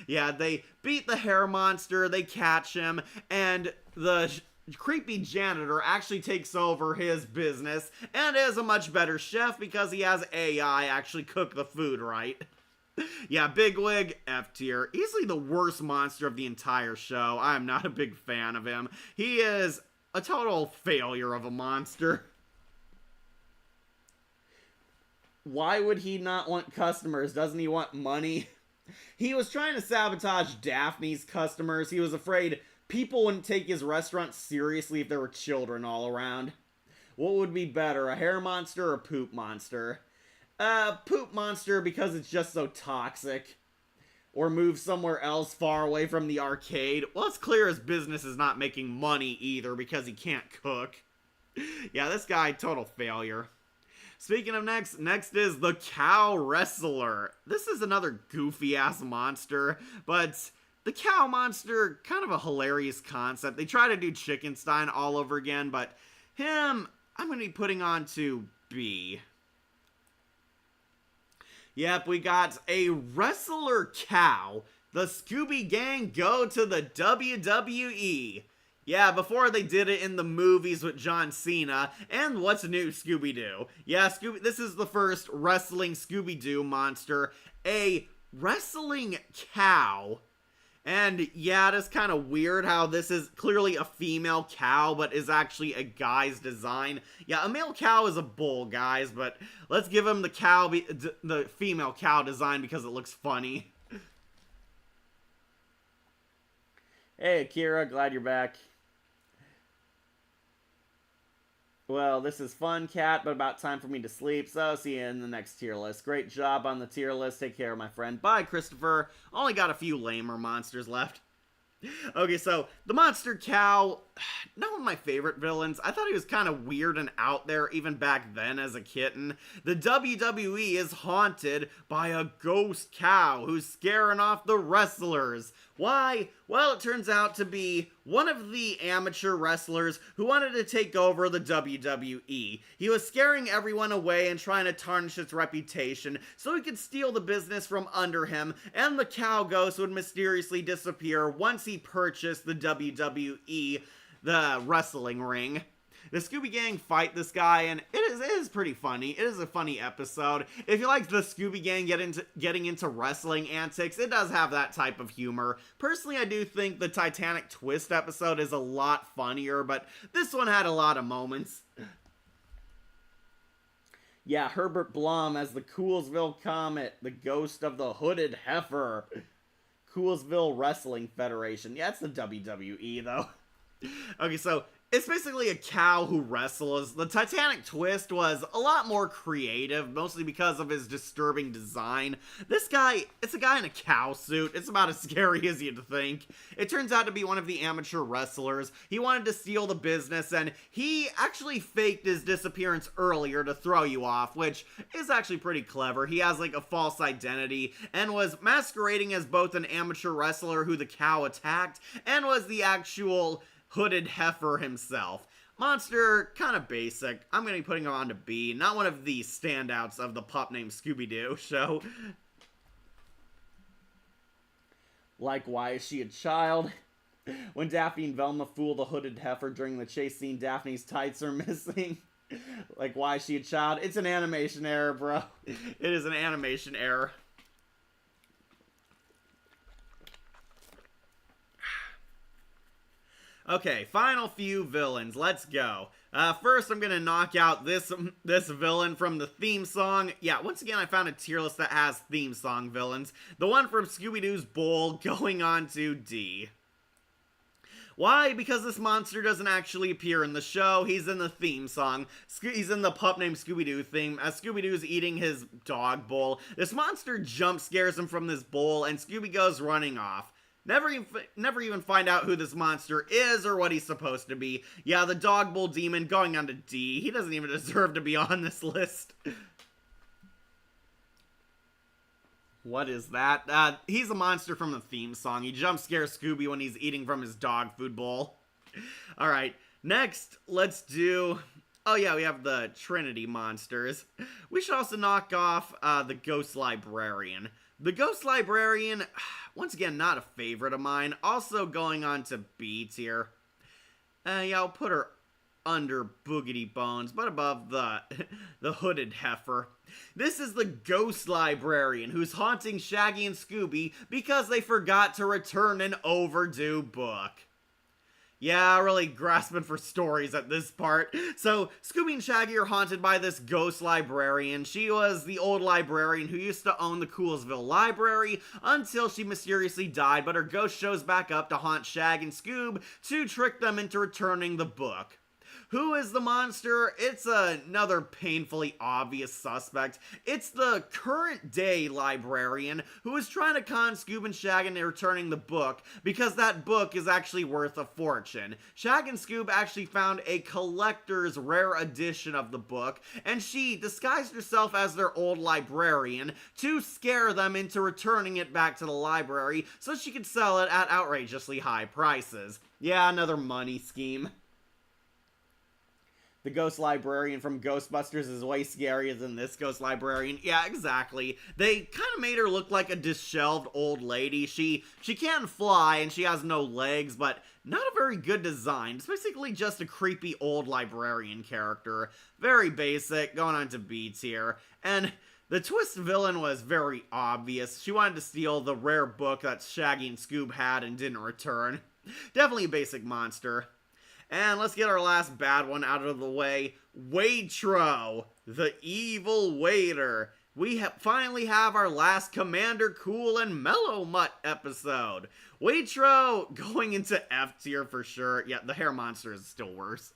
Yeah, they beat the hair monster, they catch him, and the creepy janitor actually takes over his business and is a much better chef because he has AI actually cook the food right. Yeah, Bigwig, F tier. Easily the worst monster of the entire show. I am not a big fan of him. He is a total failure of a monster. Why would he not want customers? Doesn't he want money? He was trying to sabotage Daphne's customers. He was afraid people wouldn't take his restaurant seriously if there were children all around. What would be better, a hair monster or a poop monster? Poop monster because it's just so toxic. Or move somewhere else far away from the arcade. Well, it's clear his business is not making money either because he can't cook. Yeah, this guy, total failure. Speaking of next is the Cow Wrestler. This is another goofy-ass monster, but the Cow Monster, kind of a hilarious concept. They try to do Chickenstein all over again, but him, I'm going to be putting on to B. Yep, we got a wrestler cow. The Scooby Gang go to the WWE. Yeah, before they did it in the movies with John Cena. And what's new, Scooby-Doo? Yeah, this is the first wrestling Scooby-Doo monster. A wrestling cow. And yeah, it is kind of weird how this is clearly a female cow, but is actually a guy's design. Yeah, a male cow is a bull, guys, but let's give him the female cow design because it looks funny. Hey, Akira, glad you're back. Well, this is fun, Cat, but about time for me to sleep, so see you in the next tier list. Great job on the tier list. Take care, my friend. Bye, Christopher. Only got a few lamer monsters left. Okay, so the monster cow, not one of my favorite villains. I thought he was kind of weird and out there even back then as a kitten. The WWE is haunted by a ghost cow who's scaring off the wrestlers. Why? Well, it turns out to be one of the amateur wrestlers who wanted to take over the WWE. He was scaring everyone away and trying to tarnish its reputation so he could steal the business from under him, and the cow ghost would mysteriously disappear once he purchased the WWE, the wrestling ring. The Scooby Gang fight this guy, and it is pretty funny. It is a funny episode. If you like the Scooby Gang getting into wrestling antics, it does have that type of humor. Personally, I do think the Titanic Twist episode is a lot funnier, but this one had a lot of moments. Yeah, Herbert Blum as the Coolsville Comet, the ghost of the hooded heifer. Coolsville Wrestling Federation. Yeah, it's the WWE, though. Okay, so it's basically a cow who wrestles. The Titanic Twist was a lot more creative, mostly because of his disturbing design. This guy, it's a guy in a cow suit. It's about as scary as you'd think. It turns out to be one of the amateur wrestlers. He wanted to steal the business, and he actually faked his disappearance earlier to throw you off, which is actually pretty clever. He has like a false identity, and was masquerading as both an amateur wrestler who the cow attacked, and was the actual hooded heifer himself. Monster, kind of basic. I'm going to be putting him on to B. Not one of the standouts of the pup named Scooby-Doo show. Like, why is she a child? When Daphne and Velma fool the hooded heifer during the chase scene, Daphne's tights are missing. Like, why is she a child? It's an animation error, bro. It is an animation error. Okay, final few villains. Let's go. First, I'm gonna knock out this villain from the theme song. Yeah, once again, I found a tier list that has theme song villains. The one from Scooby-Doo's Bowl going on to D. Why? Because this monster doesn't actually appear in the show. He's in the theme song. He's in the Pup Named Scooby-Doo theme. As Scooby-Doo's eating his dog bowl, this monster jump scares him from this bowl, and Scooby goes running off. Never even find out who this monster is or what he's supposed to be. Yeah, the dog bowl demon going on to D. He doesn't even deserve to be on this list. What is that? He's a monster from the theme song. He jump scares Scooby when he's eating from his dog food bowl. Alright, next, let's do... Oh yeah, we have the Trinity monsters. We should also knock off the Ghost Librarian. The Ghost Librarian, once again, not a favorite of mine. Also going on to B tier. Yeah, I'll put her under Boogy Bones, but above the hooded heifer. This is the Ghost Librarian, who's haunting Shaggy and Scooby because they forgot to return an overdue book. Yeah, really grasping for stories at this part. So, Scooby and Shaggy are haunted by this ghost librarian. She was the old librarian who used to own the Coolsville Library until she mysteriously died, but her ghost shows back up to haunt Shag and Scoob to trick them into returning the book. Who is the monster? It's another painfully obvious suspect. It's the current day librarian who is trying to con Scoob and Shag into returning the book because that book is actually worth a fortune. Shag and Scoob actually found a collector's rare edition of the book, and she disguised herself as their old librarian to scare them into returning it back to the library so she could sell it at outrageously high prices. Yeah, another money scheme. The Ghost Librarian from Ghostbusters is way scarier than this Ghost Librarian. Yeah, exactly. They kind of made her look like a disheveled old lady. She can fly and she has no legs, but not a very good design. It's basically just a creepy old librarian character. Very basic, going on to B tier. And the twist villain was very obvious. She wanted to steal the rare book that Shaggy and Scoob had and didn't return. Definitely a basic monster. And let's get our last bad one out of the way. Waitro, the evil waiter. We finally have our last Commander Cool and Mellow Mutt episode. Waitro going into F tier for sure. Yeah, the hair monster is still worse.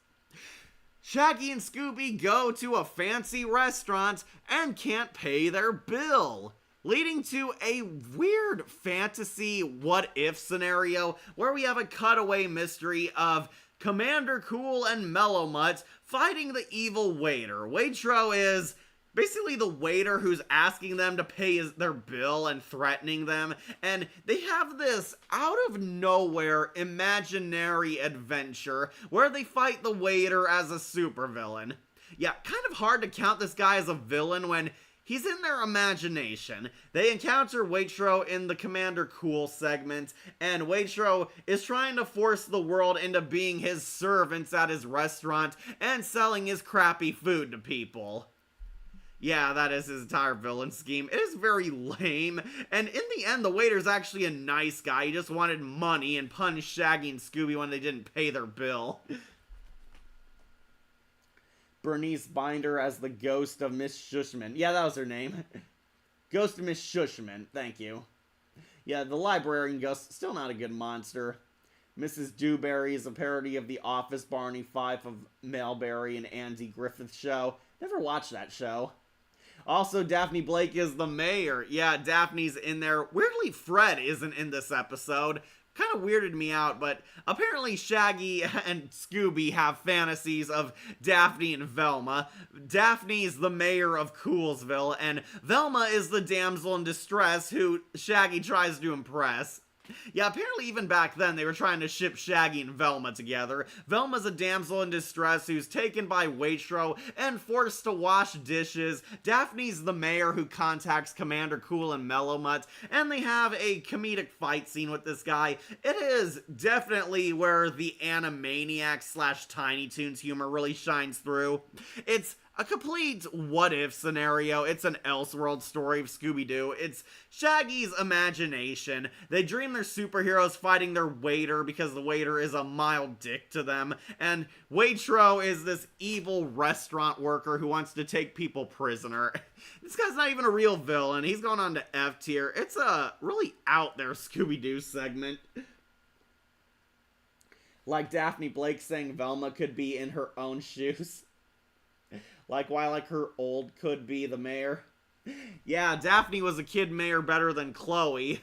Shaggy and Scooby go to a fancy restaurant and can't pay their bill, leading to a weird fantasy what-if scenario where we have a cutaway mystery of Commander Cool and Mellow Mutt fighting the evil waiter. Waitro is basically the waiter who's asking them to pay their bill and threatening them, and they have this out-of-nowhere imaginary adventure where they fight the waiter as a supervillain. Yeah, kind of hard to count this guy as a villain when he's in their imagination. They encounter Waitro in the Commander Cool segment, and Waitro is trying to force the world into being his servants at his restaurant and selling his crappy food to people. Yeah, that is his entire villain scheme. It is very lame, and in the end, the waiter's actually a nice guy. He just wanted money and punished Shaggy and Scooby when they didn't pay their bill. Bernice Binder as the ghost of Miss Shushman. Yeah, that was her name. Ghost of Miss Shushman. Thank you. Yeah, the librarian ghost, still not a good monster. Mrs. Dewberry is a parody of The Office Barney Fife of Melberry and Andy Griffith Show. Never watched that show. Also, Daphne Blake is the mayor. Yeah, Daphne's in there. Weirdly, Fred isn't in this episode. Kind of weirded me out, but apparently Shaggy and Scooby have fantasies of Daphne and Velma. Daphne's the mayor of Coolsville, and Velma is the damsel in distress who Shaggy tries to impress. Yeah, apparently even back then they were trying to ship Shaggy and Velma together. Velma's a damsel in distress who's taken by Waitro and forced to wash dishes. Daphne's the mayor who contacts Commander Cool and Mellow Mutt, and they have a comedic fight scene with this guy. It is definitely where the Animaniacs / Tiny Toons humor really shines through. It's a complete what-if scenario. It's an Elseworld story of Scooby-Doo. It's Shaggy's imagination. They dream they're superheroes fighting their waiter because the waiter is a mild dick to them. And Waitro is this evil restaurant worker who wants to take people prisoner. This guy's not even a real villain. He's going on to F tier. It's a really out there Scooby-Doo segment. Like Daphne Blake saying Velma could be in her own shoes. Like why like her old could be the mayor. Yeah, Daphne was a kid mayor better than Chloe.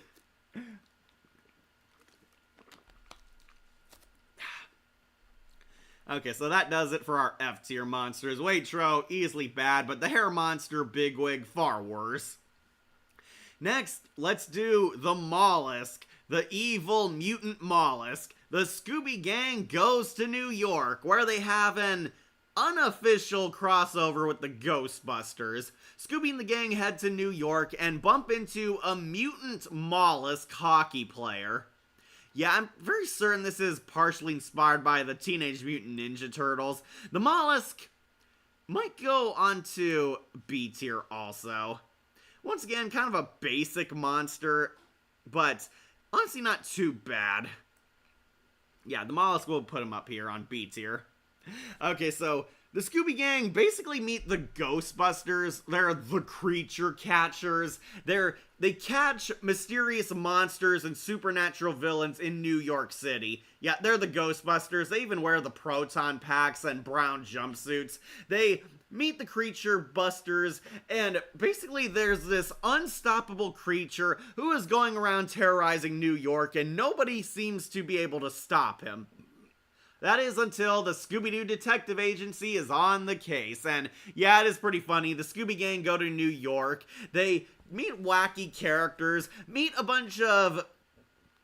Okay, so that does it for our F tier monsters. Waitro, easily bad, but the hair monster, Bigwig, far worse. Next, let's do the mollusk. The evil mutant mollusk. The Scooby Gang goes to New York, where they have an unofficial crossover with the Ghostbusters. Scooby and the gang head to New York and bump into a mutant mollusk hockey player. Yeah, I'm very certain this is partially inspired by the Teenage Mutant Ninja Turtles. The mollusk might go onto B tier also. Once again, kind of a basic monster, but honestly not too bad. Yeah, the mollusk will put him up here on B tier. Okay, so the Scooby Gang basically meet the Ghostbusters. They're the creature catchers. They catch mysterious monsters and supernatural villains in New York City. Yeah, they're the Ghostbusters. They even wear the proton packs and brown jumpsuits. They meet the creature busters, and basically there's this unstoppable creature who is going around terrorizing New York, and nobody seems to be able to stop him. That is until the Scooby-Doo Detective Agency is on the case. And yeah, it is pretty funny. The Scooby Gang go to New York. They meet wacky characters, meet a bunch of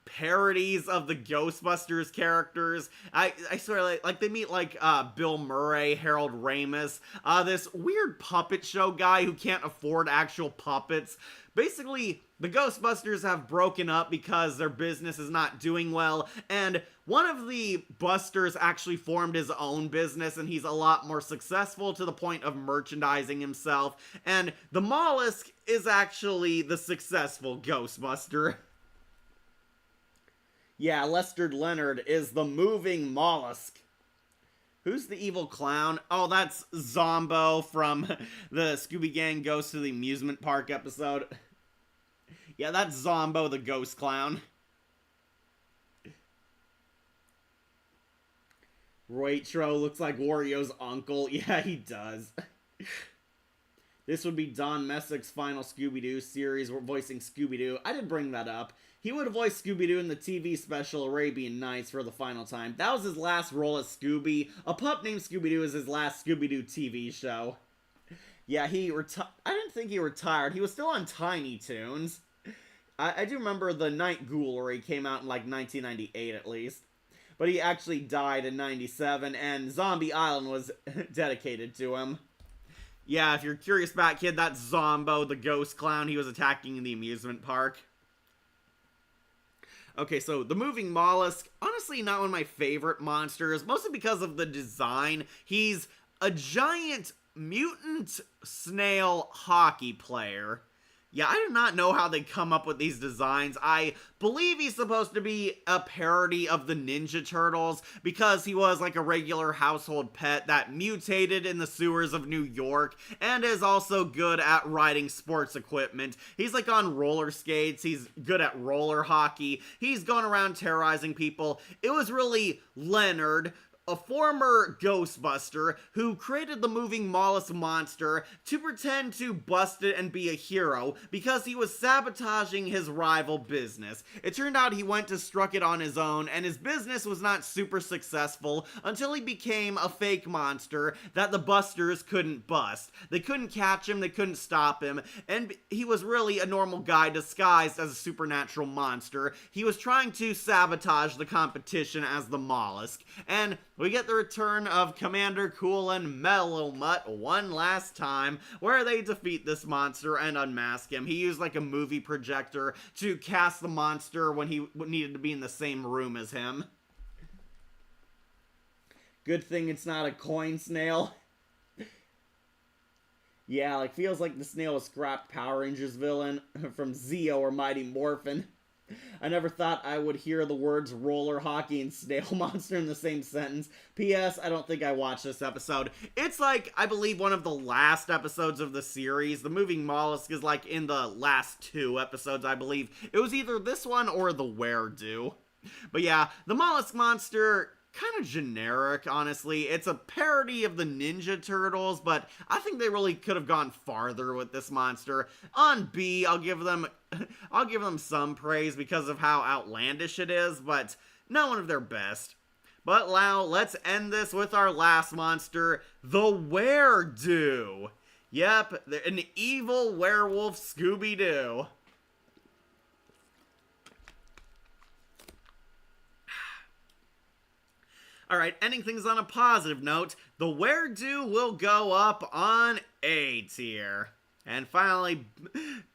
parodies of the Ghostbusters characters. I swear, like they meet like Bill Murray, Harold Ramis, this weird puppet show guy who can't afford actual puppets. Basically, the Ghostbusters have broken up because their business is not doing well, and one of the Busters actually formed his own business, and he's a lot more successful to the point of merchandising himself, and the mollusk is actually the successful Ghostbuster. Yeah, Lester Leonard is the moving mollusk. Who's the evil clown? Oh, that's Zombo from the Scooby Gang Goes to the Amusement Park episode. Yeah, that's Zombo, the ghost clown. Waitro looks like Wario's uncle. Yeah, he does. This would be Don Messick's final Scooby-Doo series. We're voicing Scooby-Doo. I did bring that up. He would voice Scooby-Doo in the TV special Arabian Nights for the final time. That was his last role as Scooby. A pup named Scooby-Doo is his last Scooby-Doo TV show. Yeah, I didn't think he retired. He was still on Tiny Toons. I do remember the Night Ghoulery came out in like 1998 at least. But he actually died in 97, and Zombie Island was dedicated to him. Yeah, if you're curious about kid, that's Zombo, the ghost clown he was attacking in the amusement park. Okay, so the moving mollusk, honestly not one of my favorite monsters, mostly because of the design. He's a giant mutant snail hockey player. Yeah, I do not know how they come up with these designs. I believe he's supposed to be a parody of the Ninja Turtles because he was like a regular household pet that mutated in the sewers of New York and is also good at riding sports equipment. He's like on roller skates. He's good at roller hockey. He's gone around terrorizing people. It was really Leonard, a former Ghostbuster who created the moving mollusk monster to pretend to bust it and be a hero because he was sabotaging his rival business. It turned out he went to struck it on his own, and his business was not super successful until he became a fake monster that the Busters couldn't bust. They couldn't catch him, they couldn't stop him, and he was really a normal guy disguised as a supernatural monster. He was trying to sabotage the competition as the mollusk, and we get the return of Commander Cool and Mellow Mutt one last time, where they defeat this monster and unmask him. He used like a movie projector to cast the monster when he needed to be in the same room as him. Good thing it's not a coin snail. Yeah, like feels like the snail was scrapped Power Rangers villain from Zeo or Mighty Morphin. I never thought I would hear the words roller hockey and snail monster in the same sentence. P.S. I don't think I watched this episode. It's like, I believe, one of the last episodes of the series. The moving mollusk is like in the last 2 episodes, I believe. It was either this one or the Were-Do. But yeah, the mollusk monster kind of generic, honestly. It's a parody of the Ninja Turtles, but I think they really could have gone farther with this monster. On B, I'll give them some praise because of how outlandish it is, but not one of their best. But now, let's end this with our last monster, the Were-Do. Yep, an evil werewolf Scooby-Doo. Alright, ending things on a positive note, the Were-Do will go up on A tier. And finally,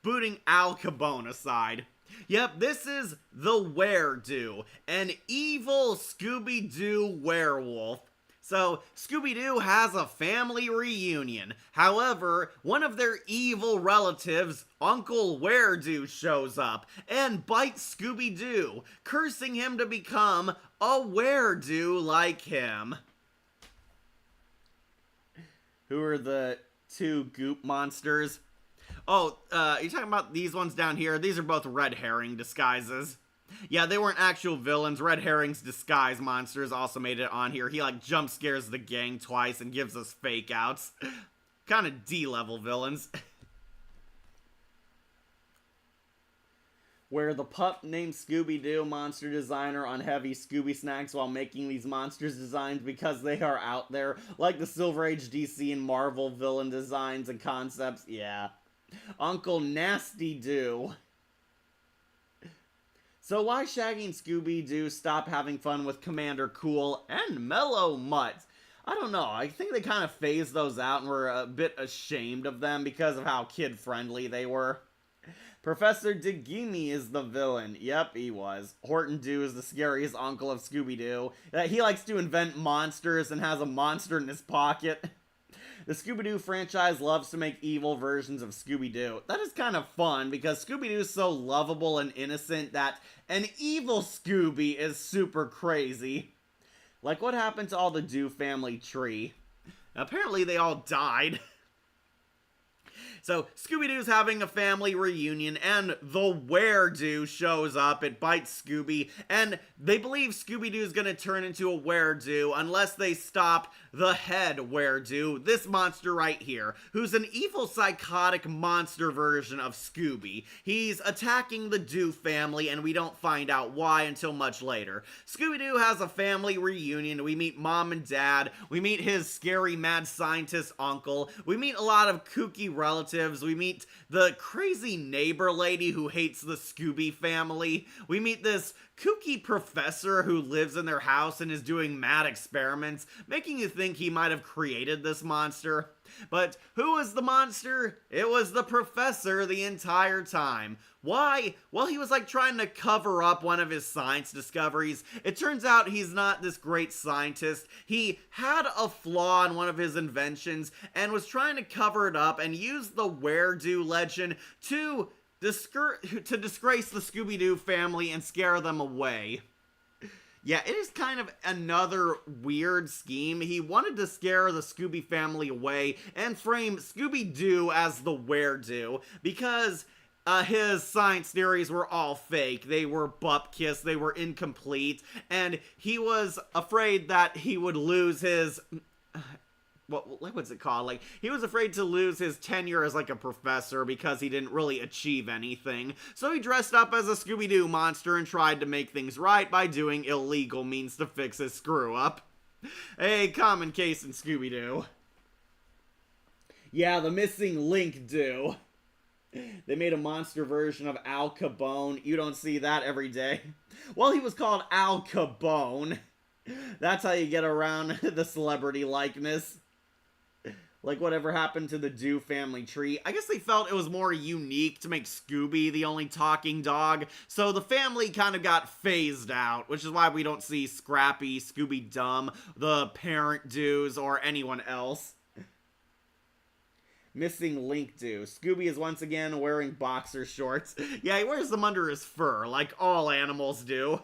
booting Al Cabone aside. Yep, this is the Were-Do, an evil Scooby-Doo werewolf. So, Scooby-Doo has a family reunion. However, one of their evil relatives, Uncle Were-Do, shows up and bites Scooby-Doo, cursing him to become a Were-Do like him. Who are the two goop monsters? Oh, you're talking about these ones down here? These are both red herring disguises. Yeah, they weren't actual villains. Red Herring's disguise monsters also made it on here. He, like, jump scares the gang twice and gives us fake outs. Kind of D-level villains. Where the pup named Scooby-Doo monster designer on heavy Scooby snacks while making these monsters designs because they are out there. Like the Silver Age DC and Marvel villain designs and concepts. Yeah. Uncle Nasty Doo. So why Shaggy and Scooby-Doo stop having fun with Commander Cool and Mellow Mutt? I don't know, I think they kind of phased those out and were a bit ashamed of them because of how kid-friendly they were. Professor Digimi is the villain. Yep, he was. Horton Doo is the scariest uncle of Scooby-Doo. He likes to invent monsters and has a monster in his pocket. The Scooby-Doo franchise loves to make evil versions of Scooby-Doo. That is kind of fun, because Scooby-Doo is so lovable and innocent that an evil Scooby is super crazy. Like, what happened to all the Doo family tree? Apparently they all died. So, Scooby-Doo's having a family reunion, and the Were-Do shows up. It bites Scooby, and they believe Scooby-Doo's gonna turn into a Were-Do unless they stop the head Were-Do, this monster right here, who's an evil psychotic monster version of Scooby. He's attacking the Doo family, and we don't find out why until much later. Scooby-Doo has a family reunion. We meet Mom and Dad. We meet his scary mad scientist uncle. We meet a lot of kooky relatives. We meet the crazy neighbor lady who hates the Scooby family. We meet this kooky professor who lives in their house and is doing mad experiments, making you think he might have created this monster. But who was the monster? It was the professor the entire time. Why? Well, he was like trying to cover up one of his science discoveries. It turns out he's not this great scientist. He had a flaw in one of his inventions and was trying to cover it up and use the Were-Do legend to disgrace the Scooby-Doo family and scare them away. Yeah, it is kind of another weird scheme. He wanted to scare the Scooby family away and frame Scooby-Doo as the Were-Do because his science theories were all fake. They were bupkis, they were incomplete, and he was afraid that he would lose his... what's it called? Like, he was afraid to lose his tenure as, like, a professor because he didn't really achieve anything. So he dressed up as a Scooby-Doo monster and tried to make things right by doing illegal means to fix his screw-up. A common case in Scooby-Doo. Yeah, the missing link do. They made a monster version of Al Cabone. You don't see that every day. Well, he was called Al Cabone. That's how you get around the celebrity likeness. Like whatever happened to the Doo family tree. I guess they felt it was more unique to make Scooby the only talking dog, so the family kind of got phased out, which is why we don't see Scrappy, Scooby-Dum, the parent Doos, or anyone else. Missing Link Doo. Scooby is once again wearing boxer shorts. Yeah, he wears them under his fur, like all animals do.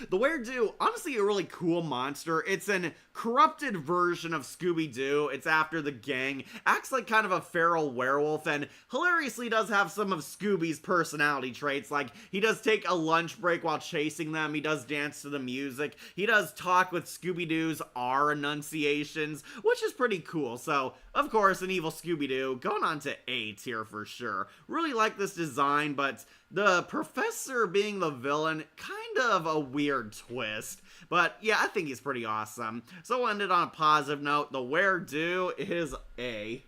The Were-Do, honestly a really cool monster. It's an corrupted version of Scooby-Doo. It's after the gang, acts like kind of a feral werewolf, and hilariously does have some of Scooby's personality traits, like he does take a lunch break while chasing them, he does dance to the music, he does talk with Scooby-Doo's R enunciations, which is pretty cool. So, of course, an evil Scooby-Doo, going on to A tier for sure. Really like this design, but the professor being the villain, kind of a weird twist. But yeah, I think he's pretty awesome. So we'll end it on a positive note. The where-do is A.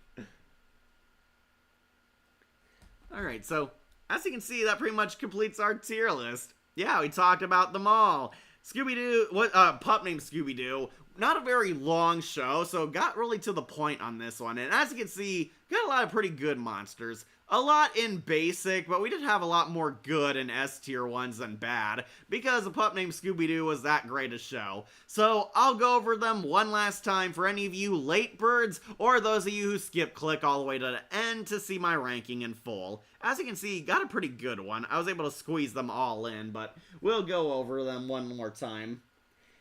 Alright, so as you can see, that pretty much completes our tier list. Yeah, we talked about them all. Scooby-Doo, pup named Scooby-Doo. Not a very long show, so got really to the point on this one. And as you can see, got a lot of pretty good monsters. A lot in basic, but we did have a lot more good and S tier ones than bad, because A Pup Named Scooby-Doo was that great a show. So I'll go over them one last time for any of you late birds, or those of you who click all the way to the end to see my ranking in full. As you can see, got a pretty good one. I was able to squeeze them all in, but we'll go over them one more time.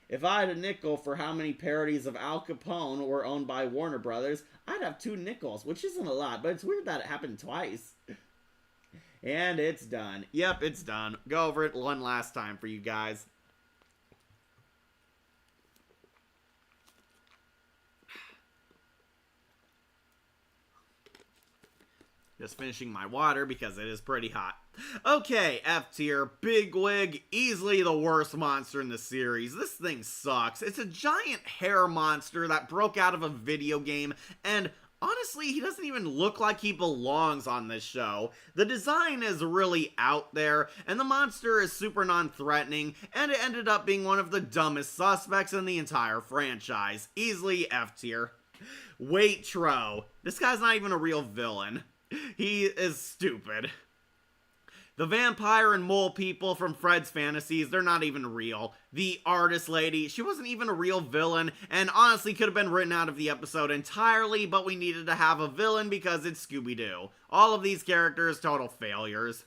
If I had a nickel for how many parodies of Al Capone were owned by Warner Brothers, I'd have 2 nickels, which isn't a lot, but it's weird that it happened twice. And it's done. Yep, it's done. Go over it one last time for you guys. Just finishing my water because it is pretty hot. Okay, F tier, Big Wig, easily the worst monster in the series. This thing sucks. It's a giant hair monster that broke out of a video game, and honestly, he doesn't even look like he belongs on this show. The design is really out there, and the monster is super non-threatening, and it ended up being one of the dumbest suspects in the entire franchise. Easily F tier. Waitro. This guy's not even a real villain. He is stupid. The vampire and mole people from Fred's Fantasies, they're not even real. The artist lady, she wasn't even a real villain, and honestly could have been written out of the episode entirely, but we needed to have a villain because it's Scooby-Doo. All of these characters, total failures.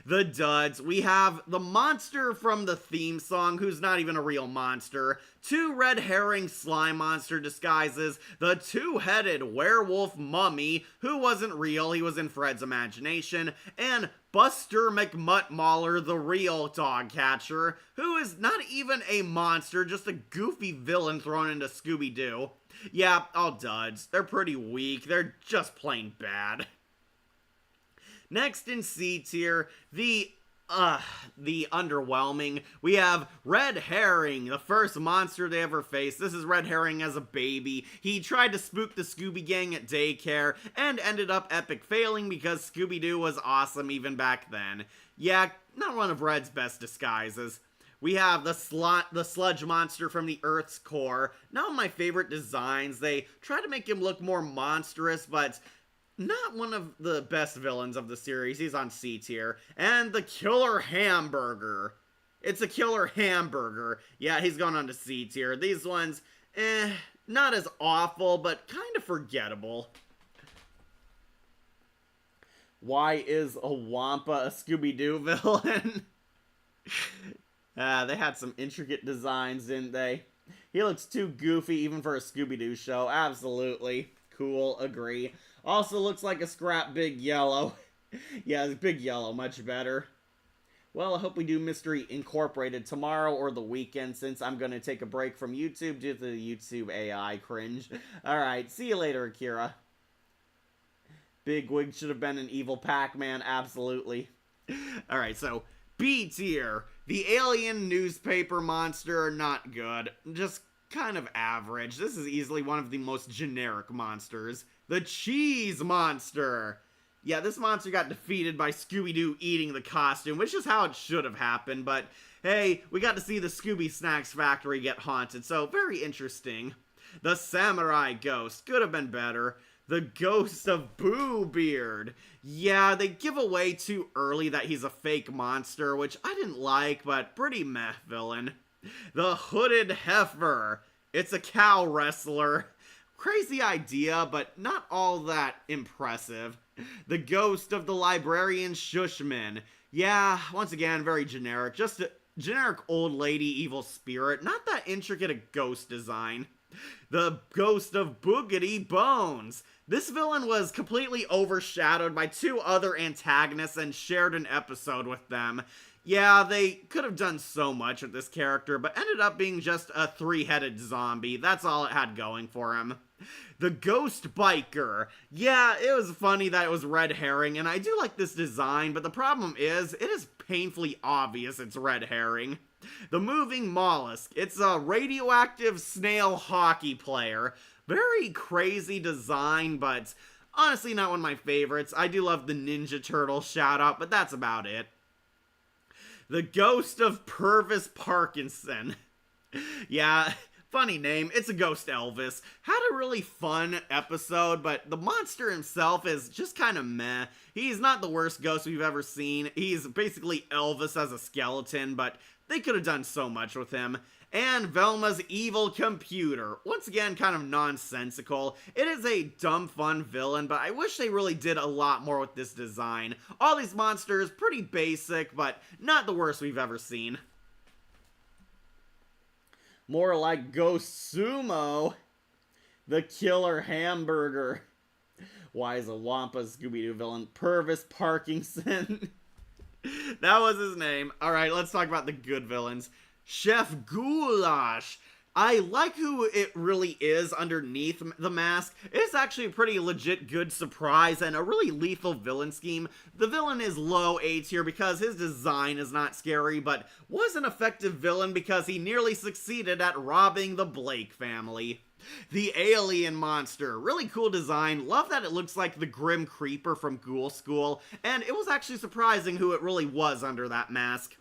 The duds, we have the monster from the theme song, who's not even a real monster, 2 red herring slime monster disguises, the 2-headed werewolf mummy, who wasn't real, he was in Fred's imagination, and Buster McMutt-Mauler, the real dog catcher, who is not even a monster, just a goofy villain thrown into Scooby-Doo. Yeah, all duds. They're pretty weak, they're just plain bad. Next in C tier, the underwhelming. We have Red Herring, the first monster they ever faced. This is Red Herring as a baby. He tried to spook the Scooby Gang at daycare and ended up epic failing because Scooby-Doo was awesome even back then. Yeah, not one of Red's best disguises. We have the sludge monster from the Earth's core. Not one of my favorite designs. They try to make him look more monstrous, but not one of the best villains of the series. He's on C tier. And the Killer Hamburger. It's a Killer Hamburger. Yeah, he's going on to C tier. These ones, not as awful, but kind of forgettable. Why is a Wampa a Scooby-Doo villain? They had some intricate designs, didn't they? He looks too goofy even for a Scooby-Doo show. Absolutely. Cool, agree. Also looks like a scrap Big Yellow. Yeah, Big Yellow, much better. Well, I hope we do Mystery Incorporated tomorrow or the weekend, since I'm going to take a break from YouTube due to the YouTube AI cringe. Alright, see you later, Akira. Big Wig should have been an evil Pac-Man, absolutely. Alright, so B tier. The alien newspaper monster, not good. Just kind of average. This is easily one of the most generic monsters. The Cheese Monster. Yeah, this monster got defeated by Scooby-Doo eating the costume, which is how it should have happened, but hey, we got to see the Scooby Snacks Factory get haunted, so very interesting. The Samurai Ghost. Could have been better. The Ghost of Boo Beard. Yeah, they give away too early that he's a fake monster, which I didn't like, but pretty meh villain. The Hooded Heifer. It's a cow wrestler. Crazy idea, but not all that impressive. The Ghost of the Librarian Shushman. Yeah, once again, very generic. Just a generic old lady evil spirit. Not that intricate a ghost design. The ghost of Boogy Bones. This villain was completely overshadowed by two other antagonists and shared an episode with them. Yeah, they could have done so much with this character, but ended up being just a three-headed zombie. That's all it had going for him. The Ghost Biker. Yeah, it was funny that it was red herring, and I do like this design, but the problem is, it is painfully obvious it's red herring. The Moving Mollusk. It's a radioactive snail hockey player. Very crazy design, but honestly not one of my favorites. I do love the Ninja Turtle shout out, but that's about it. The Ghost of Purvis Parkinson. Yeah, funny name. It's a ghost Elvis. Had a really fun episode, but the monster himself is just kind of meh. He's not the worst ghost we've ever seen. He's basically Elvis as a skeleton, but they could have done so much with him. And Velma's Evil Computer. Once again, kind of nonsensical. It is a dumb, fun villain, but I wish they really did a lot more with this design. All these monsters, pretty basic, but not the worst we've ever seen. More like Ghost Sumo. The Killer Hamburger. Why is a Wampa Scooby-Doo villain? Purvis Parkinson. That was his name. Alright, let's talk about the good villains. Chef Goulash. I like who it really is underneath the mask. It's actually a pretty legit good surprise and a really lethal villain scheme. The villain is low A tier because his design is not scary, but was an effective villain because he nearly succeeded at robbing the Blake family. The Alien Monster. Really cool design. Love that it looks like the Grim Creeper from Ghoul School, and it was actually surprising who it really was under that mask.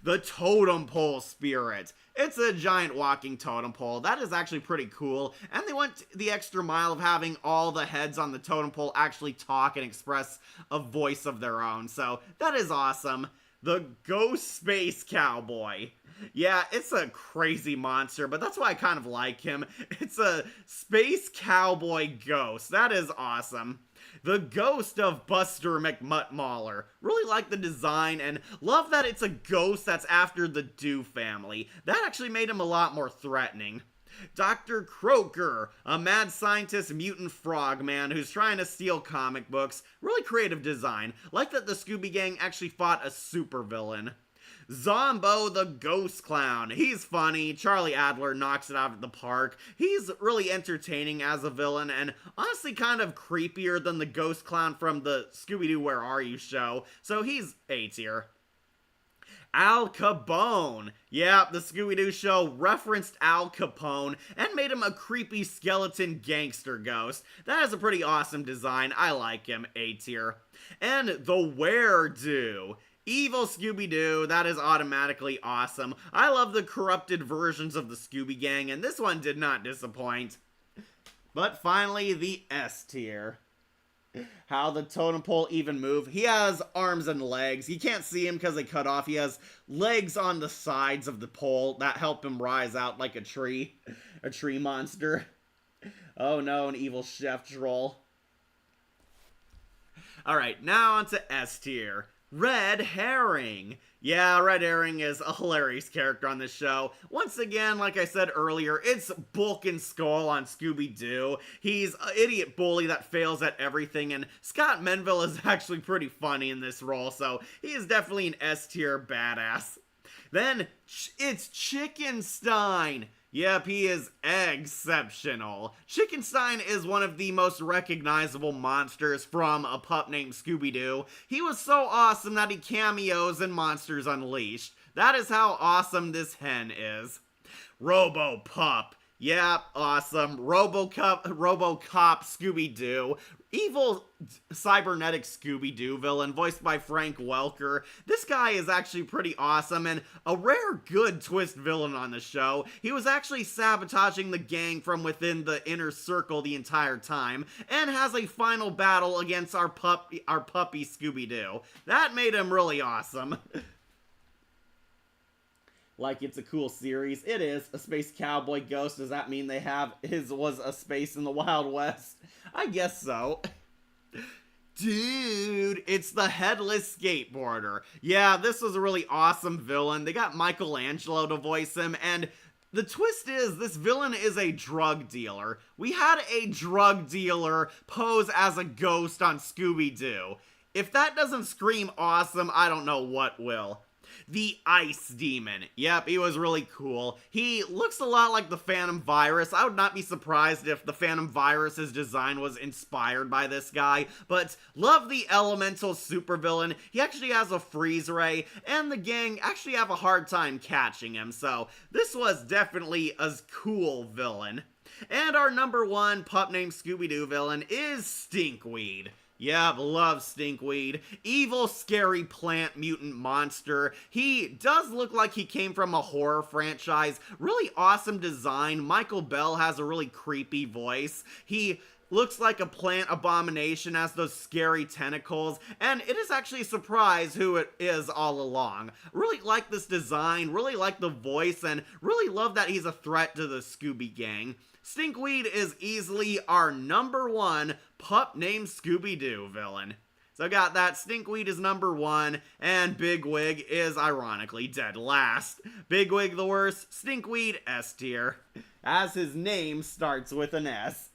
The Totem Pole Spirit. It's a giant walking totem pole. That is actually pretty cool, and they went the extra mile of having all the heads on the totem pole actually talk and express a voice of their own, so that is awesome. The Ghost Space Cowboy. Yeah, it's a crazy monster, but that's why I kind of like him. It's a space cowboy ghost. That is awesome. The Ghost of Buster McMuttmauler. Really like the design and love that it's a ghost that's after the Doo family. That actually made him a lot more threatening. Dr. Croker, a mad scientist mutant frogman who's trying to steal comic books. Really creative design. Like that the Scooby Gang actually fought a supervillain. Zombo the Ghost Clown. He's funny. Charlie Adler knocks it out of the park. He's really entertaining as a villain and honestly kind of creepier than the Ghost Clown from the Scooby-Doo Where Are You show, so he's A tier. Al Cabone. Yeah, the Scooby-Doo show referenced Al Capone and made him a creepy skeleton gangster ghost. That is a pretty awesome design. I like him. A tier. And the Were-Do. Evil Scooby-Doo, that is automatically awesome. I love the corrupted versions of the Scooby Gang, and this one did not disappoint. But finally, the S tier. How the totem pole even move. He has arms and legs. You can't see him because they cut off. He has legs on the sides of the pole that help him rise out like a tree. A tree monster. Oh no, an evil chef troll. Alright, now on to S tier. Red Herring. Yeah, Red Herring is a hilarious character on this show. Once again, like I said earlier, it's Bulk and Skull on Scooby-Doo. He's an idiot bully that fails at everything, and Scott Menville is actually pretty funny in this role, so he is definitely an S-tier badass. Then, it's Chickenstein. Yep, he is exceptional. Chickenstein is one of the most recognizable monsters from A Pup Named Scooby-Doo. He was so awesome that he cameos in Monsters Unleashed. That is how awesome this hen is. Robo-Pup. Yep, awesome. RoboCop Scooby-Doo. Evil cybernetic Scooby-Doo villain voiced by Frank Welker. This guy is actually pretty awesome and a rare good twist villain on the show. He was actually sabotaging the gang from within the inner circle the entire time and has a final battle against our puppy Scooby-Doo. That made him really awesome. Like it's a cool series. It is. A space cowboy ghost. Does that mean they have his was a space in the Wild West? I guess so. Dude, it's the Headless Skateboarder. Yeah, this was a really awesome villain. They got Michelangelo to voice him, and The twist is, this villain is a drug dealer. We had a drug dealer pose as a ghost on Scooby-Doo. If that doesn't scream awesome, I don't know what will. The Ice Demon. Yep, he was really cool. He looks a lot like the Phantom Virus. I would not be surprised if the Phantom Virus's design was inspired by this guy, but love the elemental supervillain. He actually has a freeze ray, and the gang actually have a hard time catching him, so this was definitely a cool villain. And our number one pup named Scooby-Doo villain is Stinkweed. Yep, love Stinkweed. Evil, scary plant mutant monster. He does look like he came from a horror franchise. Really awesome design. Michael Bell has a really creepy voice. He looks like a plant abomination, has those scary tentacles, and it is actually a surprise who it is all along. Really like this design, really like the voice, and really love that he's a threat to the Scooby Gang. Stinkweed is easily our number one pup named Scooby-Doo villain. So got that. Stinkweed is number one, and Bigwig is ironically dead last. Bigwig the worst, Stinkweed S tier, as his name starts with an S.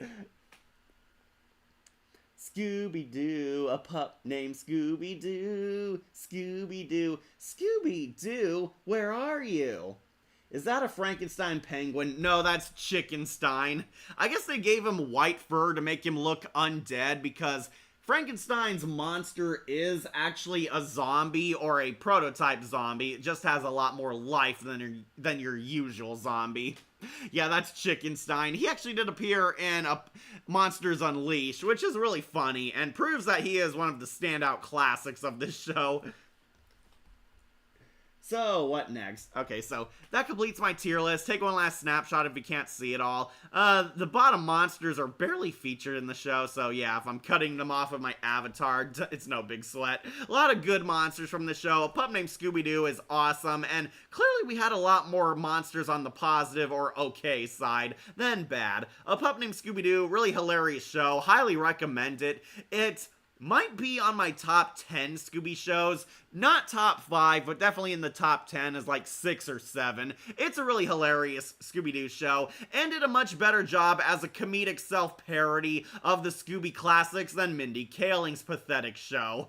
Scooby-Doo, a pup named Scooby-Doo, Scooby-Doo, Scooby-Doo, where are you? Is that a Frankenstein penguin? No, that's Chickenstein. I guess they gave him white fur to make him look undead because Frankenstein's monster is actually a zombie or a prototype zombie. It just has a lot more life than your usual zombie. Yeah, that's Chickenstein. He actually did appear in Monsters Unleashed, which is really funny and proves that he is one of the standout classics of this show. So, what next? Okay, so that completes my tier list. Take one last snapshot if you can't see it all. The bottom monsters are barely featured in the show, so yeah, if I'm cutting them off of my avatar, it's no big sweat. A lot of good monsters from the show. A pup named Scooby-Doo is awesome, and clearly we had a lot more monsters on the positive or okay side than bad. A pup named Scooby-Doo, really hilarious show. Highly recommend it. It might be on my top 10 Scooby shows. Not top 5, but definitely in the top 10 is like 6 or 7. It's a really hilarious Scooby-Doo show, and did a much better job as a comedic self-parody of the Scooby classics than Mindy Kaling's pathetic show.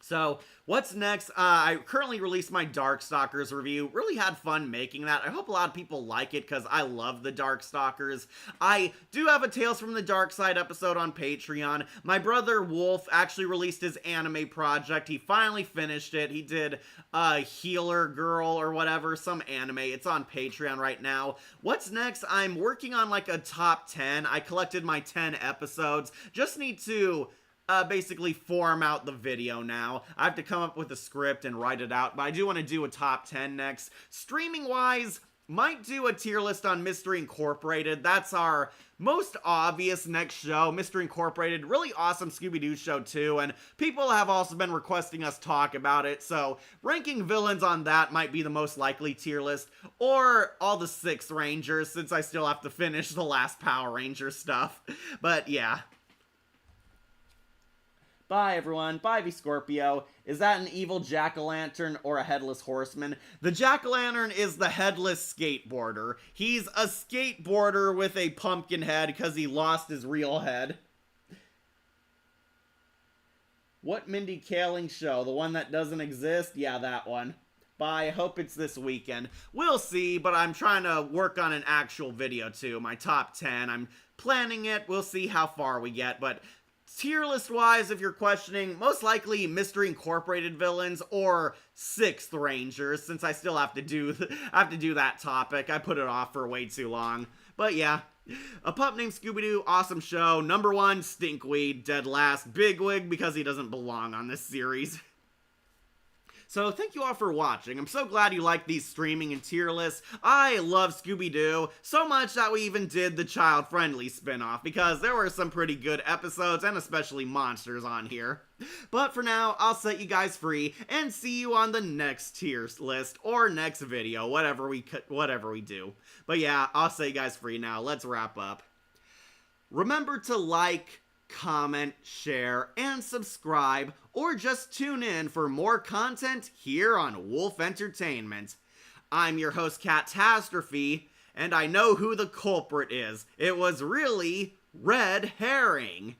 So, what's next? I currently released my Darkstalkers review. Really had fun making that. I hope a lot of people like it because I love the Darkstalkers. I do have a Tales from the Dark Side episode on Patreon. My brother Wolf actually released his anime project. He finally finished it. He did Healer Girl or whatever, some anime. It's on Patreon right now. What's next? I'm working on like a top 10. I collected my 10 episodes. Just need to basically form out the video now. I have to come up with a script and write it out, but I do want to do a top 10 next. Streaming-wise, might do a tier list on Mystery Incorporated. That's our most obvious next show. Mystery Incorporated, really awesome Scooby-Doo show too, and people have also been requesting us talk about it, so ranking villains on that might be the most likely tier list, or all the 6 Rangers, since I still have to finish the last Power Ranger stuff. But yeah. Bye, everyone. Bye, V-Scorpio. Is that an evil jack-o'-lantern or a headless horseman? The jack-o'-lantern is the headless skateboarder. He's a skateboarder with a pumpkin head because he lost his real head. What Mindy Kaling show? The one that doesn't exist? Yeah, that one. Bye. I hope it's this weekend. We'll see, but I'm trying to work on an actual video, too. My top 10. I'm planning it. We'll see how far we get, but tier list wise, if you're questioning, most likely Mystery Incorporated villains or 6th Rangers, since I still have to do that topic. I put it off for way too long. But yeah, A Pup Named Scooby-Doo, awesome show. Number 1, Stinkweed, dead last. Bigwig, because he doesn't belong on this series. So thank you all for watching. I'm so glad you like these streaming and tier lists. I love Scooby-Doo so much that we even did the child-friendly spin-off because there were some pretty good episodes and especially monsters on here. But for now, I'll set you guys free and see you on the next tiers list or next video, whatever we do. But yeah, I'll set you guys free now. Let's wrap up. Remember to like, comment, share, and subscribe, or just tune in for more content here on Wolf Entertainment. I'm your host, Catastrophe, and I know who the culprit is. It was really Red Herring.